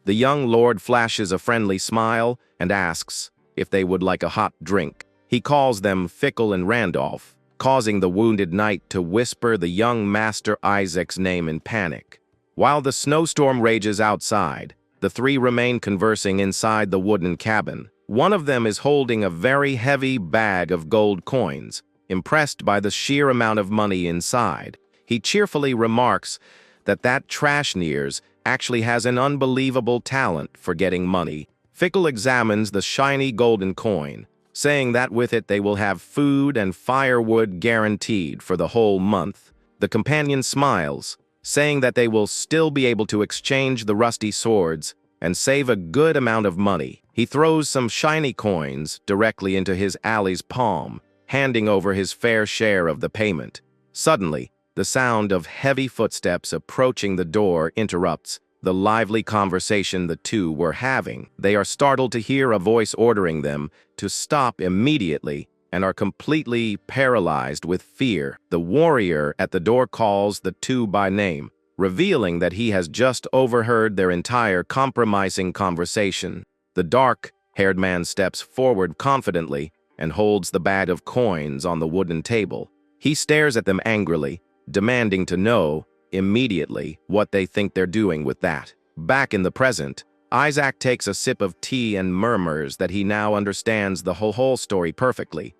The young lord flashes a friendly smile and asks if they would like a hot drink. He calls them Fickle and Randolph, causing the wounded knight to whisper the young master Isaac's name in panic. While the snowstorm rages outside, the three remain conversing inside the wooden cabin. One of them is holding a very heavy bag of gold coins, impressed by the sheer amount of money inside. He cheerfully remarks that trash Nier's actually has an unbelievable talent for getting money. Fickle examines the shiny golden coin, saying that with it they will have food and firewood guaranteed for the whole month. The companion smiles, saying that they will still be able to exchange the rusty swords and save a good amount of money. He throws some shiny coins directly into his ally's palm, handing over his fair share of the payment. Suddenly, the sound of heavy footsteps approaching the door interrupts the lively conversation the two were having. They are startled to hear a voice ordering them to stop immediately and are completely paralyzed with fear. The warrior at the door calls the two by name, revealing that he has just overheard their entire compromising conversation. The dark-haired man steps forward confidently and holds the bag of coins on the wooden table. He stares at them angrily, demanding to know immediately what they think they're doing with that. Back in the present, Isaac takes a sip of tea and murmurs that he now understands the whole story perfectly.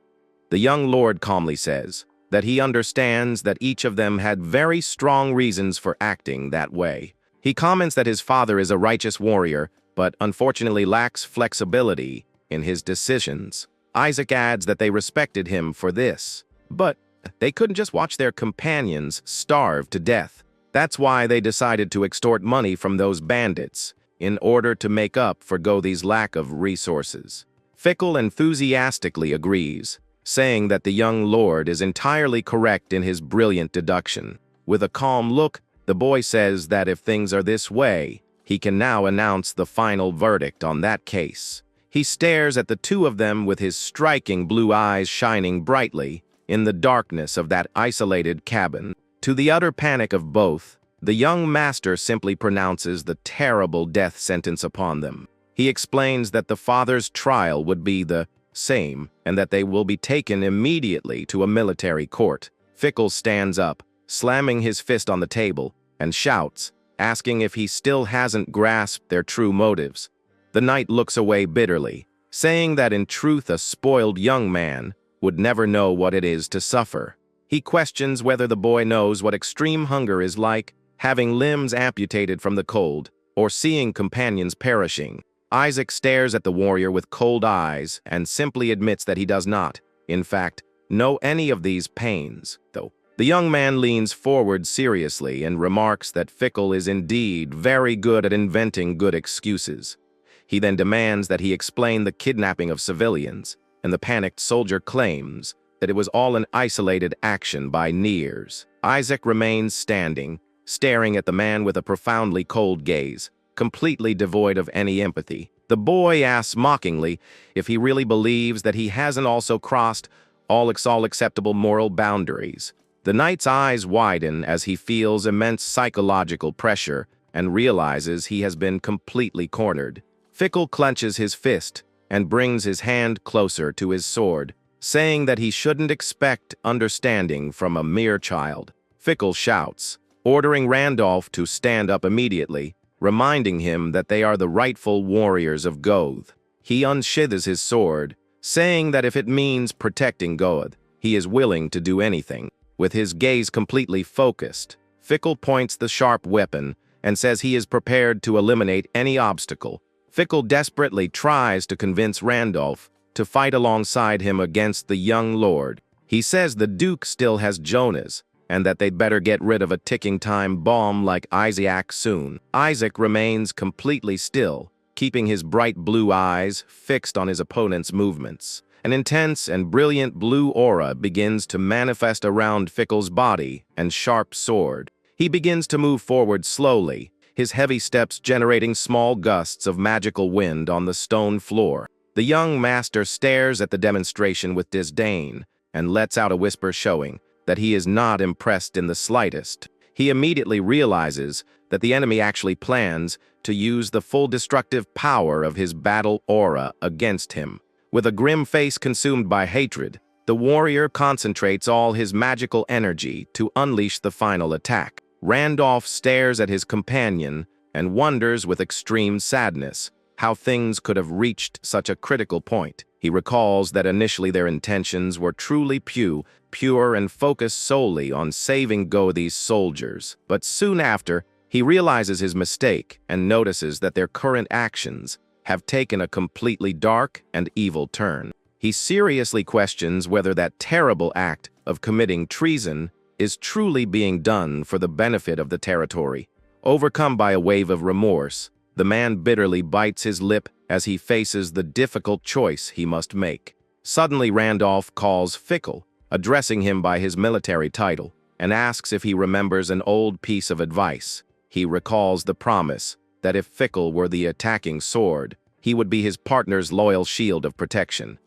The young lord calmly says that he understands that each of them had very strong reasons for acting that way. He comments that his father is a righteous warrior, but unfortunately lacks flexibility in his decisions. Isaac adds that they respected him for this, but they couldn't just watch their companions starve to death. That's why they decided to extort money from those bandits in order to make up for Gothi's lack of resources. Fickle enthusiastically agrees, saying that the young lord is entirely correct in his brilliant deduction. With a calm look, the boy says that if things are this way, he can now announce the final verdict on that case. He stares at the two of them with his striking blue eyes shining brightly in the darkness of that isolated cabin. To the utter panic of both, the young master simply pronounces the terrible death sentence upon them. He explains that the father's trial would be the same and that they will be taken immediately to a military court. Fickle stands up, slamming his fist on the table, and shouts, asking if he still hasn't grasped their true motives. The knight looks away bitterly, saying that in truth a spoiled young man would never know what it is to suffer. He questions whether the boy knows what extreme hunger is like, having limbs amputated from the cold, or seeing companions perishing. Isaac stares at the warrior with cold eyes and simply admits that he does not, in fact, know any of these pains, though. The young man leans forward seriously and remarks that Fickle is indeed very good at inventing good excuses. He then demands that he explain the kidnapping of civilians, and the panicked soldier claims that it was all an isolated action by Nears. Isaac remains standing, staring at the man with a profoundly cold gaze, completely devoid of any empathy. The boy asks mockingly if he really believes that he hasn't also crossed all acceptable moral boundaries. The knight's eyes widen as he feels immense psychological pressure and realizes he has been completely cornered. Fickle clenches his fist and brings his hand closer to his sword, saying that he shouldn't expect understanding from a mere child. Fickle shouts, ordering Randolph to stand up immediately, reminding him that they are the rightful warriors of Goth. He unsheathes his sword, saying that if it means protecting Goth, he is willing to do anything. With his gaze completely focused, Fickle points the sharp weapon and says he is prepared to eliminate any obstacle. Fickle desperately tries to convince Randolph to fight alongside him against the young lord. He says the Duke still has Jonas, and that they'd better get rid of a ticking time bomb like Isaac soon. Isaac remains completely still, keeping his bright blue eyes fixed on his opponent's movements. An intense and brilliant blue aura begins to manifest around Fickle's body and sharp sword. He begins to move forward slowly, his heavy steps generating small gusts of magical wind on the stone floor. The young master stares at the demonstration with disdain and lets out a whisper showing that he is not impressed in the slightest. He immediately realizes that the enemy actually plans to use the full destructive power of his battle aura against him. With a grim face consumed by hatred, the warrior concentrates all his magical energy to unleash the final attack. Randolph stares at his companion and wonders with extreme sadness how things could have reached such a critical point. He recalls that initially their intentions were truly pure and focused solely on saving Gothi's soldiers. But soon after, he realizes his mistake and notices that their current actions have taken a completely dark and evil turn. He seriously questions whether that terrible act of committing treason is truly being done for the benefit of the territory. Overcome by a wave of remorse, the man bitterly bites his lip as he faces the difficult choice he must make. Suddenly, Randolph calls Fickle, addressing him by his military title, and asks if he remembers an old piece of advice. He recalls the promise that if Fickle were the attacking sword, he would be his partner's loyal shield of protection.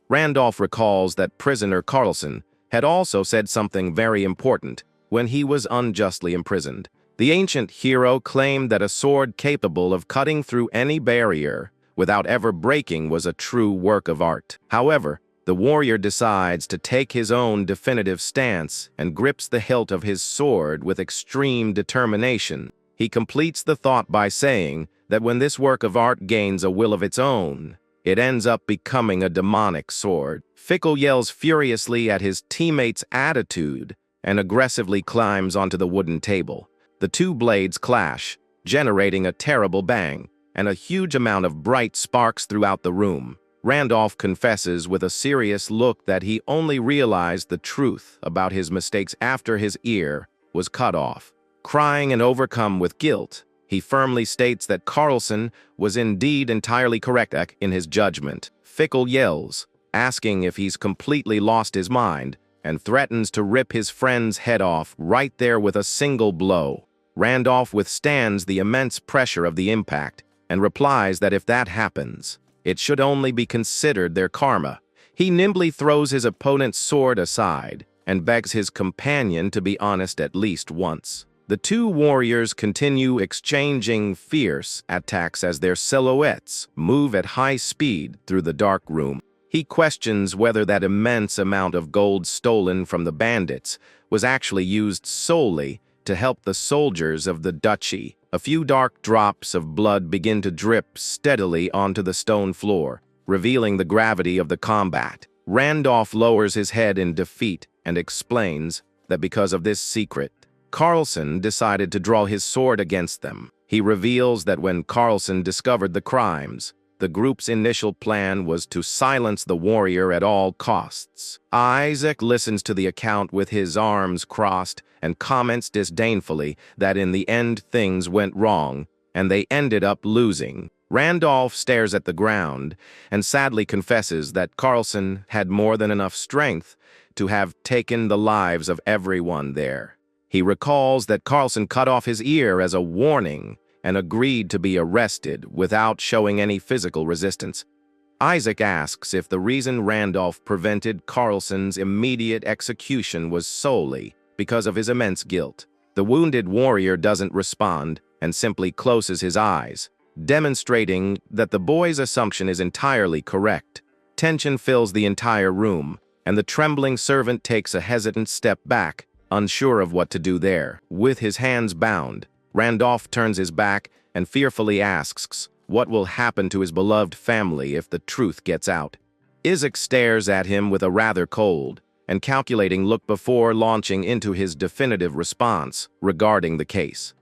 Randolph recalls that prisoner Carlson had also said something very important when he was unjustly imprisoned, The ancient hero claimed that a sword capable of cutting through any barrier without ever breaking was a true work of art. However, the warrior decides to take his own definitive stance and grips the hilt of his sword with extreme determination. He completes the thought by saying that when this work of art gains a will of its own, it ends up becoming a demonic sword. Fickle yells furiously at his teammate's attitude and aggressively climbs onto the wooden table. The two blades clash, generating a terrible bang, and a huge amount of bright sparks throughout the room. Randolph confesses with a serious look that he only realized the truth about his mistakes after his ear was cut off. Crying and overcome with guilt, he firmly states that Carlson was indeed entirely correct in his judgment. Fickle yells, asking if he's completely lost his mind, and threatens to rip his friend's head off right there with a single blow. Randolph withstands the immense pressure of the impact and replies that if that happens, it should only be considered their karma. He nimbly throws his opponent's sword aside and begs his companion to be honest at least once. The two warriors continue exchanging fierce attacks as their silhouettes move at high speed through the dark room. He questions whether that immense amount of gold stolen from the bandits was actually used solely to help the soldiers of the duchy. A few dark drops of blood begin to drip steadily onto the stone floor, revealing the gravity of the combat. Randolph lowers his head in defeat and explains that because of this secret, Carlson decided to draw his sword against them. He reveals that when Carlson discovered the crimes, the group's initial plan was to silence the warrior at all costs. Isaac listens to the account with his arms crossed and comments disdainfully that in the end things went wrong and they ended up losing. Randolph stares at the ground and sadly confesses that Carlson had more than enough strength to have taken the lives of everyone there. He recalls that Carlson cut off his ear as a warning and agreed to be arrested without showing any physical resistance. Isaac asks if the reason Randolph prevented Carlson's immediate execution was solely because of his immense guilt. The wounded warrior doesn't respond and simply closes his eyes, demonstrating that the boy's assumption is entirely correct. Tension fills the entire room, and the trembling servant takes a hesitant step back, unsure of what to do there. With his hands bound, Randolph turns his back and fearfully asks what will happen to his beloved family if the truth gets out. Isaac stares at him with a rather cold and calculating look before launching into his definitive response regarding the case.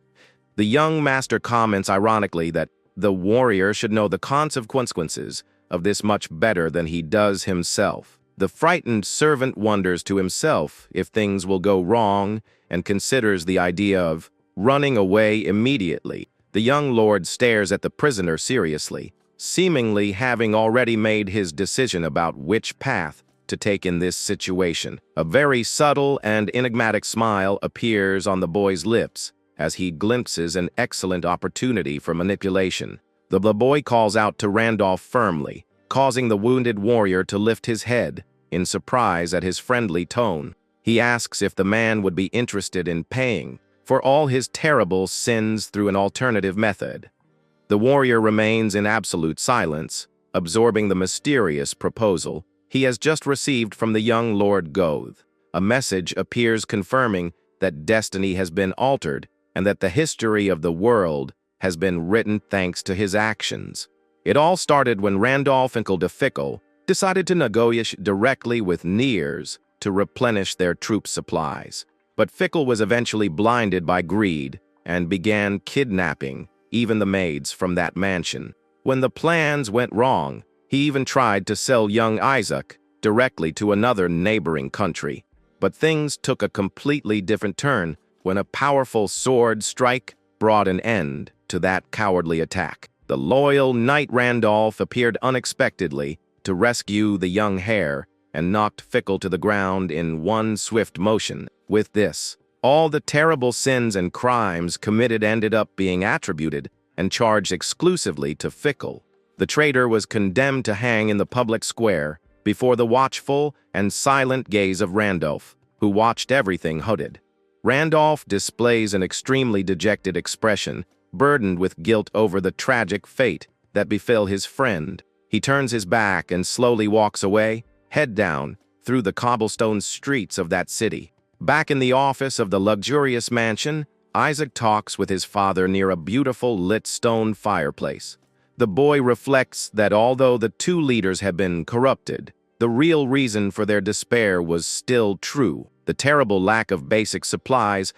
The young master comments ironically that the warrior should know the consequences of this much better than he does himself. The frightened servant wonders to himself if things will go wrong and considers the idea of running away immediately. The young lord stares at the prisoner seriously, seemingly having already made his decision about which path to take in this situation. A very subtle and enigmatic smile appears on the boy's lips as he glimpses an excellent opportunity for manipulation. The boy calls out to Randolph firmly, causing the wounded warrior to lift his head in surprise at his friendly tone. He asks if the man would be interested in paying for all his terrible sins through an alternative method. The warrior remains in absolute silence, absorbing the mysterious proposal he has just received from the young Lord Goth. A message appears confirming that destiny has been altered and that the history of the world has been written thanks to his actions. It all started when Randolph and Fickle decided to negotiate directly with Nears to replenish their troop supplies. But Fickle was eventually blinded by greed and began kidnapping even the maids from that mansion. When the plans went wrong, he even tried to sell young Isaac directly to another neighboring country. But things took a completely different turn when a powerful sword strike brought an end to that cowardly attack. The loyal Knight Randolph appeared unexpectedly to rescue the young hare and knocked Fickle to the ground in one swift motion. With this, all the terrible sins and crimes committed ended up being attributed and charged exclusively to Fickle. The traitor was condemned to hang in the public square before the watchful and silent gaze of Randolph, who watched everything hooded. Randolph displays an extremely dejected expression, burdened with guilt over the tragic fate that befell his friend. He turns his back and slowly walks away, head down, through the cobblestone streets of that city. Back in the office of the luxurious mansion, Isaac talks with his father near a beautiful lit stone fireplace. The boy reflects that although the two leaders had been corrupted, the real reason for their despair was still true. The terrible lack of basic supplies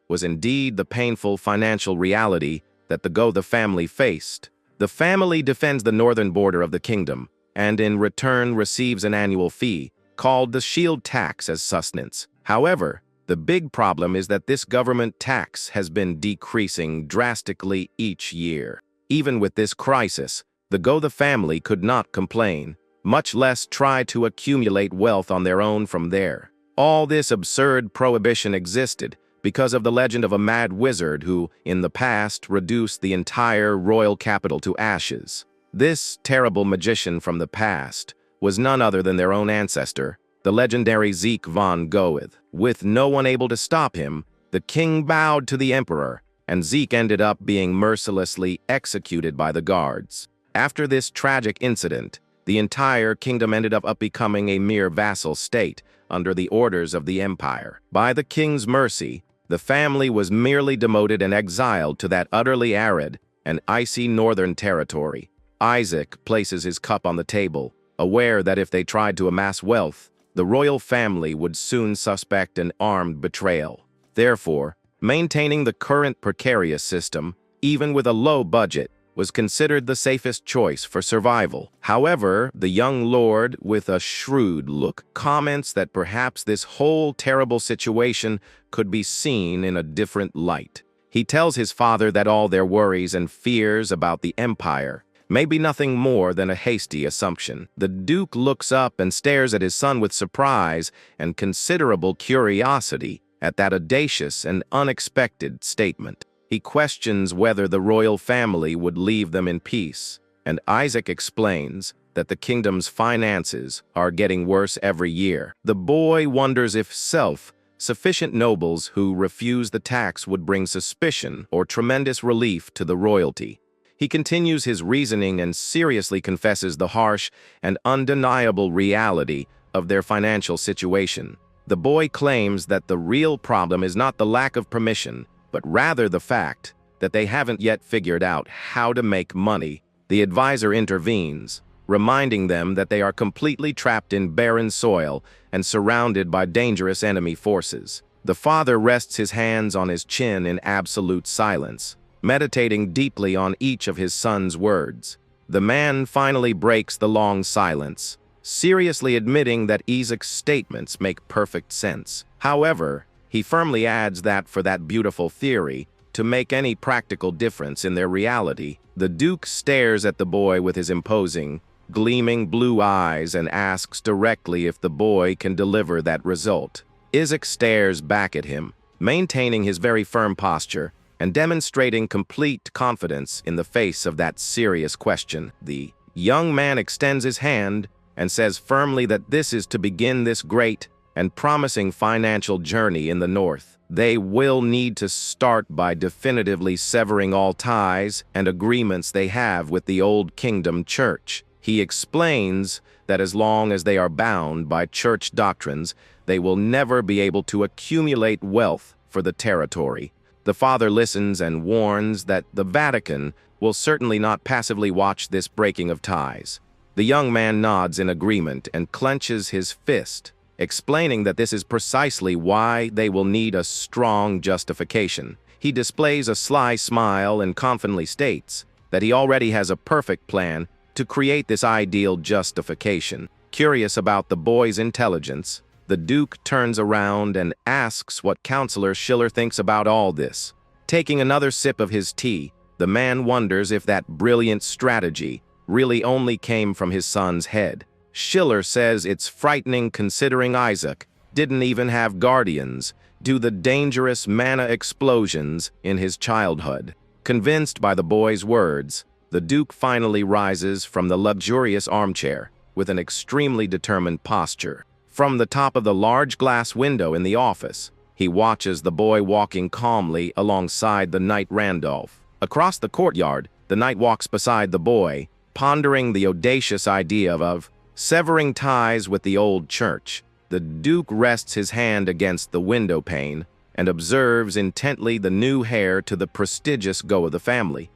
was indeed the painful financial reality that the family faced. The family defends the northern border of the kingdom, and in return receives an annual fee, called the shield tax, as sustenance. However, the big problem is that this government tax has been decreasing drastically each year. Even with this crisis, the family could not complain, much less try to accumulate wealth on their own from there. All this absurd prohibition existed because of the legend of a mad wizard who, in the past, reduced the entire royal capital to ashes. This terrible magician from the past was none other than their own ancestor, the legendary Zeke von Goeth. With no one able to stop him, the king bowed to the emperor, and Zeke ended up being mercilessly executed by the guards. After this tragic incident, the entire kingdom ended up becoming a mere vassal state under the orders of the empire. By the king's mercy, the family was merely demoted and exiled to that utterly arid and icy northern territory. Isaac places his cup on the table, aware that if they tried to amass wealth, the royal family would soon suspect an armed betrayal. Therefore, maintaining the current precarious system, even with a low budget, was considered the safest choice for survival. However, the young lord, with a shrewd look, comments that perhaps this whole terrible situation could be seen in a different light. He tells his father that all their worries and fears about the empire may be nothing more than a hasty assumption. The Duke looks up and stares at his son with surprise and considerable curiosity at that audacious and unexpected statement. He questions whether the royal family would leave them in peace, and Isaac explains that the kingdom's finances are getting worse every year. The boy wonders if sufficient nobles who refuse the tax would bring suspicion or tremendous relief to the royalty. He continues his reasoning and seriously confesses the harsh and undeniable reality of their financial situation. The boy claims that the real problem is not the lack of permission, but rather the fact that they haven't yet figured out how to make money. The advisor intervenes, reminding them that they are completely trapped in barren soil and surrounded by dangerous enemy forces. The father rests his hands on his chin in absolute silence, meditating deeply on each of his son's words. The man finally breaks the long silence, seriously admitting that Isaac's statements make perfect sense. However, he firmly adds that for that beautiful theory to make any practical difference in their reality, the Duke stares at the boy with his imposing, gleaming blue eyes and asks directly if the boy can deliver that result. Isaac stares back at him, maintaining his very firm posture and demonstrating complete confidence in the face of that serious question. The young man extends his hand and says firmly that this is to begin this great and promising financial journey in the north. They will need to start by definitively severing all ties and agreements they have with the Old Kingdom Church. He explains that as long as they are bound by church doctrines, they will never be able to accumulate wealth for the territory. The father listens and warns that the Vatican will certainly not passively watch this breaking of ties. The young man nods in agreement and clenches his fist, explaining that this is precisely why they will need a strong justification. He displays a sly smile and confidently states that he already has a perfect plan to create this ideal justification. Curious about the boy's intelligence, the Duke turns around and asks what Counselor Schiller thinks about all this. Taking another sip of his tea, the man wonders if that brilliant strategy really only came from his son's head. Schiller says it's frightening considering Isaac didn't even have guardians due to the dangerous mana explosions in his childhood. Convinced by the boy's words, the Duke finally rises from the luxurious armchair with an extremely determined posture. From the top of the large glass window in the office, He watches the boy walking calmly alongside the knight Randolph. Across the courtyard, the knight walks beside the boy, pondering the audacious idea of severing ties with the old church. The Duke rests his hand against the window pane and observes intently the new heir to the prestigious go of the family.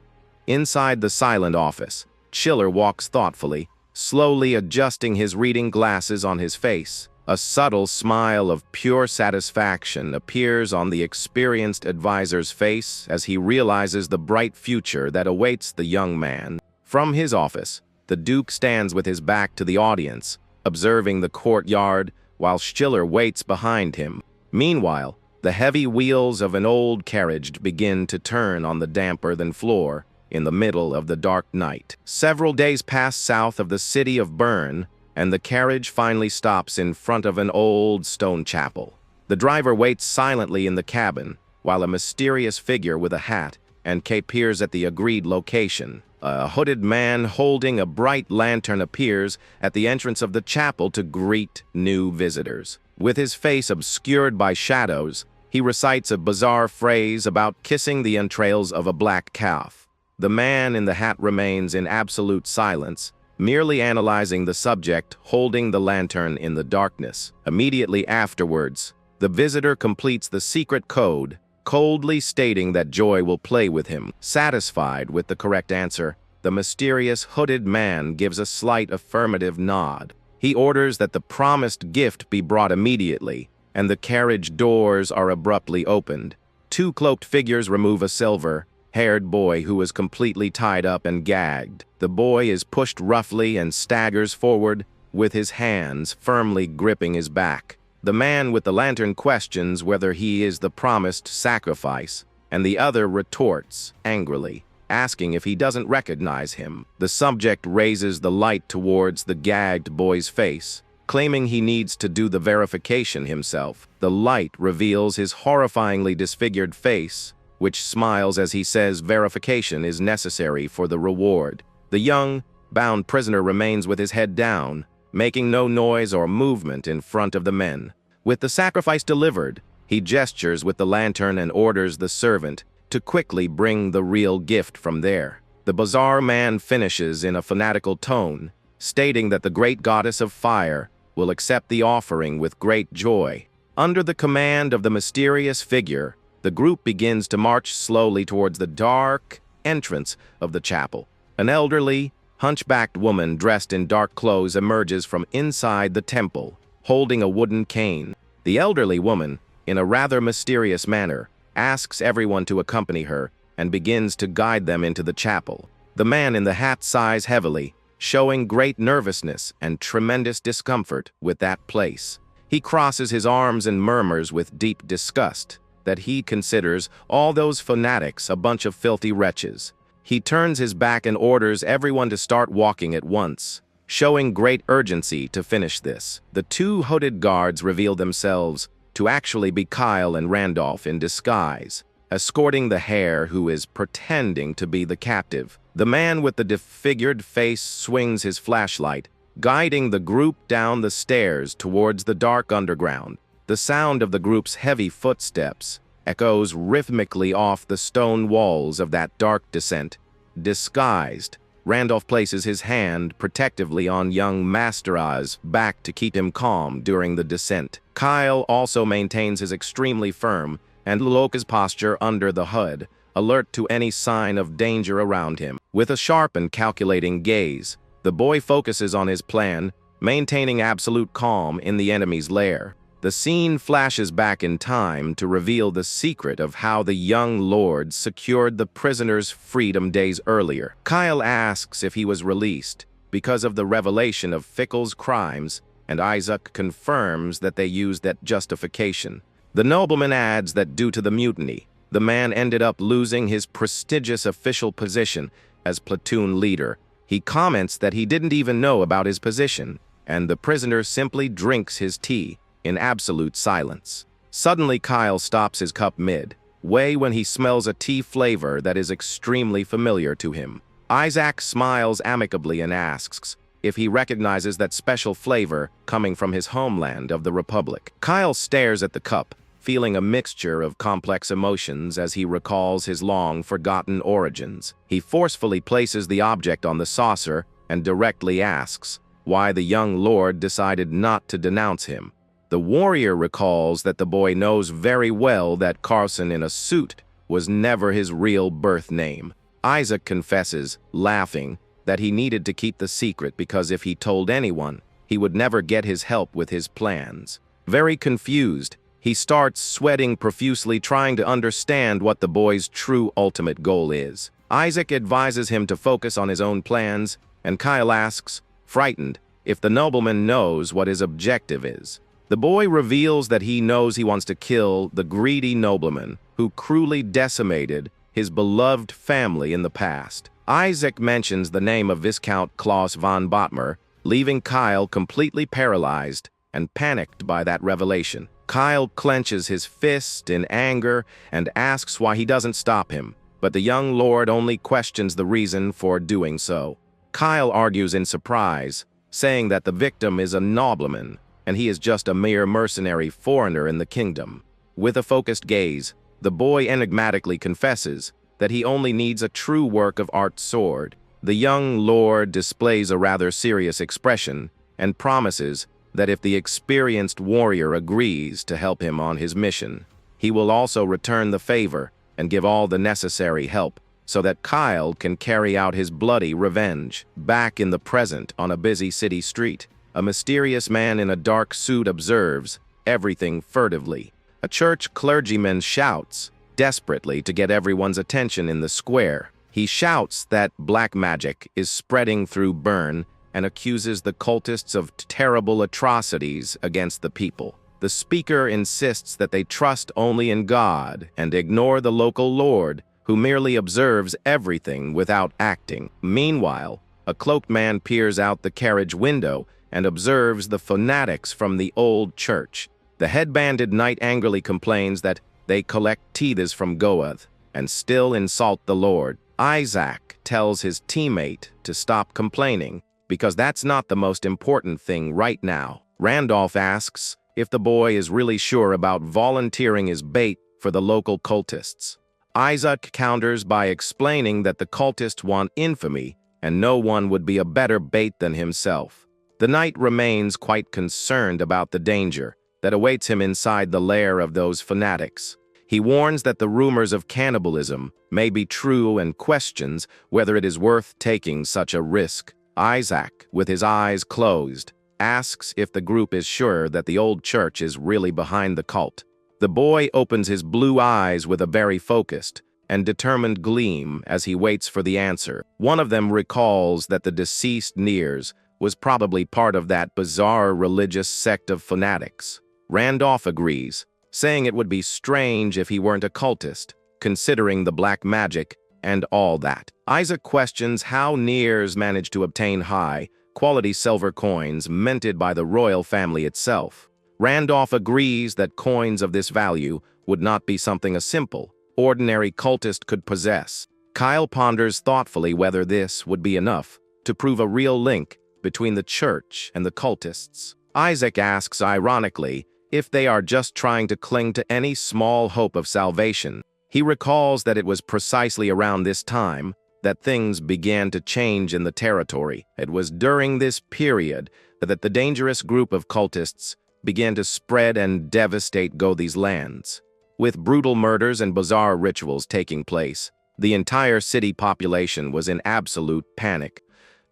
Inside the silent office, Chiller walks thoughtfully, slowly adjusting his reading glasses on his face. A subtle smile of pure satisfaction appears on the experienced advisor's face as he realizes the bright future that awaits the young man. From his office, the Duke stands with his back to the audience, observing the courtyard while Schiller waits behind him. Meanwhile, the heavy wheels of an old carriage begin to turn on the damp-earthen floor in the middle of the dark night. Several days pass south of the city of Bern, and the carriage finally stops in front of an old stone chapel. The driver waits silently in the cabin, while a mysterious figure with a hat and cape appears at the agreed location. A hooded man holding a bright lantern appears at the entrance of the chapel to greet new visitors. With his face obscured by shadows, he recites a bizarre phrase about kissing the entrails of a black calf. The man in the hat remains in absolute silence, merely analyzing the subject, holding the lantern in the darkness. Immediately afterwards, the visitor completes the secret code, coldly stating that Joy will play with him. Satisfied with the correct answer, the mysterious hooded man gives a slight affirmative nod. He orders that the promised gift be brought immediately, and the carriage doors are abruptly opened. Two cloaked figures remove a silver-haired boy who is completely tied up and gagged. The boy is pushed roughly and staggers forward, with his hands firmly gripping his back. The man with the lantern questions whether he is the promised sacrifice, and the other retorts angrily, asking if he doesn't recognize him. The subject raises the light towards the gagged boy's face, claiming he needs to do the verification himself. The light reveals his horrifyingly disfigured face, which smiles as he says verification is necessary for the reward. The young, bound prisoner remains with his head down, making no noise or movement in front of the men. With the sacrifice delivered, he gestures with the lantern and orders the servant to quickly bring the real gift from there. The bizarre man finishes in a fanatical tone, stating that the great goddess of fire will accept the offering with great joy. Under the command of the mysterious figure, the group begins to march slowly towards the dark entrance of the chapel. An elderly, hunchbacked woman dressed in dark clothes emerges from inside the temple, holding a wooden cane. The elderly woman, in a rather mysterious manner, asks everyone to accompany her and begins to guide them into the chapel. The man in the hat sighs heavily, showing great nervousness and tremendous discomfort with that place. He crosses his arms and murmurs with deep disgust that he considers all those fanatics a bunch of filthy wretches. He turns his back and orders everyone to start walking at once, showing great urgency to finish this. The two hooded guards reveal themselves to actually be Kyle and Randolph in disguise, escorting the hare who is pretending to be the captive. The man with the disfigured face swings his flashlight, guiding the group down the stairs towards the dark underground. The sound of the group's heavy footsteps echoes rhythmically off the stone walls of that dark descent. Disguised, Randolph places his hand protectively on young Master's back to keep him calm during the descent. Kyle also maintains his extremely firm and loquacious posture under the hood, alert to any sign of danger around him. With a sharp and calculating gaze, the boy focuses on his plan, maintaining absolute calm in the enemy's lair. The scene flashes back in time to reveal the secret of how the young lord secured the prisoner's freedom days earlier. Kyle asks if he was released because of the revelation of Fickle's crimes, and Isaac confirms that they used that justification. The nobleman adds that due to the mutiny, the man ended up losing his prestigious official position as platoon leader. He comments that he didn't even know about his position, and the prisoner simply drinks his tea in absolute silence. Suddenly, Kyle stops his cup mid-way when he smells a tea flavor that is extremely familiar to him. Isaac smiles amicably and asks if he recognizes that special flavor coming from his homeland of the Republic. Kyle stares at the cup, feeling a mixture of complex emotions as he recalls his long-forgotten origins. He forcefully places the object on the saucer and directly asks why the young lord decided not to denounce him. The warrior recalls that the boy knows very well that Carlson in a suit was never his real birth name. Isaac confesses, laughing, that he needed to keep the secret because if he told anyone, he would never get his help with his plans. Very confused, he starts sweating profusely trying to understand what the boy's true ultimate goal is. Isaac advises him to focus on his own plans, and Kyle asks, frightened, if the nobleman knows what his objective is. The boy reveals that he knows he wants to kill the greedy nobleman who cruelly decimated his beloved family in the past. Isaac mentions the name of Viscount Klaus von Bottmer, leaving Kyle completely paralyzed and panicked by that revelation. Kyle clenches his fist in anger and asks why he doesn't stop him, but the young lord only questions the reason for doing so. Kyle argues in surprise, saying that the victim is a nobleman, and he is just a mere mercenary foreigner in the kingdom. With a focused gaze, the boy enigmatically confesses that he only needs a true work of art sword. The young lord displays a rather serious expression and promises that if the experienced warrior agrees to help him on his mission, he will also return the favor and give all the necessary help so that Kyle can carry out his bloody revenge. Back in the present on a busy city street, a mysterious man in a dark suit observes everything furtively. A church clergyman shouts desperately to get everyone's attention in the square. He shouts that black magic is spreading through Bern and accuses the cultists of terrible atrocities against the people. The speaker insists that they trust only in God and ignore the local lord, who merely observes everything without acting. Meanwhile, a cloaked man peers out the carriage window and observes the fanatics from the old church. The headbanded knight angrily complains that they collect tithes from Goath and still insult the Lord. Isaac tells his teammate to stop complaining because that's not the most important thing right now. Randolph asks if the boy is really sure about volunteering his bait for the local cultists. Isaac counters by explaining that the cultists want infamy and no one would be a better bait than himself. The knight remains quite concerned about the danger that awaits him inside the lair of those fanatics. He warns that the rumors of cannibalism may be true and questions whether it is worth taking such a risk. Isaac, with his eyes closed, asks if the group is sure that the old church is really behind the cult. The boy opens his blue eyes with a very focused and determined gleam as he waits for the answer. One of them recalls that the deceased Nears was probably part of that bizarre religious sect of fanatics. Randolph agrees, saying it would be strange if he weren't a cultist, considering the black magic and all that. Isaac questions how Nears managed to obtain high-quality silver coins minted by the royal family itself. Randolph agrees that coins of this value would not be something a simple, ordinary cultist could possess. Kyle ponders thoughtfully whether this would be enough to prove a real link between the church and the cultists. Isaac asks ironically if they are just trying to cling to any small hope of salvation. He recalls that it was precisely around this time that things began to change in the territory. It was during this period that the dangerous group of cultists began to spread and devastate Gothi's lands. With brutal murders and bizarre rituals taking place, the entire city population was in absolute panic.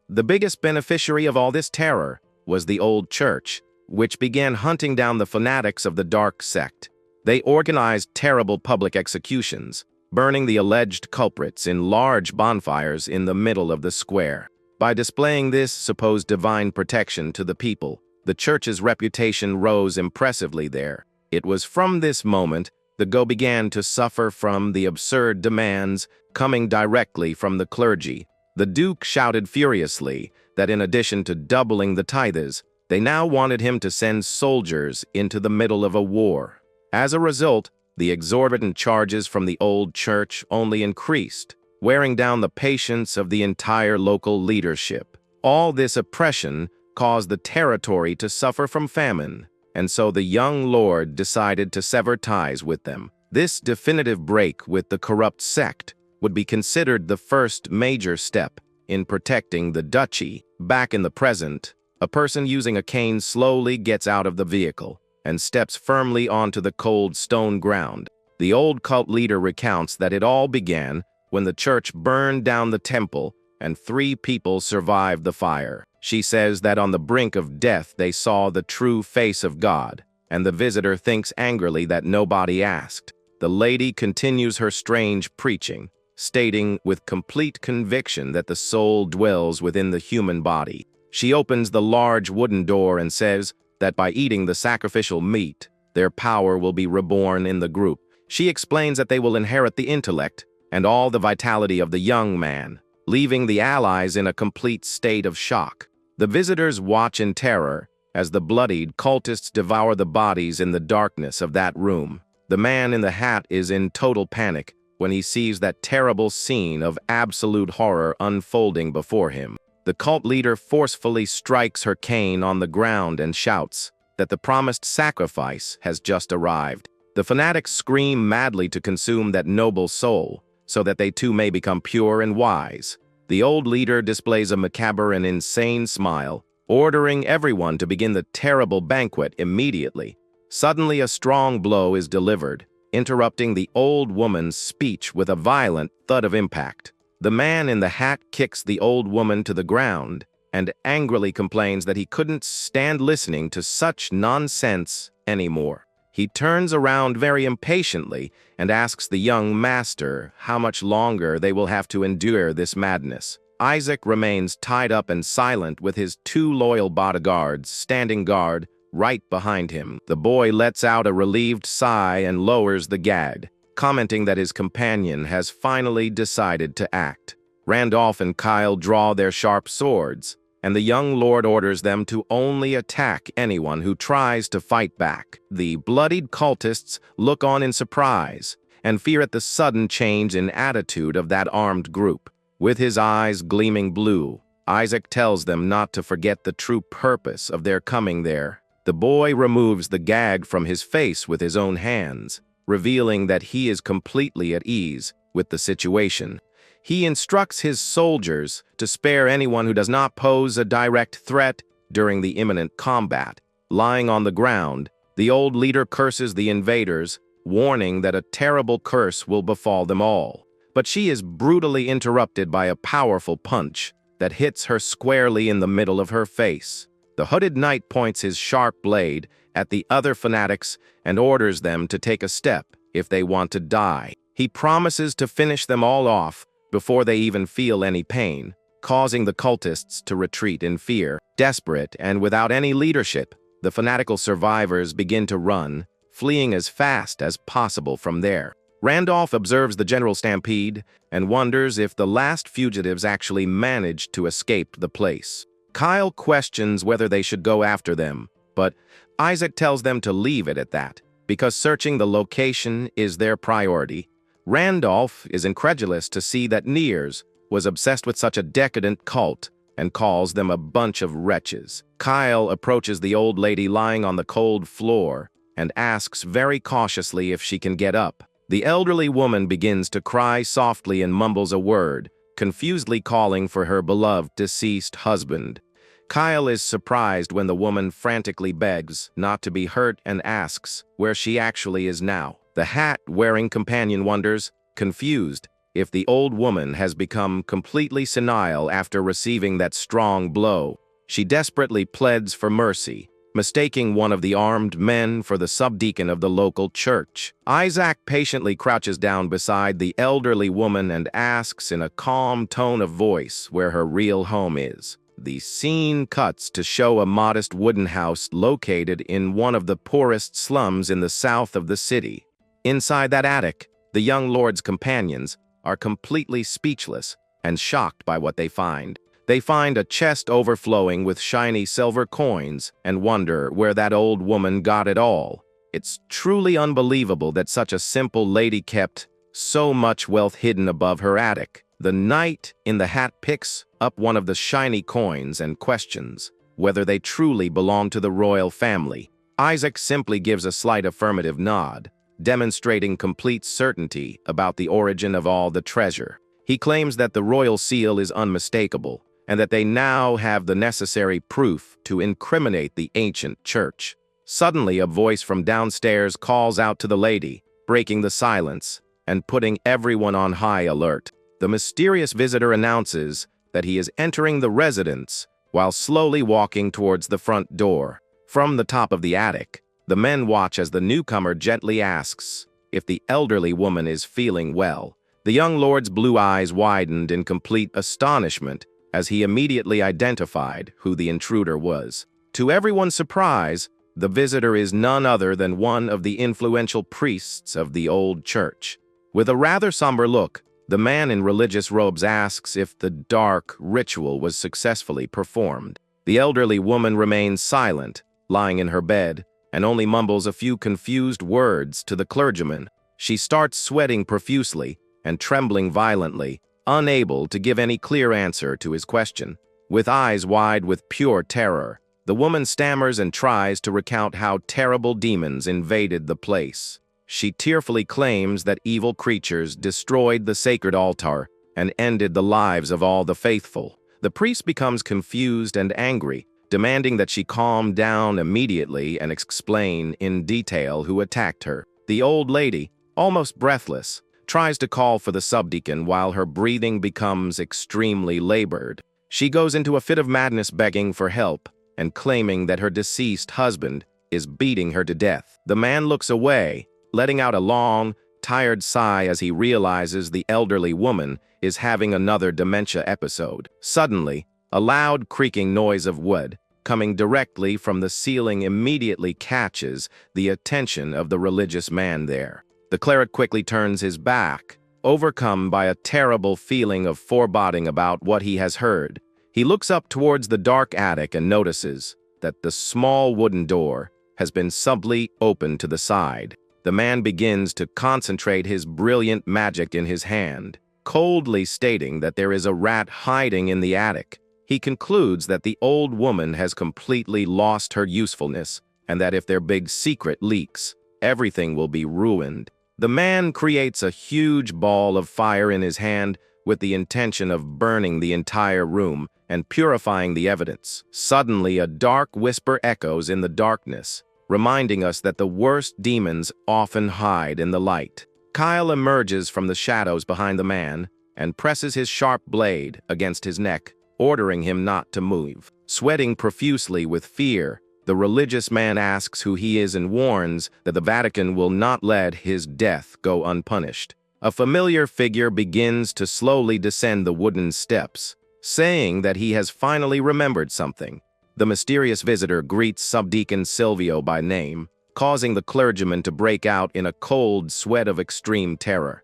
The biggest beneficiary of all this terror was the old church, which began hunting down the fanatics of the dark sect. They organized terrible public executions, burning the alleged culprits in large bonfires in the middle of the square. By displaying this supposed divine protection to the people, the church's reputation rose impressively there. It was from this moment the Go began to suffer from the absurd demands coming directly from the clergy. The Duke shouted furiously that in addition to doubling the tithes, they now wanted him to send soldiers into the middle of a war. As a result, the exorbitant charges from the old church only increased, wearing down the patience of the entire local leadership. All this oppression caused the territory to suffer from famine, and so the young lord decided to sever ties with them. This definitive break with the corrupt sect would be considered the first major step in protecting the duchy. Back in the present, a person using a cane slowly gets out of the vehicle and steps firmly onto the cold stone ground. The old cult leader recounts that it all began when the church burned down the temple and 3 people survived the fire. She says that on the brink of death they saw the true face of God, and the visitor thinks angrily that nobody asked. The lady continues her strange preaching, stating with complete conviction that the soul dwells within the human body. She opens the large wooden door and says that by eating the sacrificial meat, their power will be reborn in the group. She explains that they will inherit the intellect and all the vitality of the young man, leaving the allies in a complete state of shock. The visitors watch in terror as the bloodied cultists devour the bodies in the darkness of that room. The man in the hat is in total panic when he sees that terrible scene of absolute horror unfolding before him. The cult leader forcefully strikes her cane on the ground and shouts that the promised sacrifice has just arrived. The fanatics scream madly to consume that noble soul, so that they too may become pure and wise. The old leader displays a macabre and insane smile, ordering everyone to begin the terrible banquet immediately. Suddenly a strong blow is delivered, interrupting the old woman's speech with a violent thud of impact. The man in the hat kicks the old woman to the ground and angrily complains that he couldn't stand listening to such nonsense anymore. He turns around very impatiently and asks the young master how much longer they will have to endure this madness. Isaac remains tied up and silent with his 2 loyal bodyguards standing guard right behind him. The boy lets out a relieved sigh and lowers the gag, commenting that his companion has finally decided to act. Randolph and Kyle draw their sharp swords, and the young lord orders them to only attack anyone who tries to fight back. The bloodied cultists look on in surprise and fear at the sudden change in attitude of that armed group. With his eyes gleaming blue, Isaac tells them not to forget the true purpose of their coming there. The boy removes the gag from his face with his own hands, revealing that he is completely at ease with the situation. He instructs his soldiers to spare anyone who does not pose a direct threat during the imminent combat. Lying on the ground, the old leader curses the invaders, warning that a terrible curse will befall them all. But she is brutally interrupted by a powerful punch that hits her squarely in the middle of her face. The hooded knight points his sharp blade at the other fanatics and orders them to take a step if they want to die. He promises to finish them all off before they even feel any pain, causing the cultists to retreat in fear. Desperate and without any leadership, the fanatical survivors begin to run, fleeing as fast as possible from there. Randolph observes the general stampede and wonders if the last fugitives actually managed to escape the place. Kyle questions whether they should go after them, but Isaac tells them to leave it at that, because searching the location is their priority. Randolph is incredulous to see that Nears was obsessed with such a decadent cult and calls them a bunch of wretches. Kyle approaches the old lady lying on the cold floor and asks very cautiously if she can get up. The elderly woman begins to cry softly and mumbles a word, confusedly calling for her beloved deceased husband. Kyle is surprised when the woman frantically begs not to be hurt and asks where she actually is now. The hat-wearing companion wonders, confused, if the old woman has become completely senile after receiving that strong blow. She desperately pleads for mercy, mistaking one of the armed men for the subdeacon of the local church. Isaac patiently crouches down beside the elderly woman and asks in a calm tone of voice where her real home is. The scene cuts to show a modest wooden house located in one of the poorest slums in the south of the city. Inside that attic, the young lord's companions are completely speechless and shocked by what they find. They find a chest overflowing with shiny silver coins and wonder where that old woman got it all. It's truly unbelievable that such a simple lady kept so much wealth hidden above her attic. The knight in the hat picks up one of the shiny coins and questions whether they truly belong to the royal family. Isaac simply gives a slight affirmative nod, demonstrating complete certainty about the origin of all the treasure. He claims that the royal seal is unmistakable, and that they now have the necessary proof to incriminate the ancient church. Suddenly, a voice from downstairs calls out to the lady, breaking the silence and putting everyone on high alert. The mysterious visitor announces that he is entering the residence while slowly walking towards the front door. From the top of the attic, the men watch as the newcomer gently asks if the elderly woman is feeling well. The young lord's blue eyes widened in complete astonishment as he immediately identified who the intruder was. To everyone's surprise, the visitor is none other than one of the influential priests of the old church. With a rather somber look, the man in religious robes asks if the dark ritual was successfully performed. The elderly woman remains silent, lying in her bed, and only mumbles a few confused words to the clergyman. She starts sweating profusely and trembling violently, unable to give any clear answer to his question. With eyes wide with pure terror, the woman stammers and tries to recount how terrible demons invaded the place. She tearfully claims that evil creatures destroyed the sacred altar and ended the lives of all the faithful. The priest becomes confused and angry, demanding that she calm down immediately and explain in detail who attacked her. The old lady, almost breathless, tries to call for the subdeacon while her breathing becomes extremely labored. She goes into a fit of madness begging for help and claiming that her deceased husband is beating her to death. The man looks away, letting out a long, tired sigh as he realizes the elderly woman is having another dementia episode. Suddenly, a loud creaking noise of wood, coming directly from the ceiling, immediately catches the attention of the religious man there. The cleric quickly turns his back, overcome by a terrible feeling of foreboding about what he has heard. He looks up towards the dark attic and notices that the small wooden door has been subtly opened to the side. The man begins to concentrate his brilliant magic in his hand, coldly stating that there is a rat hiding in the attic. He concludes that the old woman has completely lost her usefulness, and that if their big secret leaks, everything will be ruined. The man creates a huge ball of fire in his hand with the intention of burning the entire room and purifying the evidence. Suddenly, a dark whisper echoes in the darkness, reminding us that the worst demons often hide in the light. Kyle emerges from the shadows behind the man and presses his sharp blade against his neck, ordering him not to move. Sweating profusely with fear, the religious man asks who he is and warns that the Vatican will not let his death go unpunished. A familiar figure begins to slowly descend the wooden steps, saying that he has finally remembered something. The mysterious visitor greets Subdeacon Silvio by name, causing the clergyman to break out in a cold sweat of extreme terror.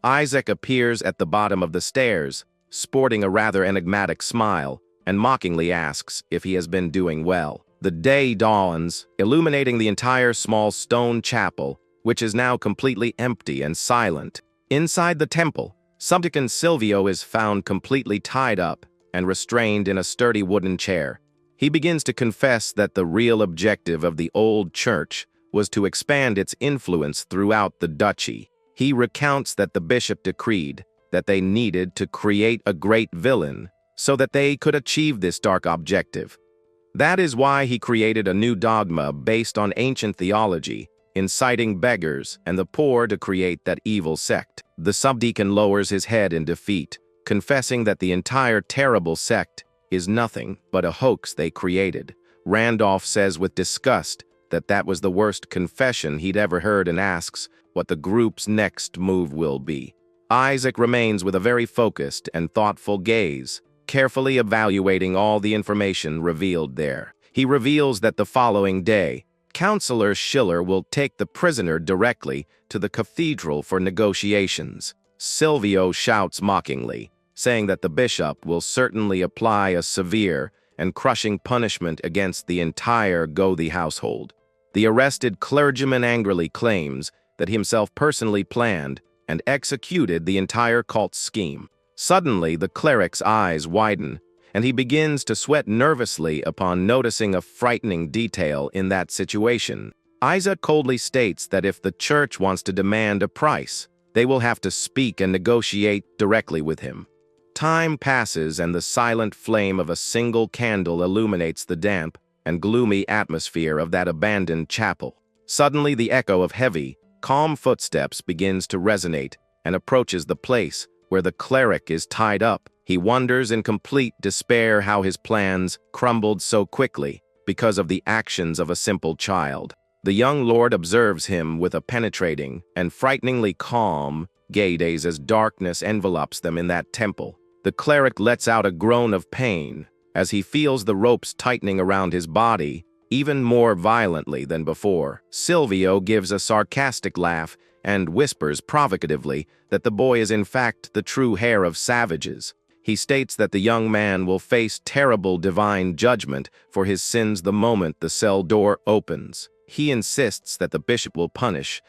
Isaac appears at the bottom of the stairs, sporting a rather enigmatic smile, and mockingly asks if he has been doing well. The day dawns, illuminating the entire small stone chapel, which is now completely empty and silent. Inside the temple, Subdeacon Silvio is found completely tied up and restrained in a sturdy wooden chair. He begins to confess that the real objective of the old church was to expand its influence throughout the duchy. He recounts that the bishop decreed that they needed to create a great villain so that they could achieve this dark objective. That is why he created a new dogma based on ancient theology, inciting beggars and the poor to create that evil sect. The subdeacon lowers his head in defeat, confessing that the entire terrible sect is nothing but a hoax they created. Randolph says with disgust that that was the worst confession he'd ever heard and asks what the group's next move will be. Isaac remains with a very focused and thoughtful gaze, carefully evaluating all the information revealed there. He reveals that the following day, Counselor Schiller will take the prisoner directly to the cathedral for negotiations. Silvio shouts mockingly, saying that the bishop will certainly apply a severe and crushing punishment against the entire Gothi household. The arrested clergyman angrily claims that he himself personally planned and executed the entire cult scheme. Suddenly, the cleric's eyes widen, and he begins to sweat nervously upon noticing a frightening detail in that situation. Isaac coldly states that if the church wants to demand a price, they will have to speak and negotiate directly with him. Time passes and the silent flame of a single candle illuminates the damp and gloomy atmosphere of that abandoned chapel. Suddenly the echo of heavy, calm footsteps begins to resonate and approaches the place where the cleric is tied up. He wonders in complete despair how his plans crumbled so quickly because of the actions of a simple child. The young lord observes him with a penetrating and frighteningly calm gaze as darkness envelops them in that temple. The cleric lets out a groan of pain as he feels the ropes tightening around his body even more violently than before. Silvio gives a sarcastic laugh and whispers provocatively that the boy is in fact the true heir of savages. He states that the young man will face terrible divine judgment for his sins the moment the cell door opens. He insists that the bishop will punish,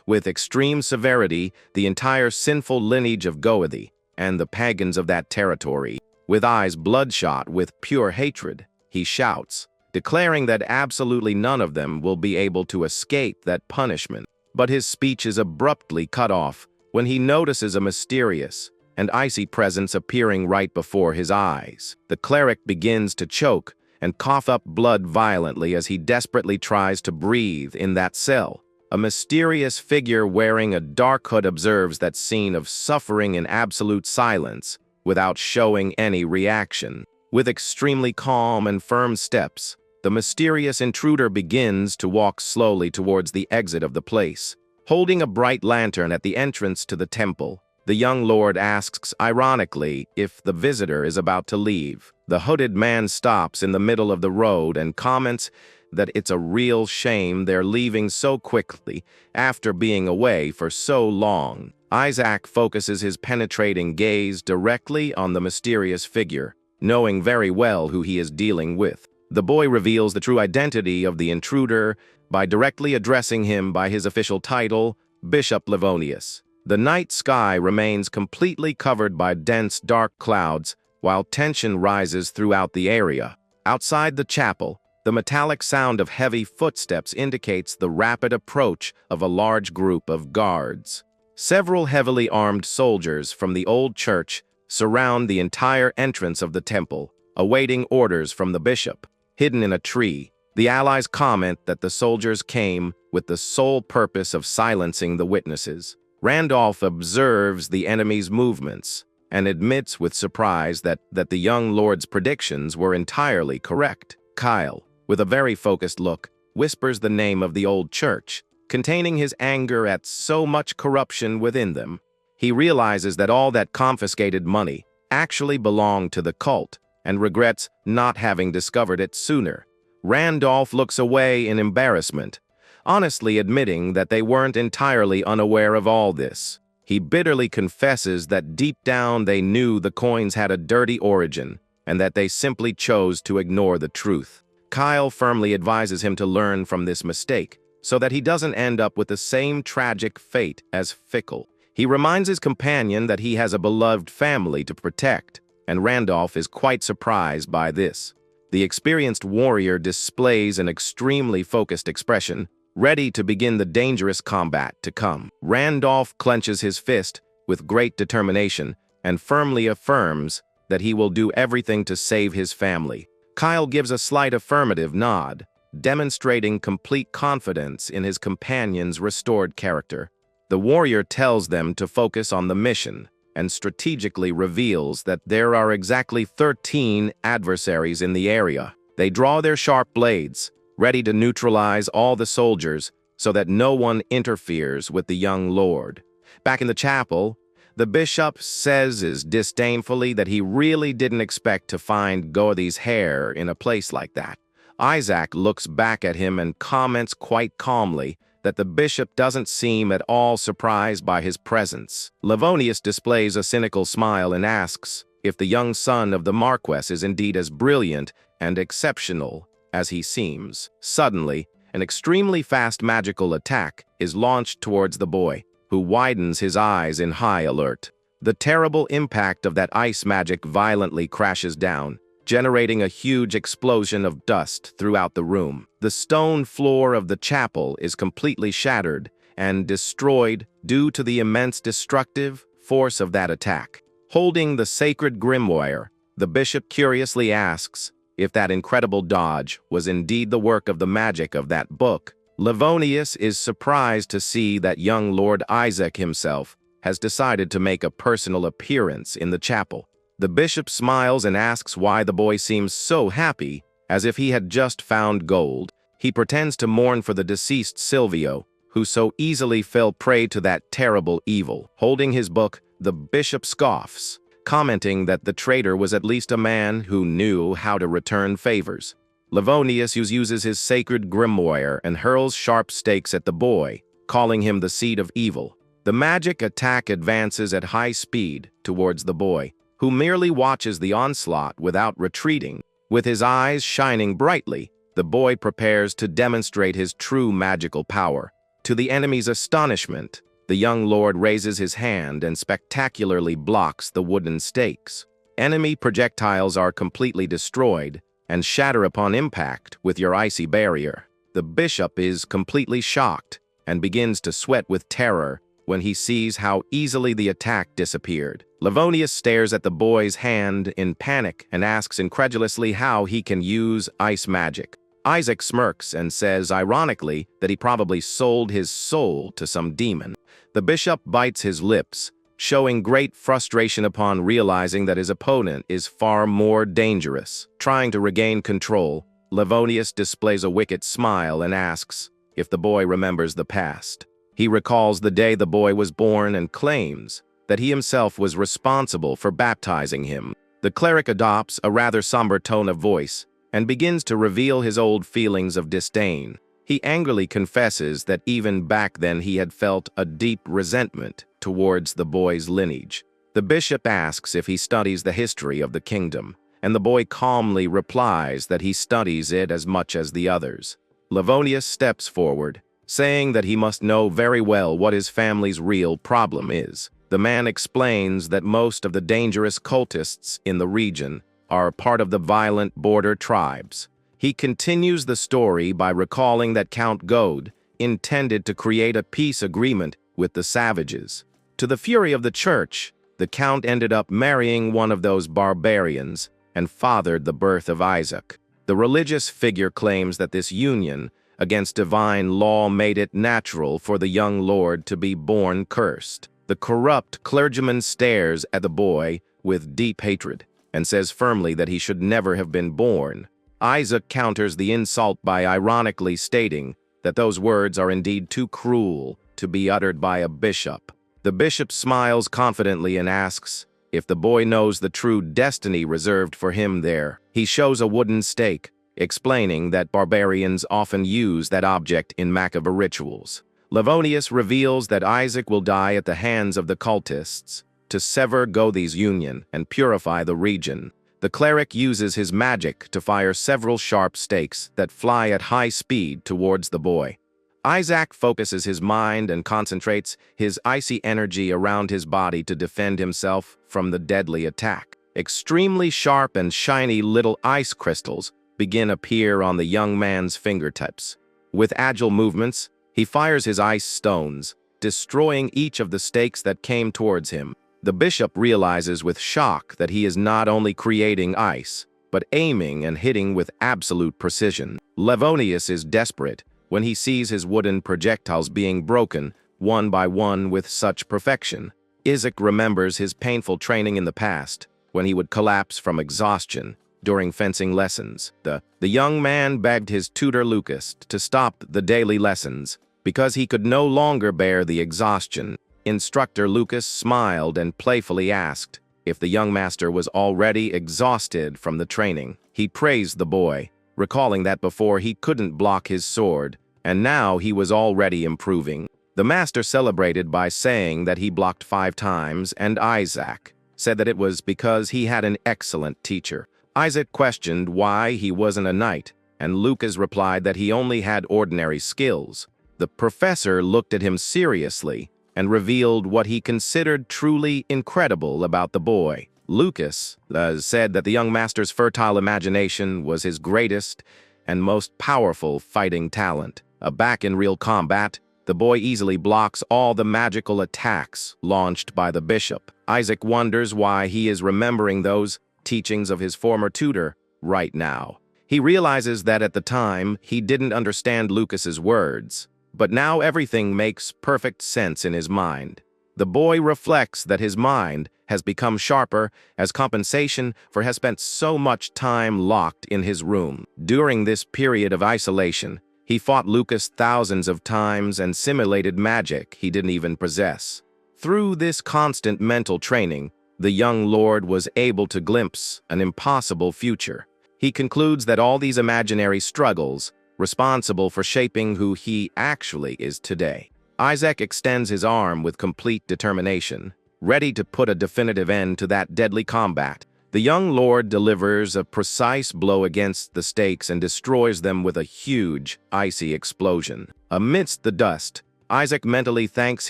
with extreme severity, the entire sinful lineage of Goethi and the pagans of that territory. With eyes bloodshot with pure hatred, he shouts, declaring that absolutely none of them will be able to escape that punishment. But his speech is abruptly cut off when he notices a mysterious and icy presence appearing right before his eyes. The cleric begins to choke and cough up blood violently as he desperately tries to breathe in that cell. A mysterious figure wearing a dark hood observes that scene of suffering in absolute silence without showing any reaction. With extremely calm and firm steps, the mysterious intruder begins to walk slowly towards the exit of the place. Holding a bright lantern at the entrance to the temple, the young lord asks ironically if the visitor is about to leave. The hooded man stops in the middle of the road and comments that it's a real shame they're leaving so quickly after being away for so long. Isaac focuses his penetrating gaze directly on the mysterious figure, knowing very well who he is dealing with. The boy reveals the true identity of the intruder by directly addressing him by his official title, Bishop Livonius. The night sky remains completely covered by dense dark clouds, while tension rises throughout the area. Outside the chapel, the metallic sound of heavy footsteps indicates the rapid approach of a large group of guards. Several heavily armed soldiers from the old church surround the entire entrance of the temple, awaiting orders from the bishop. Hidden in a tree, the allies comment that the soldiers came with the sole purpose of silencing the witnesses. Randolph observes the enemy's movements and admits with surprise that the young lord's predictions were entirely correct. Kyle, with a very focused look, whispers the name of the old church, containing his anger at so much corruption within them. He realizes that all that confiscated money actually belonged to the cult and regrets not having discovered it sooner. Randolph looks away in embarrassment, honestly admitting that they weren't entirely unaware of all this. He bitterly confesses that deep down they knew the coins had a dirty origin and that they simply chose to ignore the truth. Kyle firmly advises him to learn from this mistake so that he doesn't end up with the same tragic fate as Fickle. He reminds his companion that he has a beloved family to protect, and Randolph is quite surprised by this. The experienced warrior displays an extremely focused expression, ready to begin the dangerous combat to come. Randolph clenches his fist with great determination and firmly affirms that he will do everything to save his family. Kyle gives a slight affirmative nod, demonstrating complete confidence in his companion's restored character. The warrior tells them to focus on the mission and strategically reveals that there are exactly 13 adversaries in the area. They draw their sharp blades, ready to neutralize all the soldiers so that no one interferes with the young lord. Back in the chapel, the bishop says disdainfully that he really didn't expect to find Goethi's hair in a place like that. Isaac looks back at him and comments quite calmly that the bishop doesn't seem at all surprised by his presence. Livonius displays a cynical smile and asks if the young son of the Marquess is indeed as brilliant and exceptional as he seems. Suddenly, an extremely fast magical attack is launched towards the boy, who widens his eyes in high alert. The terrible impact of that ice magic violently crashes down, generating a huge explosion of dust throughout the room. The stone floor of the chapel is completely shattered and destroyed due to the immense destructive force of that attack. Holding the sacred grimoire, the bishop curiously asks if that incredible dodge was indeed the work of the magic of that book. Livonius is surprised to see that young Lord Isaac himself has decided to make a personal appearance in the chapel. The bishop smiles and asks why the boy seems so happy, as if he had just found gold. He pretends to mourn for the deceased Silvio, who so easily fell prey to that terrible evil. Holding his book, the bishop scoffs, commenting that the traitor was at least a man who knew how to return favors. Livonius uses his sacred grimoire and hurls sharp stakes at the boy, calling him the seed of evil. The magic attack advances at high speed towards the boy, who merely watches the onslaught without retreating. With his eyes shining brightly, the boy prepares to demonstrate his true magical power. To the enemy's astonishment, the young lord raises his hand and spectacularly blocks the wooden stakes. Enemy projectiles are completely destroyed and shatter upon impact with your icy barrier. The bishop is completely shocked and begins to sweat with terror when he sees how easily the attack disappeared. Livonius stares at the boy's hand in panic and asks incredulously how he can use ice magic. Isaac smirks and says ironically that he probably sold his soul to some demon. The bishop bites his lips, showing great frustration upon realizing that his opponent is far more dangerous. Trying to regain control, Livonius displays a wicked smile and asks if the boy remembers the past. He recalls the day the boy was born and claims that he himself was responsible for baptizing him. The cleric adopts a rather somber tone of voice and begins to reveal his old feelings of disdain. He angrily confesses that even back then he had felt a deep resentment towards the boy's lineage. The bishop asks if he studies the history of the kingdom, and the boy calmly replies that he studies it as much as the others. Livonius steps forward, saying that he must know very well what his family's real problem is. The man explains that most of the dangerous cultists in the region are part of the violent border tribes. He continues the story by recalling that Count Gode intended to create a peace agreement with the savages. To the fury of the church, the Count ended up marrying one of those barbarians and fathered the birth of Isaac. The religious figure claims that this union against divine law made it natural for the young lord to be born cursed. The corrupt clergyman stares at the boy with deep hatred and says firmly that he should never have been born. Isaac counters the insult by ironically stating that those words are indeed too cruel to be uttered by a bishop. The bishop smiles confidently and asks if the boy knows the true destiny reserved for him there. He shows a wooden stake, explaining that barbarians often use that object in macabre rituals. Livonius reveals that Isaac will die at the hands of the cultists to sever Gothe's union and purify the region. The cleric uses his magic to fire several sharp stakes that fly at high speed towards the boy. Isaac focuses his mind and concentrates his icy energy around his body to defend himself from the deadly attack. Extremely sharp and shiny little ice crystals begin to appear on the young man's fingertips. With agile movements, he fires his ice stones, destroying each of the stakes that came towards him. The bishop realizes with shock that he is not only creating ice, but aiming and hitting with absolute precision. Livonius is desperate when he sees his wooden projectiles being broken one by one with such perfection. Isaac remembers his painful training in the past, when he would collapse from exhaustion during fencing lessons. The young man begged his tutor Lucas to stop the daily lessons because he could no longer bear the exhaustion. Instructor Lucas smiled and playfully asked if the young master was already exhausted from the training. He praised the boy, recalling that before he couldn't block his sword, and now he was already improving. The master celebrated by saying that he blocked 5 times, and Isaac said that it was because he had an excellent teacher. Isaac questioned why he wasn't a knight, and Lucas replied that he only had ordinary skills. The professor looked at him seriously and revealed what he considered truly incredible about the boy. Lucas said that the young master's fertile imagination was his greatest and most powerful fighting talent. Back in real combat, the boy easily blocks all the magical attacks launched by the bishop. Isaac wonders why he is remembering those teachings of his former tutor right now. He realizes that at the time, he didn't understand Lucas's words, but now everything makes perfect sense in his mind. The boy reflects that his mind has become sharper as compensation for has spent so much time locked in his room. During this period of isolation, he fought Lucas thousands of times and simulated magic he didn't even possess. Through this constant mental training, the young lord was able to glimpse an impossible future. He concludes that all these imaginary struggles responsible for shaping who he actually is today. Isaac extends his arm with complete determination, ready to put a definitive end to that deadly combat. The young lord delivers a precise blow against the stakes and destroys them with a huge, icy explosion. Amidst the dust, Isaac mentally thanks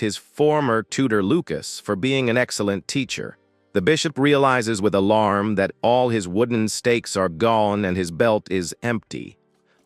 his former tutor Lucas for being an excellent teacher. The bishop realizes with alarm that all his wooden stakes are gone and his belt is empty.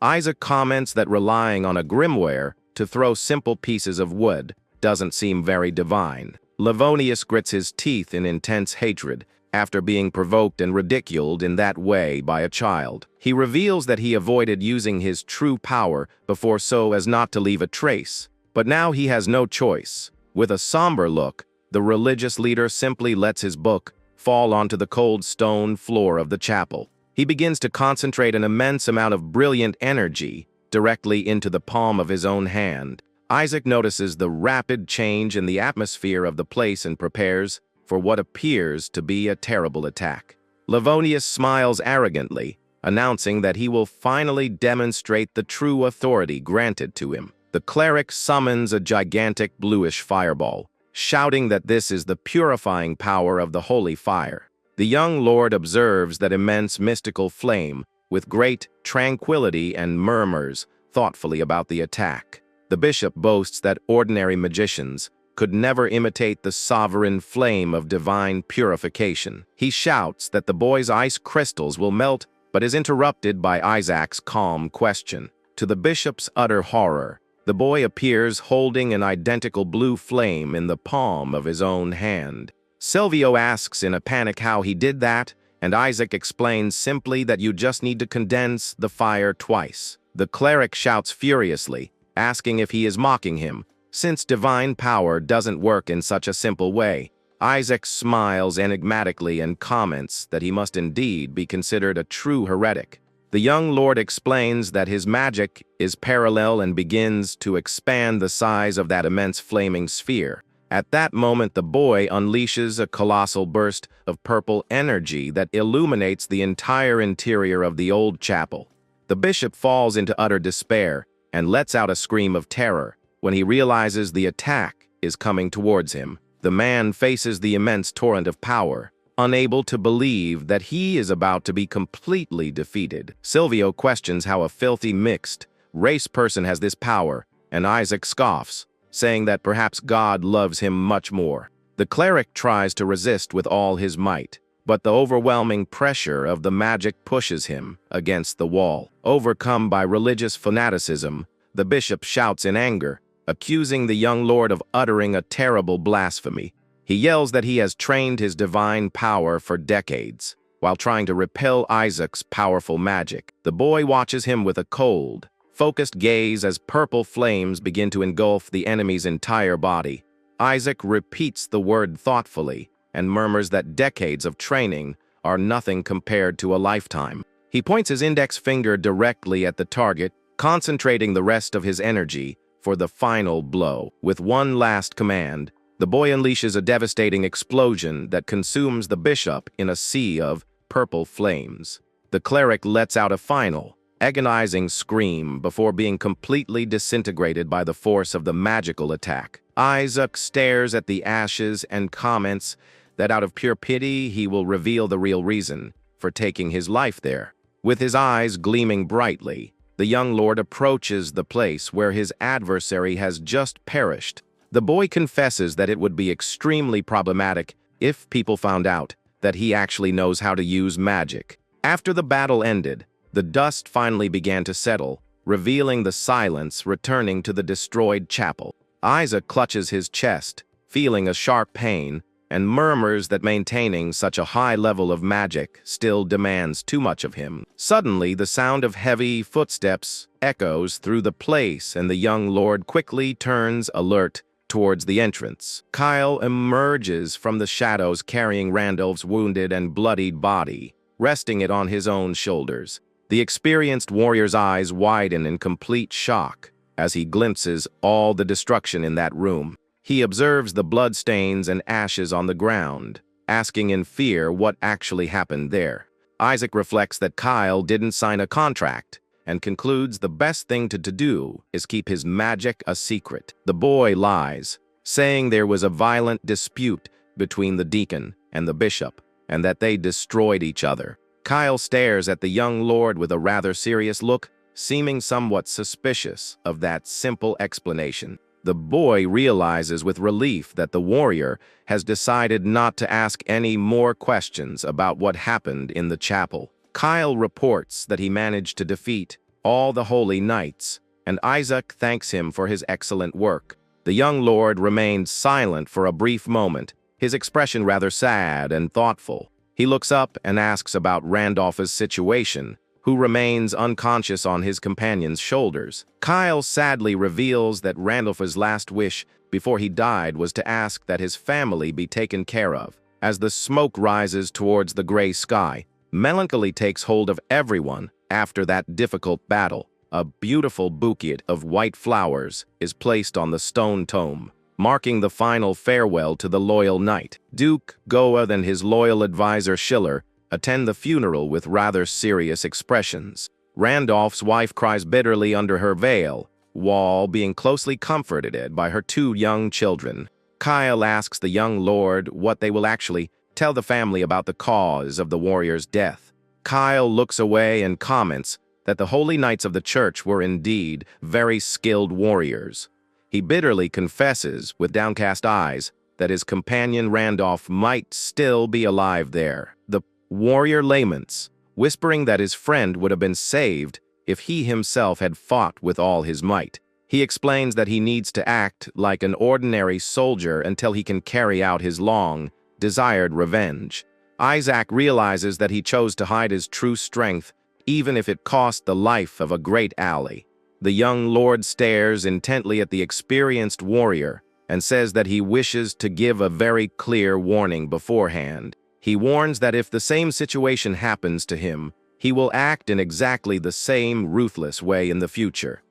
Isaac comments that relying on a grimoire to throw simple pieces of wood doesn't seem very divine. Livonius grits his teeth in intense hatred after being provoked and ridiculed in that way by a child. He reveals that he avoided using his true power before so as not to leave a trace, but now he has no choice. With a somber look, the religious leader simply lets his book fall onto the cold stone floor of the chapel. He begins to concentrate an immense amount of brilliant energy directly into the palm of his own hand. Isaac notices the rapid change in the atmosphere of the place and prepares for what appears to be a terrible attack. Livonius smiles arrogantly, announcing that he will finally demonstrate the true authority granted to him. The cleric summons a gigantic bluish fireball, shouting that this is the purifying power of the holy fire. The young lord observes that immense mystical flame with great tranquility and murmurs thoughtfully about the attack. The bishop boasts that ordinary magicians could never imitate the sovereign flame of divine purification. He shouts that the boy's ice crystals will melt, but is interrupted by Isaac's calm question. To the bishop's utter horror, the boy appears holding an identical blue flame in the palm of his own hand. Silvio asks in a panic how he did that, and Isaac explains simply that you just need to condense the fire twice. The cleric shouts furiously, asking if he is mocking him, since divine power doesn't work in such a simple way. Isaac smiles enigmatically and comments that he must indeed be considered a true heretic. The young lord explains that his magic is parallel and begins to expand the size of that immense flaming sphere. At that moment, the boy unleashes a colossal burst of purple energy that illuminates the entire interior of the old chapel. The bishop falls into utter despair and lets out a scream of terror when he realizes the attack is coming towards him. The man faces the immense torrent of power, unable to believe that he is about to be completely defeated. Silvio questions how a filthy mixed race person has this power, and Isaac scoffs, saying that perhaps God loves him much more. The cleric tries to resist with all his might, but the overwhelming pressure of the magic pushes him against the wall. Overcome by religious fanaticism, the bishop shouts in anger, accusing the young lord of uttering a terrible blasphemy. He yells that he has trained his divine power for decades, while trying to repel Isaac's powerful magic. The boy watches him with a cold, focused gaze as purple flames begin to engulf the enemy's entire body. Isaac repeats the word thoughtfully and murmurs that decades of training are nothing compared to a lifetime. He points his index finger directly at the target, concentrating the rest of his energy for the final blow. With one last command, the boy unleashes a devastating explosion that consumes the bishop in a sea of purple flames. The cleric lets out a final, agonizing scream before being completely disintegrated by the force of the magical attack. Isaac stares at the ashes and comments that out of pure pity he will reveal the real reason for taking his life there. With his eyes gleaming brightly, the young lord approaches the place where his adversary has just perished. The boy confesses that it would be extremely problematic if people found out that he actually knows how to use magic. After the battle ended, the dust finally began to settle, revealing the silence returning to the destroyed chapel. Isaac clutches his chest, feeling a sharp pain, and murmurs that maintaining such a high level of magic still demands too much of him. Suddenly, the sound of heavy footsteps echoes through the place, and the young lord quickly turns, alert, towards the entrance. Kyle emerges from the shadows carrying Randolph's wounded and bloodied body, resting it on his own shoulders. The experienced warrior's eyes widen in complete shock as he glimpses all the destruction in that room. He observes the bloodstains and ashes on the ground, asking in fear what actually happened there. Isaac reflects that Kyle didn't sign a contract and concludes the best thing to do is keep his magic a secret. The boy lies, saying there was a violent dispute between the deacon and the bishop, and that they destroyed each other. Kyle stares at the young lord with a rather serious look, seeming somewhat suspicious of that simple explanation. The boy realizes with relief that the warrior has decided not to ask any more questions about what happened in the chapel. Kyle reports that he managed to defeat all the holy knights, and Isaac thanks him for his excellent work. The young lord remains silent for a brief moment, his expression rather sad and thoughtful. He looks up and asks about Randolph's situation, who remains unconscious on his companion's shoulders. Kyle sadly reveals that Randolph's last wish before he died was to ask that his family be taken care of. As the smoke rises towards the gray sky, melancholy takes hold of everyone after that difficult battle. A beautiful bouquet of white flowers is placed on the stone tomb, marking the final farewell to the loyal knight. Duke Goa and his loyal advisor Schiller attend the funeral with rather serious expressions. Randolph's wife cries bitterly under her veil, while being closely comforted by her two young children. Kyle asks the young lord what they will actually tell the family about the cause of the warrior's death. Kyle looks away and comments that the holy knights of the church were indeed very skilled warriors. He bitterly confesses, with downcast eyes, that his companion Randolph might still be alive there. The warrior laments, whispering that his friend would have been saved if he himself had fought with all his might. He explains that he needs to act like an ordinary soldier until he can carry out his long-desired revenge. Isaac realizes that he chose to hide his true strength, even if it cost the life of a great ally. The young lord stares intently at the experienced warrior and says that he wishes to give a very clear warning beforehand. He warns that if the same situation happens to him, he will act in exactly the same ruthless way in the future.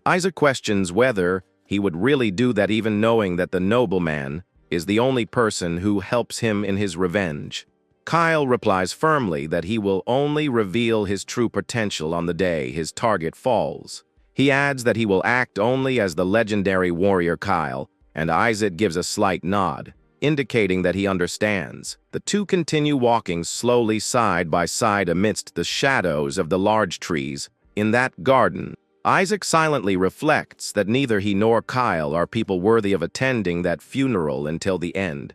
Isaac questions whether he would really do that, even knowing that the nobleman is the only person who helps him in his revenge. Kyle replies firmly that he will only reveal his true potential on the day his target falls. He adds that he will act only as the legendary warrior Kyle, and Isaac gives a slight nod, indicating that he understands. The two continue walking slowly side by side amidst the shadows of the large trees in that garden. Isaac silently reflects that neither he nor Kyle are people worthy of attending that funeral until the end.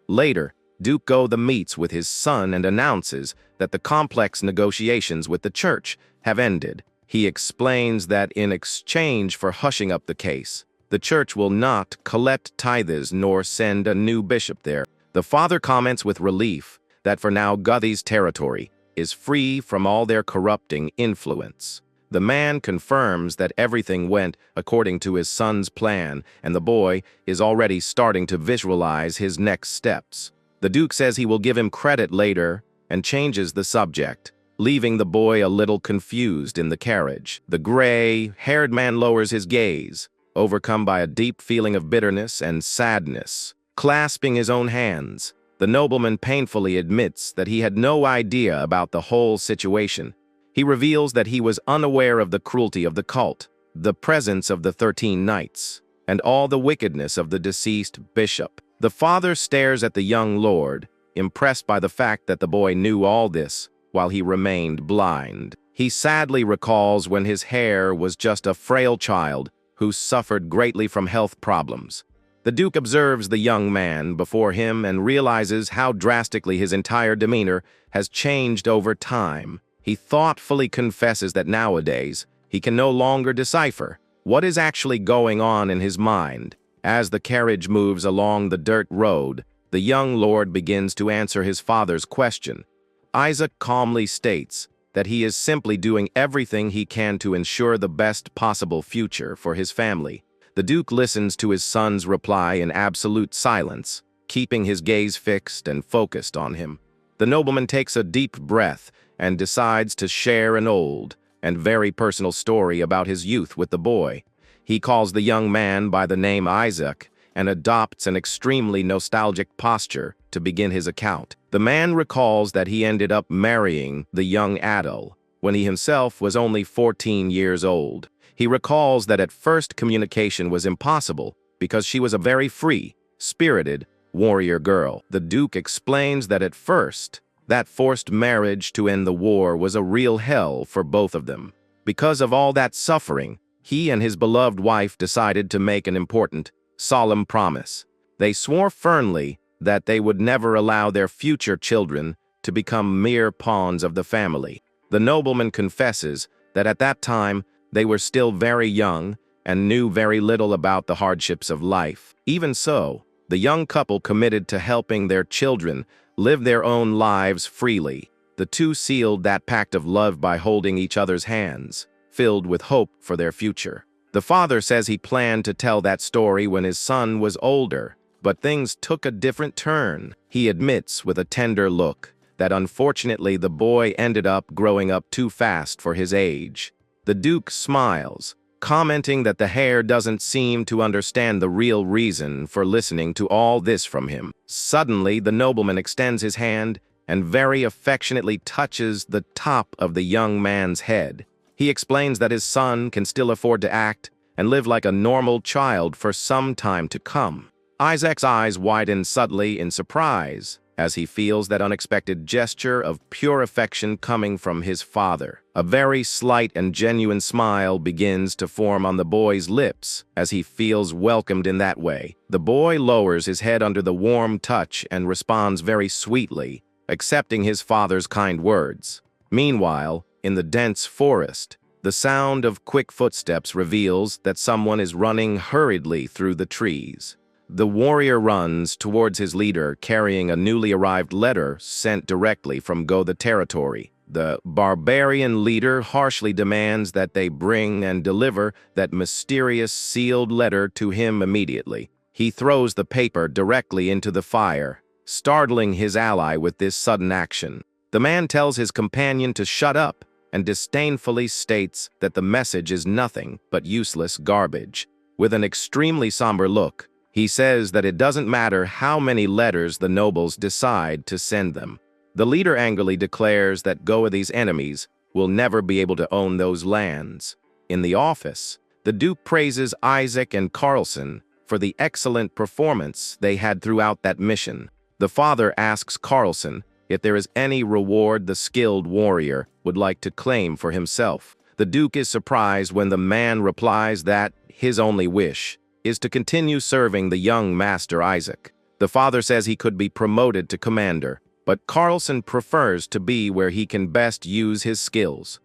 Later, Duke Goa meets with his son and announces that the complex negotiations with the church have ended. He explains that in exchange for hushing up the case, the church will not collect tithes nor send a new bishop there. The father comments with relief that for now Guthy's territory is free from all their corrupting influence. The man confirms that everything went according to his son's plan, and the boy is already starting to visualize his next steps. The Duke says he will give him credit later and changes the subject, leaving the boy a little confused in the carriage. The gray-haired man lowers his gaze, overcome by a deep feeling of bitterness and sadness. Clasping his own hands, the nobleman painfully admits that he had no idea about the whole situation. He reveals that he was unaware of the cruelty of the cult, the presence of the 13 knights, and all the wickedness of the deceased bishop. The father stares at the young lord, impressed by the fact that the boy knew all this while he remained blind. He sadly recalls when his heir was just a frail child who suffered greatly from health problems. The Duke observes the young man before him and realizes how drastically his entire demeanor has changed over time. He thoughtfully confesses that nowadays he can no longer decipher what is actually going on in his mind. As the carriage moves along the dirt road, the young lord begins to answer his father's question. Isaac calmly states that he is simply doing everything he can to ensure the best possible future for his family. The Duke listens to his son's reply in absolute silence, keeping his gaze fixed and focused on him. The nobleman takes a deep breath and decides to share an old and very personal story about his youth with the boy. He calls the young man by the name Isaac and adopts an extremely nostalgic posture to begin his account. The man recalls that he ended up marrying the young Adel when he himself was only 14 years old. He recalls that at first communication was impossible because she was a very free, spirited warrior girl. The Duke explains that at first, that forced marriage to end the war was a real hell for both of them. Because of all that suffering, he and his beloved wife decided to make an important, solemn promise. They swore firmly that they would never allow their future children to become mere pawns of the family. The nobleman confesses that at that time they were still very young and knew very little about the hardships of life. Even so, the young couple committed to helping their children live their own lives freely. The two sealed that pact of love by holding each other's hands, filled with hope for their future. The father says he planned to tell that story when his son was older, but things took a different turn. He admits with a tender look that unfortunately the boy ended up growing up too fast for his age. The Duke smiles, commenting that the heir doesn't seem to understand the real reason for listening to all this from him. Suddenly, the nobleman extends his hand and very affectionately touches the top of the young man's head. He explains that his son can still afford to act and live like a normal child for some time to come. Isaac's eyes widen subtly in surprise as he feels that unexpected gesture of pure affection coming from his father. A very slight and genuine smile begins to form on the boy's lips as he feels welcomed in that way. The boy lowers his head under the warm touch and responds very sweetly, accepting his father's kind words. Meanwhile, in the dense forest, the sound of quick footsteps reveals that someone is running hurriedly through the trees. The warrior runs towards his leader carrying a newly arrived letter sent directly from Go the territory. The barbarian leader harshly demands that they bring and deliver that mysterious sealed letter to him immediately. He throws the paper directly into the fire, startling his ally with this sudden action. The man tells his companion to shut up and disdainfully states that the message is nothing but useless garbage. With an extremely somber look, he says that it doesn't matter how many letters the nobles decide to send them. The leader angrily declares that Goathe's enemies will never be able to own those lands. In the office, the Duke praises Isaac and Carlson for the excellent performance they had throughout that mission. The father asks Carlson if there is any reward the skilled warrior would like to claim for himself. The Duke is surprised when the man replies that his only wish is to continue serving the young master Isaac. The father says he could be promoted to commander, but Carlson prefers to be where he can best use his skills.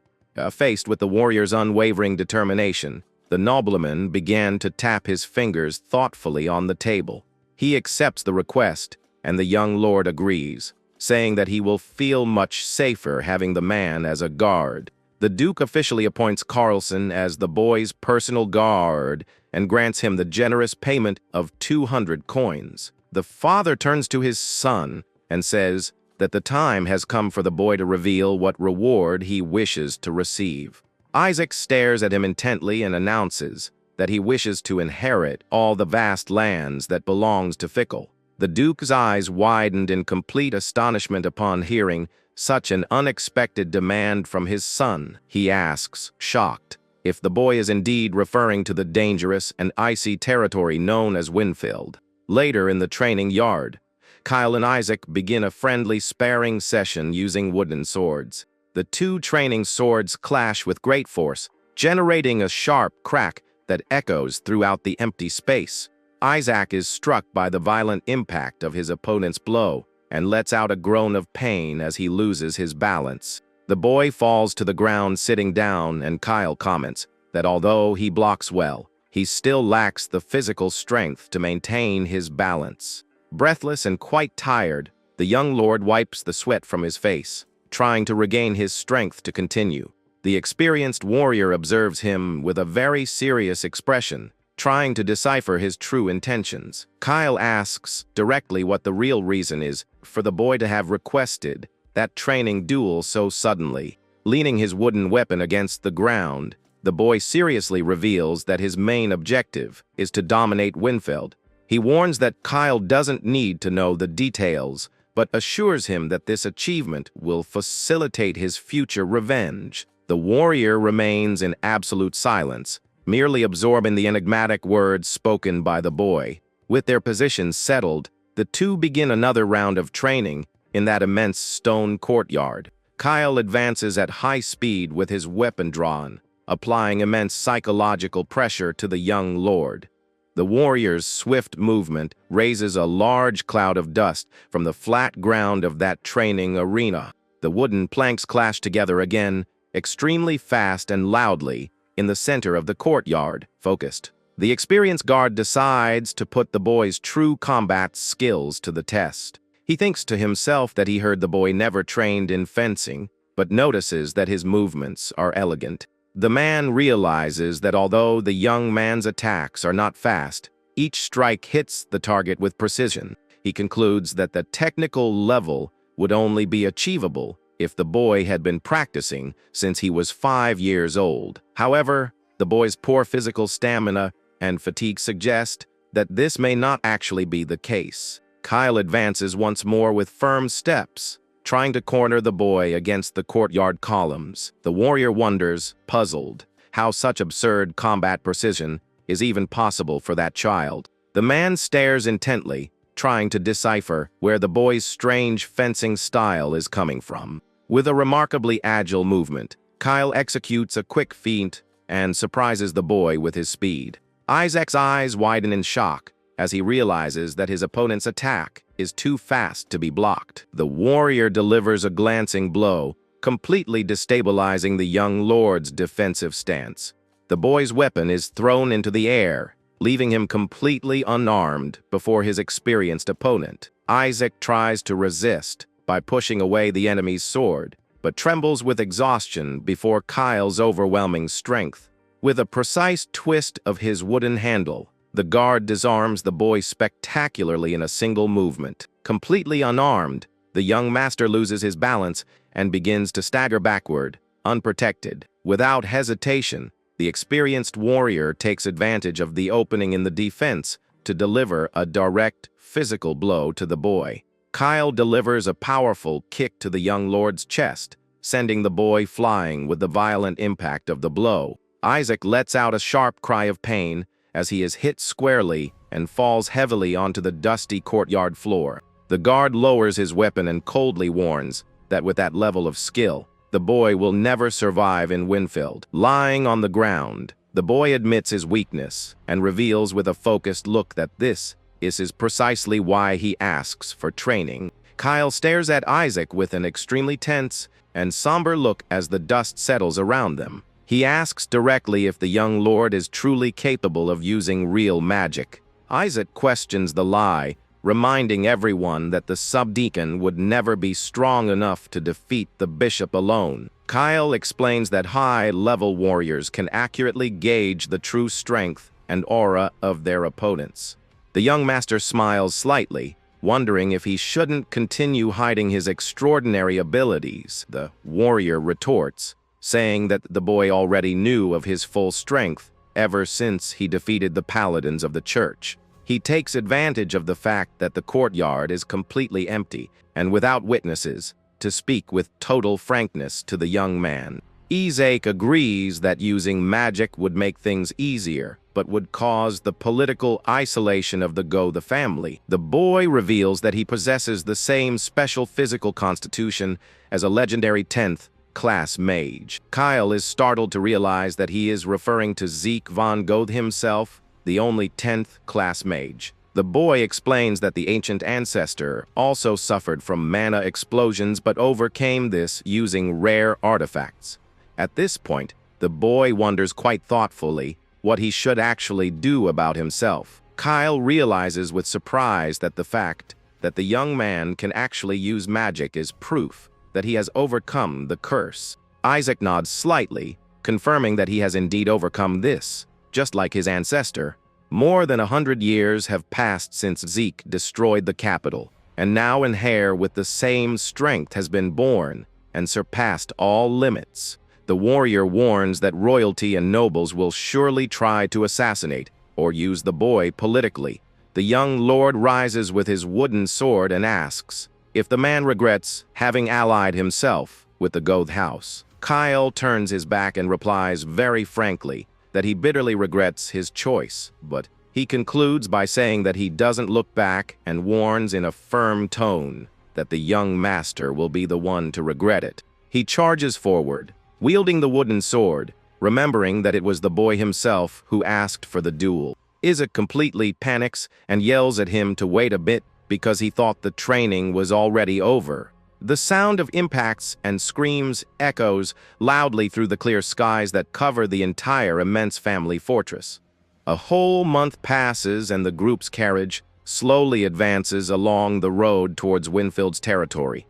Faced with the warrior's unwavering determination, the nobleman began to tap his fingers thoughtfully on the table. He accepts the request, and the young lord agrees, saying that he will feel much safer having the man as a guard. The Duke officially appoints Carlson as the boy's personal guard and grants him the generous payment of 200 coins. The father turns to his son and says that the time has come for the boy to reveal what reward he wishes to receive. Isaac stares at him intently and announces that he wishes to inherit all the vast lands that belongs to Fickle. The Duke's eyes widened in complete astonishment upon hearing such an unexpected demand from his son. He asks, shocked, if the boy is indeed referring to the dangerous and icy territory known as Winfield. Later in the training yard, Kyle and Isaac begin a friendly sparring session using wooden swords. The two training swords clash with great force, generating a sharp crack that echoes throughout the empty space. Isaac is struck by the violent impact of his opponent's blow and lets out a groan of pain as he loses his balance. The boy falls to the ground sitting down, and Kyle comments that although he blocks well, he still lacks the physical strength to maintain his balance. Breathless and quite tired, the young lord wipes the sweat from his face, trying to regain his strength to continue. The experienced warrior observes him with a very serious expression, trying to decipher his true intentions. Kyle asks directly what the real reason is for the boy to have requested that training duel so suddenly. Leaning his wooden weapon against the ground, the boy seriously reveals that his main objective is to dominate Winfield. He warns that Kyle doesn't need to know the details, but assures him that this achievement will facilitate his future revenge. The warrior remains in absolute silence, merely absorbing the enigmatic words spoken by the boy. With their positions settled, the two begin another round of training in that immense stone courtyard. Kyle advances at high speed with his weapon drawn, applying immense psychological pressure to the young lord. The warrior's swift movement raises a large cloud of dust from the flat ground of that training arena. The wooden planks clash together again, extremely fast and loudly, in the center of the courtyard, focused. The experienced guard decides to put the boy's true combat skills to the test. He thinks to himself that he heard the boy never trained in fencing, but notices that his movements are elegant. The man realizes that although the young man's attacks are not fast, each strike hits the target with precision. He concludes that the technical level would only be achievable if the boy had been practicing since he was 5 years old. However, the boy's poor physical stamina and fatigue suggest that this may not actually be the case. Kyle advances once more with firm steps, trying to corner the boy against the courtyard columns. The warrior wonders, puzzled, how such absurd combat precision is even possible for that child. The man stares intently, trying to decipher where the boy's strange fencing style is coming from. With a remarkably agile movement, Kyle executes a quick feint and surprises the boy with his speed. Isaac's eyes widen in shock as he realizes that his opponent's attack is too fast to be blocked. The warrior delivers a glancing blow, completely destabilizing the young lord's defensive stance. The boy's weapon is thrown into the air, leaving him completely unarmed before his experienced opponent. Isaac tries to resist by pushing away the enemy's sword, but trembles with exhaustion before Kyle's overwhelming strength. With a precise twist of his wooden handle, the guard disarms the boy spectacularly in a single movement. Completely unarmed, the young master loses his balance and begins to stagger backward, unprotected. Without hesitation, the experienced warrior takes advantage of the opening in the defense to deliver a direct physical blow to the boy. Kyle delivers a powerful kick to the young lord's chest, sending the boy flying with the violent impact of the blow. Isaac lets out a sharp cry of pain as he is hit squarely and falls heavily onto the dusty courtyard floor. The guard lowers his weapon and coldly warns that with that level of skill, the boy will never survive in Winfield. Lying on the ground, the boy admits his weakness and reveals with a focused look that this is precisely why he asks for training. Kyle stares at Isaac with an extremely tense and somber look as the dust settles around them. He asks directly if the young lord is truly capable of using real magic. Isaac questions the lie, reminding everyone that the subdeacon would never be strong enough to defeat the bishop alone. Kyle explains that high-level warriors can accurately gauge the true strength and aura of their opponents. The young master smiles slightly, wondering if he shouldn't continue hiding his extraordinary abilities. The warrior retorts, saying that the boy already knew of his full strength ever since he defeated the paladins of the church. He takes advantage of the fact that the courtyard is completely empty and without witnesses to speak with total frankness to the young man. Isaac agrees that using magic would make things easier, but would cause the political isolation of the Go family. The boy reveals that he possesses the same special physical constitution as a legendary 10th class mage. Kyle is startled to realize that he is referring to Zeke von Goth himself, the only 10th class mage. The boy explains that the ancient ancestor also suffered from mana explosions but overcame this using rare artifacts. At this point, the boy wonders quite thoughtfully what he should actually do about himself. Kyle realizes with surprise that the fact that the young man can actually use magic is proof that he has overcome the curse. Isaac nods slightly, confirming that he has indeed overcome this, just like his ancestor. More than 100 years have passed since Zeke destroyed the capital, and now an heir with the same strength has been born and surpassed all limits. The warrior warns that royalty and nobles will surely try to assassinate or use the boy politically. The young lord rises with his wooden sword and asks if the man regrets having allied himself with the Goth house. Kyle turns his back and replies very frankly that he bitterly regrets his choice, but he concludes by saying that he doesn't look back and warns in a firm tone that the young master will be the one to regret it. He charges forward, wielding the wooden sword, remembering that it was the boy himself who asked for the duel. Isaac completely panics and yells at him to wait a bit because he thought the training was already over. The sound of impacts and screams echoes loudly through the clear skies that cover the entire immense family fortress. A whole month passes and the group's carriage slowly advances along the road towards Winfield's territory.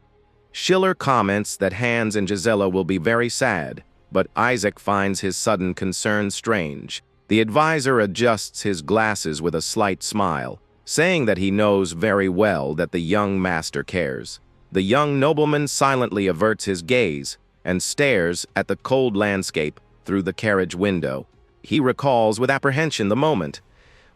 Schiller comments that Hans and Gisela will be very sad, but Isaac finds his sudden concern strange. The advisor adjusts his glasses with a slight smile, saying that he knows very well that the young master cares. The young nobleman silently averts his gaze and stares at the cold landscape through the carriage window. He recalls with apprehension the moment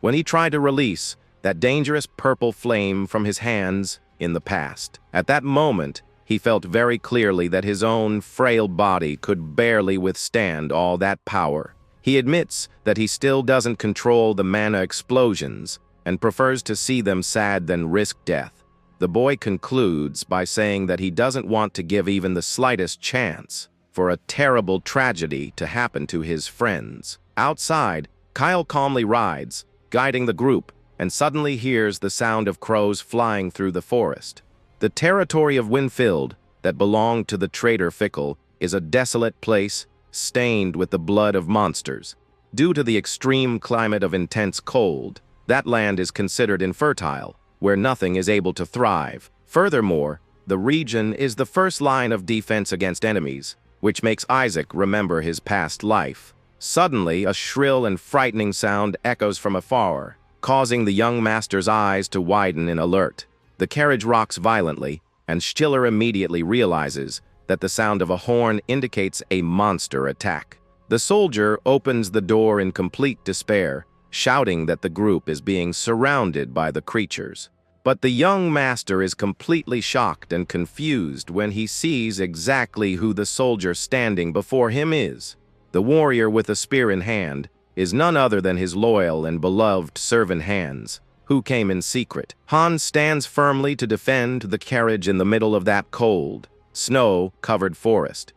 when he tried to release that dangerous purple flame from his hands in the past. At that moment, he felt very clearly that his own frail body could barely withstand all that power. He admits that he still doesn't control the mana explosions and prefers to see them sad than risk death. The boy concludes by saying that he doesn't want to give even the slightest chance for a terrible tragedy to happen to his friends. Outside, Kyle calmly rides, guiding the group, and suddenly hears the sound of crows flying through the forest. The territory of Winfield, that belonged to the traitor Fickle, is a desolate place stained with the blood of monsters. Due to the extreme climate of intense cold, that land is considered infertile, where nothing is able to thrive. Furthermore, the region is the first line of defense against enemies, which makes Isaac remember his past life. Suddenly, a shrill and frightening sound echoes from afar, causing the young master's eyes to widen in alert. The carriage rocks violently, and Schiller immediately realizes that the sound of a horn indicates a monster attack. The soldier opens the door in complete despair, shouting that the group is being surrounded by the creatures. But the young master is completely shocked and confused when he sees exactly who the soldier standing before him is. The warrior with a spear in hand is none other than his loyal and beloved servant Hans, who came in secret. Hans stands firmly to defend the carriage in the middle of that cold, snow-covered forest.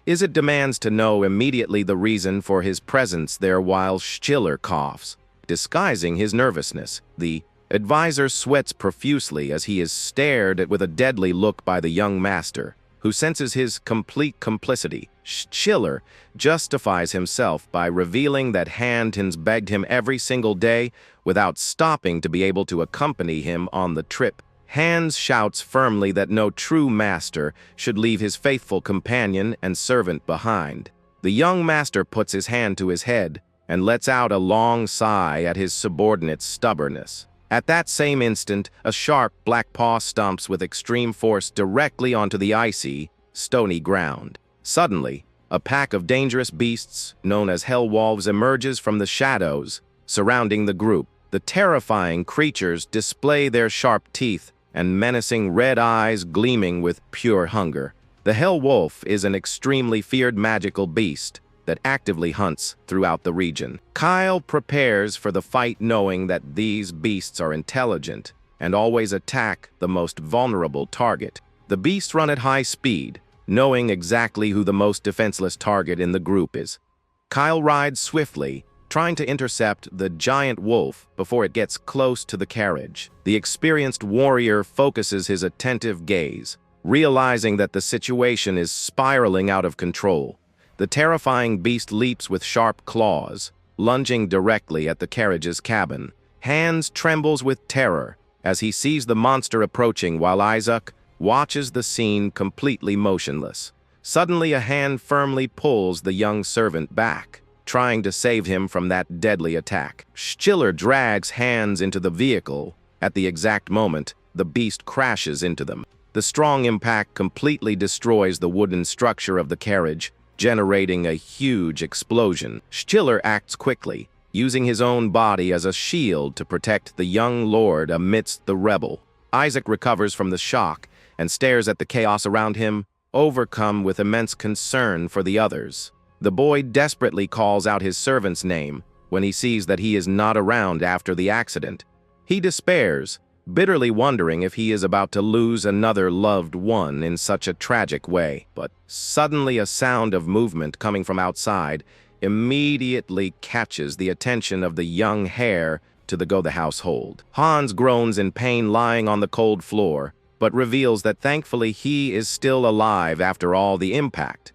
Isaac demands to know immediately the reason for his presence there while Schiller coughs, disguising his nervousness. The advisor sweats profusely as he is stared at with a deadly look by the young master, who senses his complete complicity. Schiller justifies himself by revealing that Hans begged him every single day without stopping to be able to accompany him on the trip. Hans shouts firmly that no true master should leave his faithful companion and servant behind. The young master puts his hand to his head and lets out a long sigh at his subordinate's stubbornness. At that same instant, a sharp black paw stomps with extreme force directly onto the icy, stony ground. Suddenly, a pack of dangerous beasts, known as hell wolves, emerges from the shadows surrounding the group. The terrifying creatures display their sharp teeth and menacing red eyes gleaming with pure hunger. The hell wolf is an extremely feared magical beast that actively hunts throughout the region. Kyle prepares for the fight knowing that these beasts are intelligent and always attack the most vulnerable target. The beasts run at high speed, knowing exactly who the most defenseless target in the group is. Kyle rides swiftly, trying to intercept the giant wolf before it gets close to the carriage. The experienced warrior focuses his attentive gaze, realizing that the situation is spiraling out of control. The terrifying beast leaps with sharp claws, lunging directly at the carriage's cabin. Hans trembles with terror as he sees the monster approaching while Isaac watches the scene completely motionless. Suddenly, a hand firmly pulls the young servant back, trying to save him from that deadly attack. Schiller drags Hans into the vehicle. At the exact moment, the beast crashes into them. The strong impact completely destroys the wooden structure of the carriage, generating a huge explosion. Schiller acts quickly, using his own body as a shield to protect the young lord amidst the rebel. Isaac recovers from the shock and stares at the chaos around him, overcome with immense concern for the others. The boy desperately calls out his servant's name when he sees that he is not around after the accident. He despairs, bitterly wondering if he is about to lose another loved one in such a tragic way. But suddenly a sound of movement coming from outside immediately catches the attention of the young heir to the Go the household. Hans groans in pain lying on the cold floor, but reveals that thankfully he is still alive after all the impact.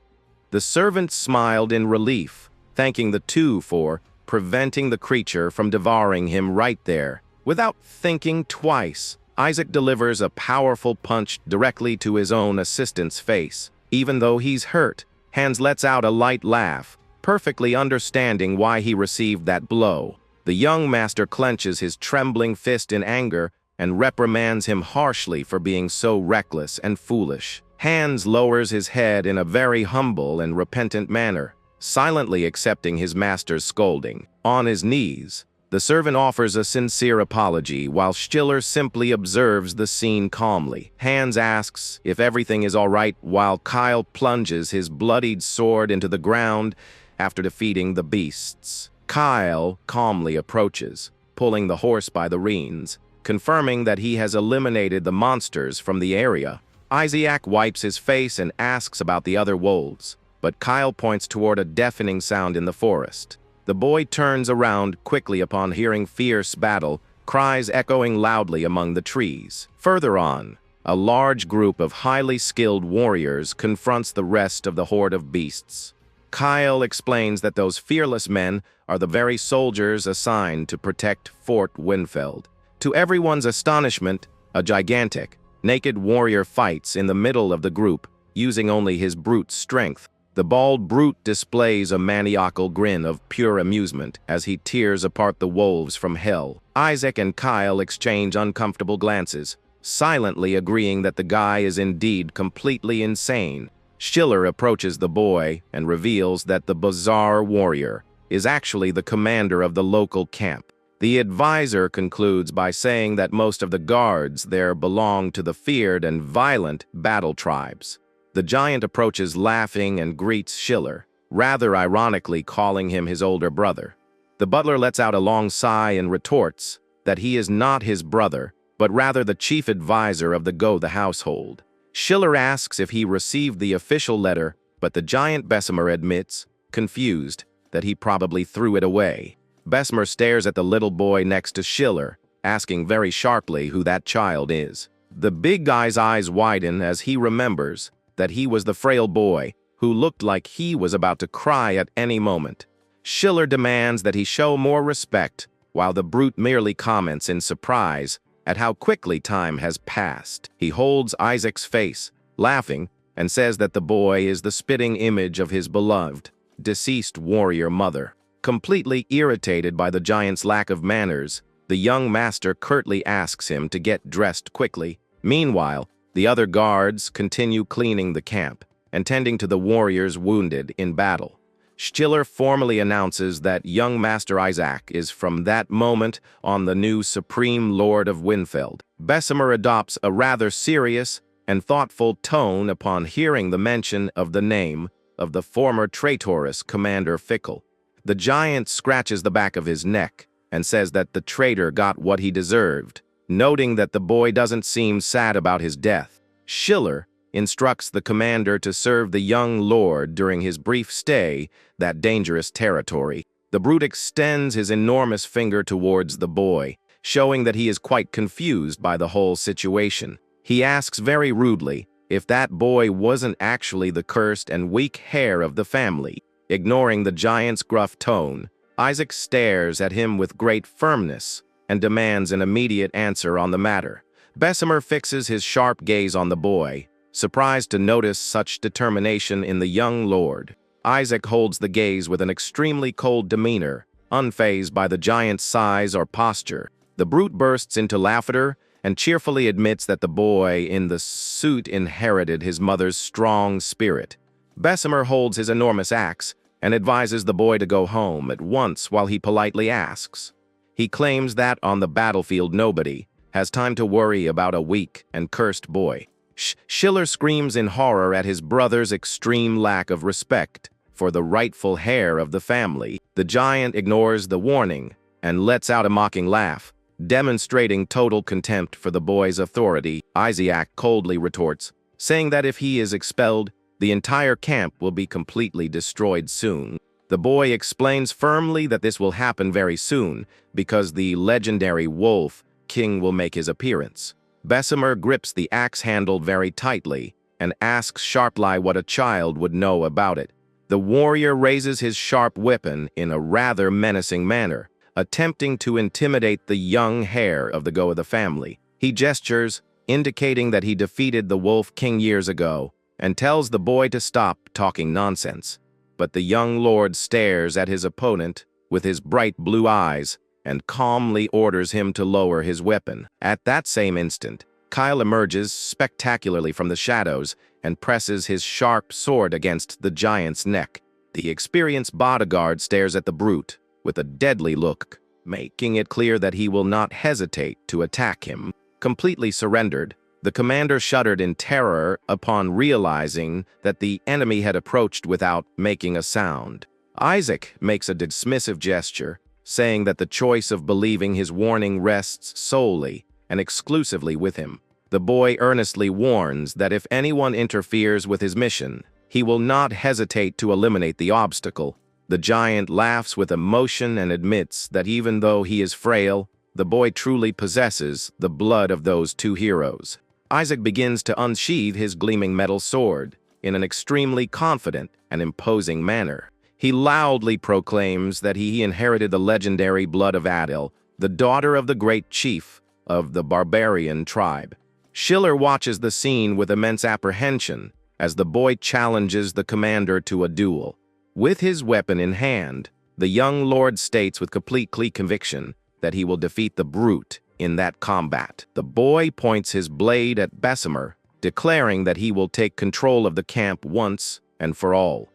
The servant smiled in relief, thanking the two for preventing the creature from devouring him right there. Without thinking twice, Isaac delivers a powerful punch directly to his own assistant's face. Even though he's hurt, Hans lets out a light laugh, perfectly understanding why he received that blow. The young master clenches his trembling fist in anger and reprimands him harshly for being so reckless and foolish. Hans lowers his head in a very humble and repentant manner, silently accepting his master's scolding. On his knees, the servant offers a sincere apology while Schiller simply observes the scene calmly. Hans asks if everything is all right while Kyle plunges his bloodied sword into the ground after defeating the beasts. Kyle calmly approaches, pulling the horse by the reins, confirming that he has eliminated the monsters from the area. Isaac wipes his face and asks about the other wolves, but Kyle points toward a deafening sound in the forest. The boy turns around quickly upon hearing fierce battle, cries echoing loudly among the trees. Further on, a large group of highly skilled warriors confronts the rest of the horde of beasts. Kyle explains that those fearless men are the very soldiers assigned to protect Fort Winfeld. To everyone's astonishment, a gigantic, naked warrior fights in the middle of the group, using only his brute strength. The bald brute displays a maniacal grin of pure amusement as he tears apart the wolves from hell. Isaac and Kyle exchange uncomfortable glances, silently agreeing that the guy is indeed completely insane. Schiller approaches the boy and reveals that the bizarre warrior is actually the commander of the local camp. The advisor concludes by saying that most of the guards there belong to the feared and violent battle tribes. The giant approaches laughing and greets Schiller, rather ironically calling him his older brother. The butler lets out a long sigh and retorts that he is not his brother, but rather the chief advisor of the Go the household. Schiller asks if he received the official letter, but the giant Bessemer admits, confused, that he probably threw it away. Bessemer stares at the little boy next to Schiller, asking very sharply who that child is. The big guy's eyes widen as he remembers that he was the frail boy who looked like he was about to cry at any moment. Schiller demands that he show more respect, while the brute merely comments in surprise at how quickly time has passed. He holds Isaac's face, laughing, and says that the boy is the spitting image of his beloved, deceased warrior mother. Completely irritated by the giant's lack of manners, the young master curtly asks him to get dressed quickly. Meanwhile, the other guards continue cleaning the camp and tending to the warriors wounded in battle. Schiller formally announces that young Master Isaac is from that moment on the new Supreme Lord of Winfeld. Bessemer adopts a rather serious and thoughtful tone upon hearing the mention of the name of the former traitorous Commander Fickle. The giant scratches the back of his neck and says that the traitor got what he deserved, noting that the boy doesn't seem sad about his death. Schiller instructs the commander to serve the young lord during his brief stay that dangerous territory. The brute extends his enormous finger towards the boy, showing that he is quite confused by the whole situation. He asks very rudely if that boy wasn't actually the cursed and weak heir of the family. Ignoring the giant's gruff tone, Isaac stares at him with great firmness and demands an immediate answer on the matter. Bessemer fixes his sharp gaze on the boy, surprised to notice such determination in the young lord. Isaac holds the gaze with an extremely cold demeanor, unfazed by the giant's size or posture. The brute bursts into laughter and cheerfully admits that the boy in the suit inherited his mother's strong spirit. Bessemer holds his enormous axe and advises the boy to go home at once while he politely asks. He claims that on the battlefield nobody has time to worry about a weak and cursed boy. Schiller screams in horror at his brother's extreme lack of respect for the rightful heir of the family. The giant ignores the warning and lets out a mocking laugh, demonstrating total contempt for the boy's authority. Isaac coldly retorts, saying that if he is expelled, the entire camp will be completely destroyed soon. The boy explains firmly that this will happen very soon because the legendary wolf king will make his appearance. Bessemer grips the axe handle very tightly and asks sharply what a child would know about it. The warrior raises his sharp weapon in a rather menacing manner, attempting to intimidate the young heir of the family. He gestures, indicating that he defeated the Wolf King years ago, and tells the boy to stop talking nonsense. But the young lord stares at his opponent with his bright blue eyes and calmly orders him to lower his weapon. At that same instant, Kyle emerges spectacularly from the shadows and presses his sharp sword against the giant's neck. The experienced bodyguard stares at the brute with a deadly look, making it clear that he will not hesitate to attack him. Completely surrendered, the commander shuddered in terror upon realizing that the enemy had approached without making a sound. Isaac makes a dismissive gesture, saying that the choice of believing his warning rests solely and exclusively with him. The boy earnestly warns that if anyone interferes with his mission, he will not hesitate to eliminate the obstacle. The giant laughs with emotion and admits that even though he is frail, the boy truly possesses the blood of those two heroes. Isaac begins to unsheathe his gleaming metal sword in an extremely confident and imposing manner. He loudly proclaims that he inherited the legendary blood of Adil, the daughter of the great chief of the barbarian tribe. Schiller watches the scene with immense apprehension as the boy challenges the commander to a duel. With his weapon in hand, the young lord states with complete conviction that he will defeat the brute in that combat. The boy points his blade at Bessemer, declaring that he will take control of the camp once and for all.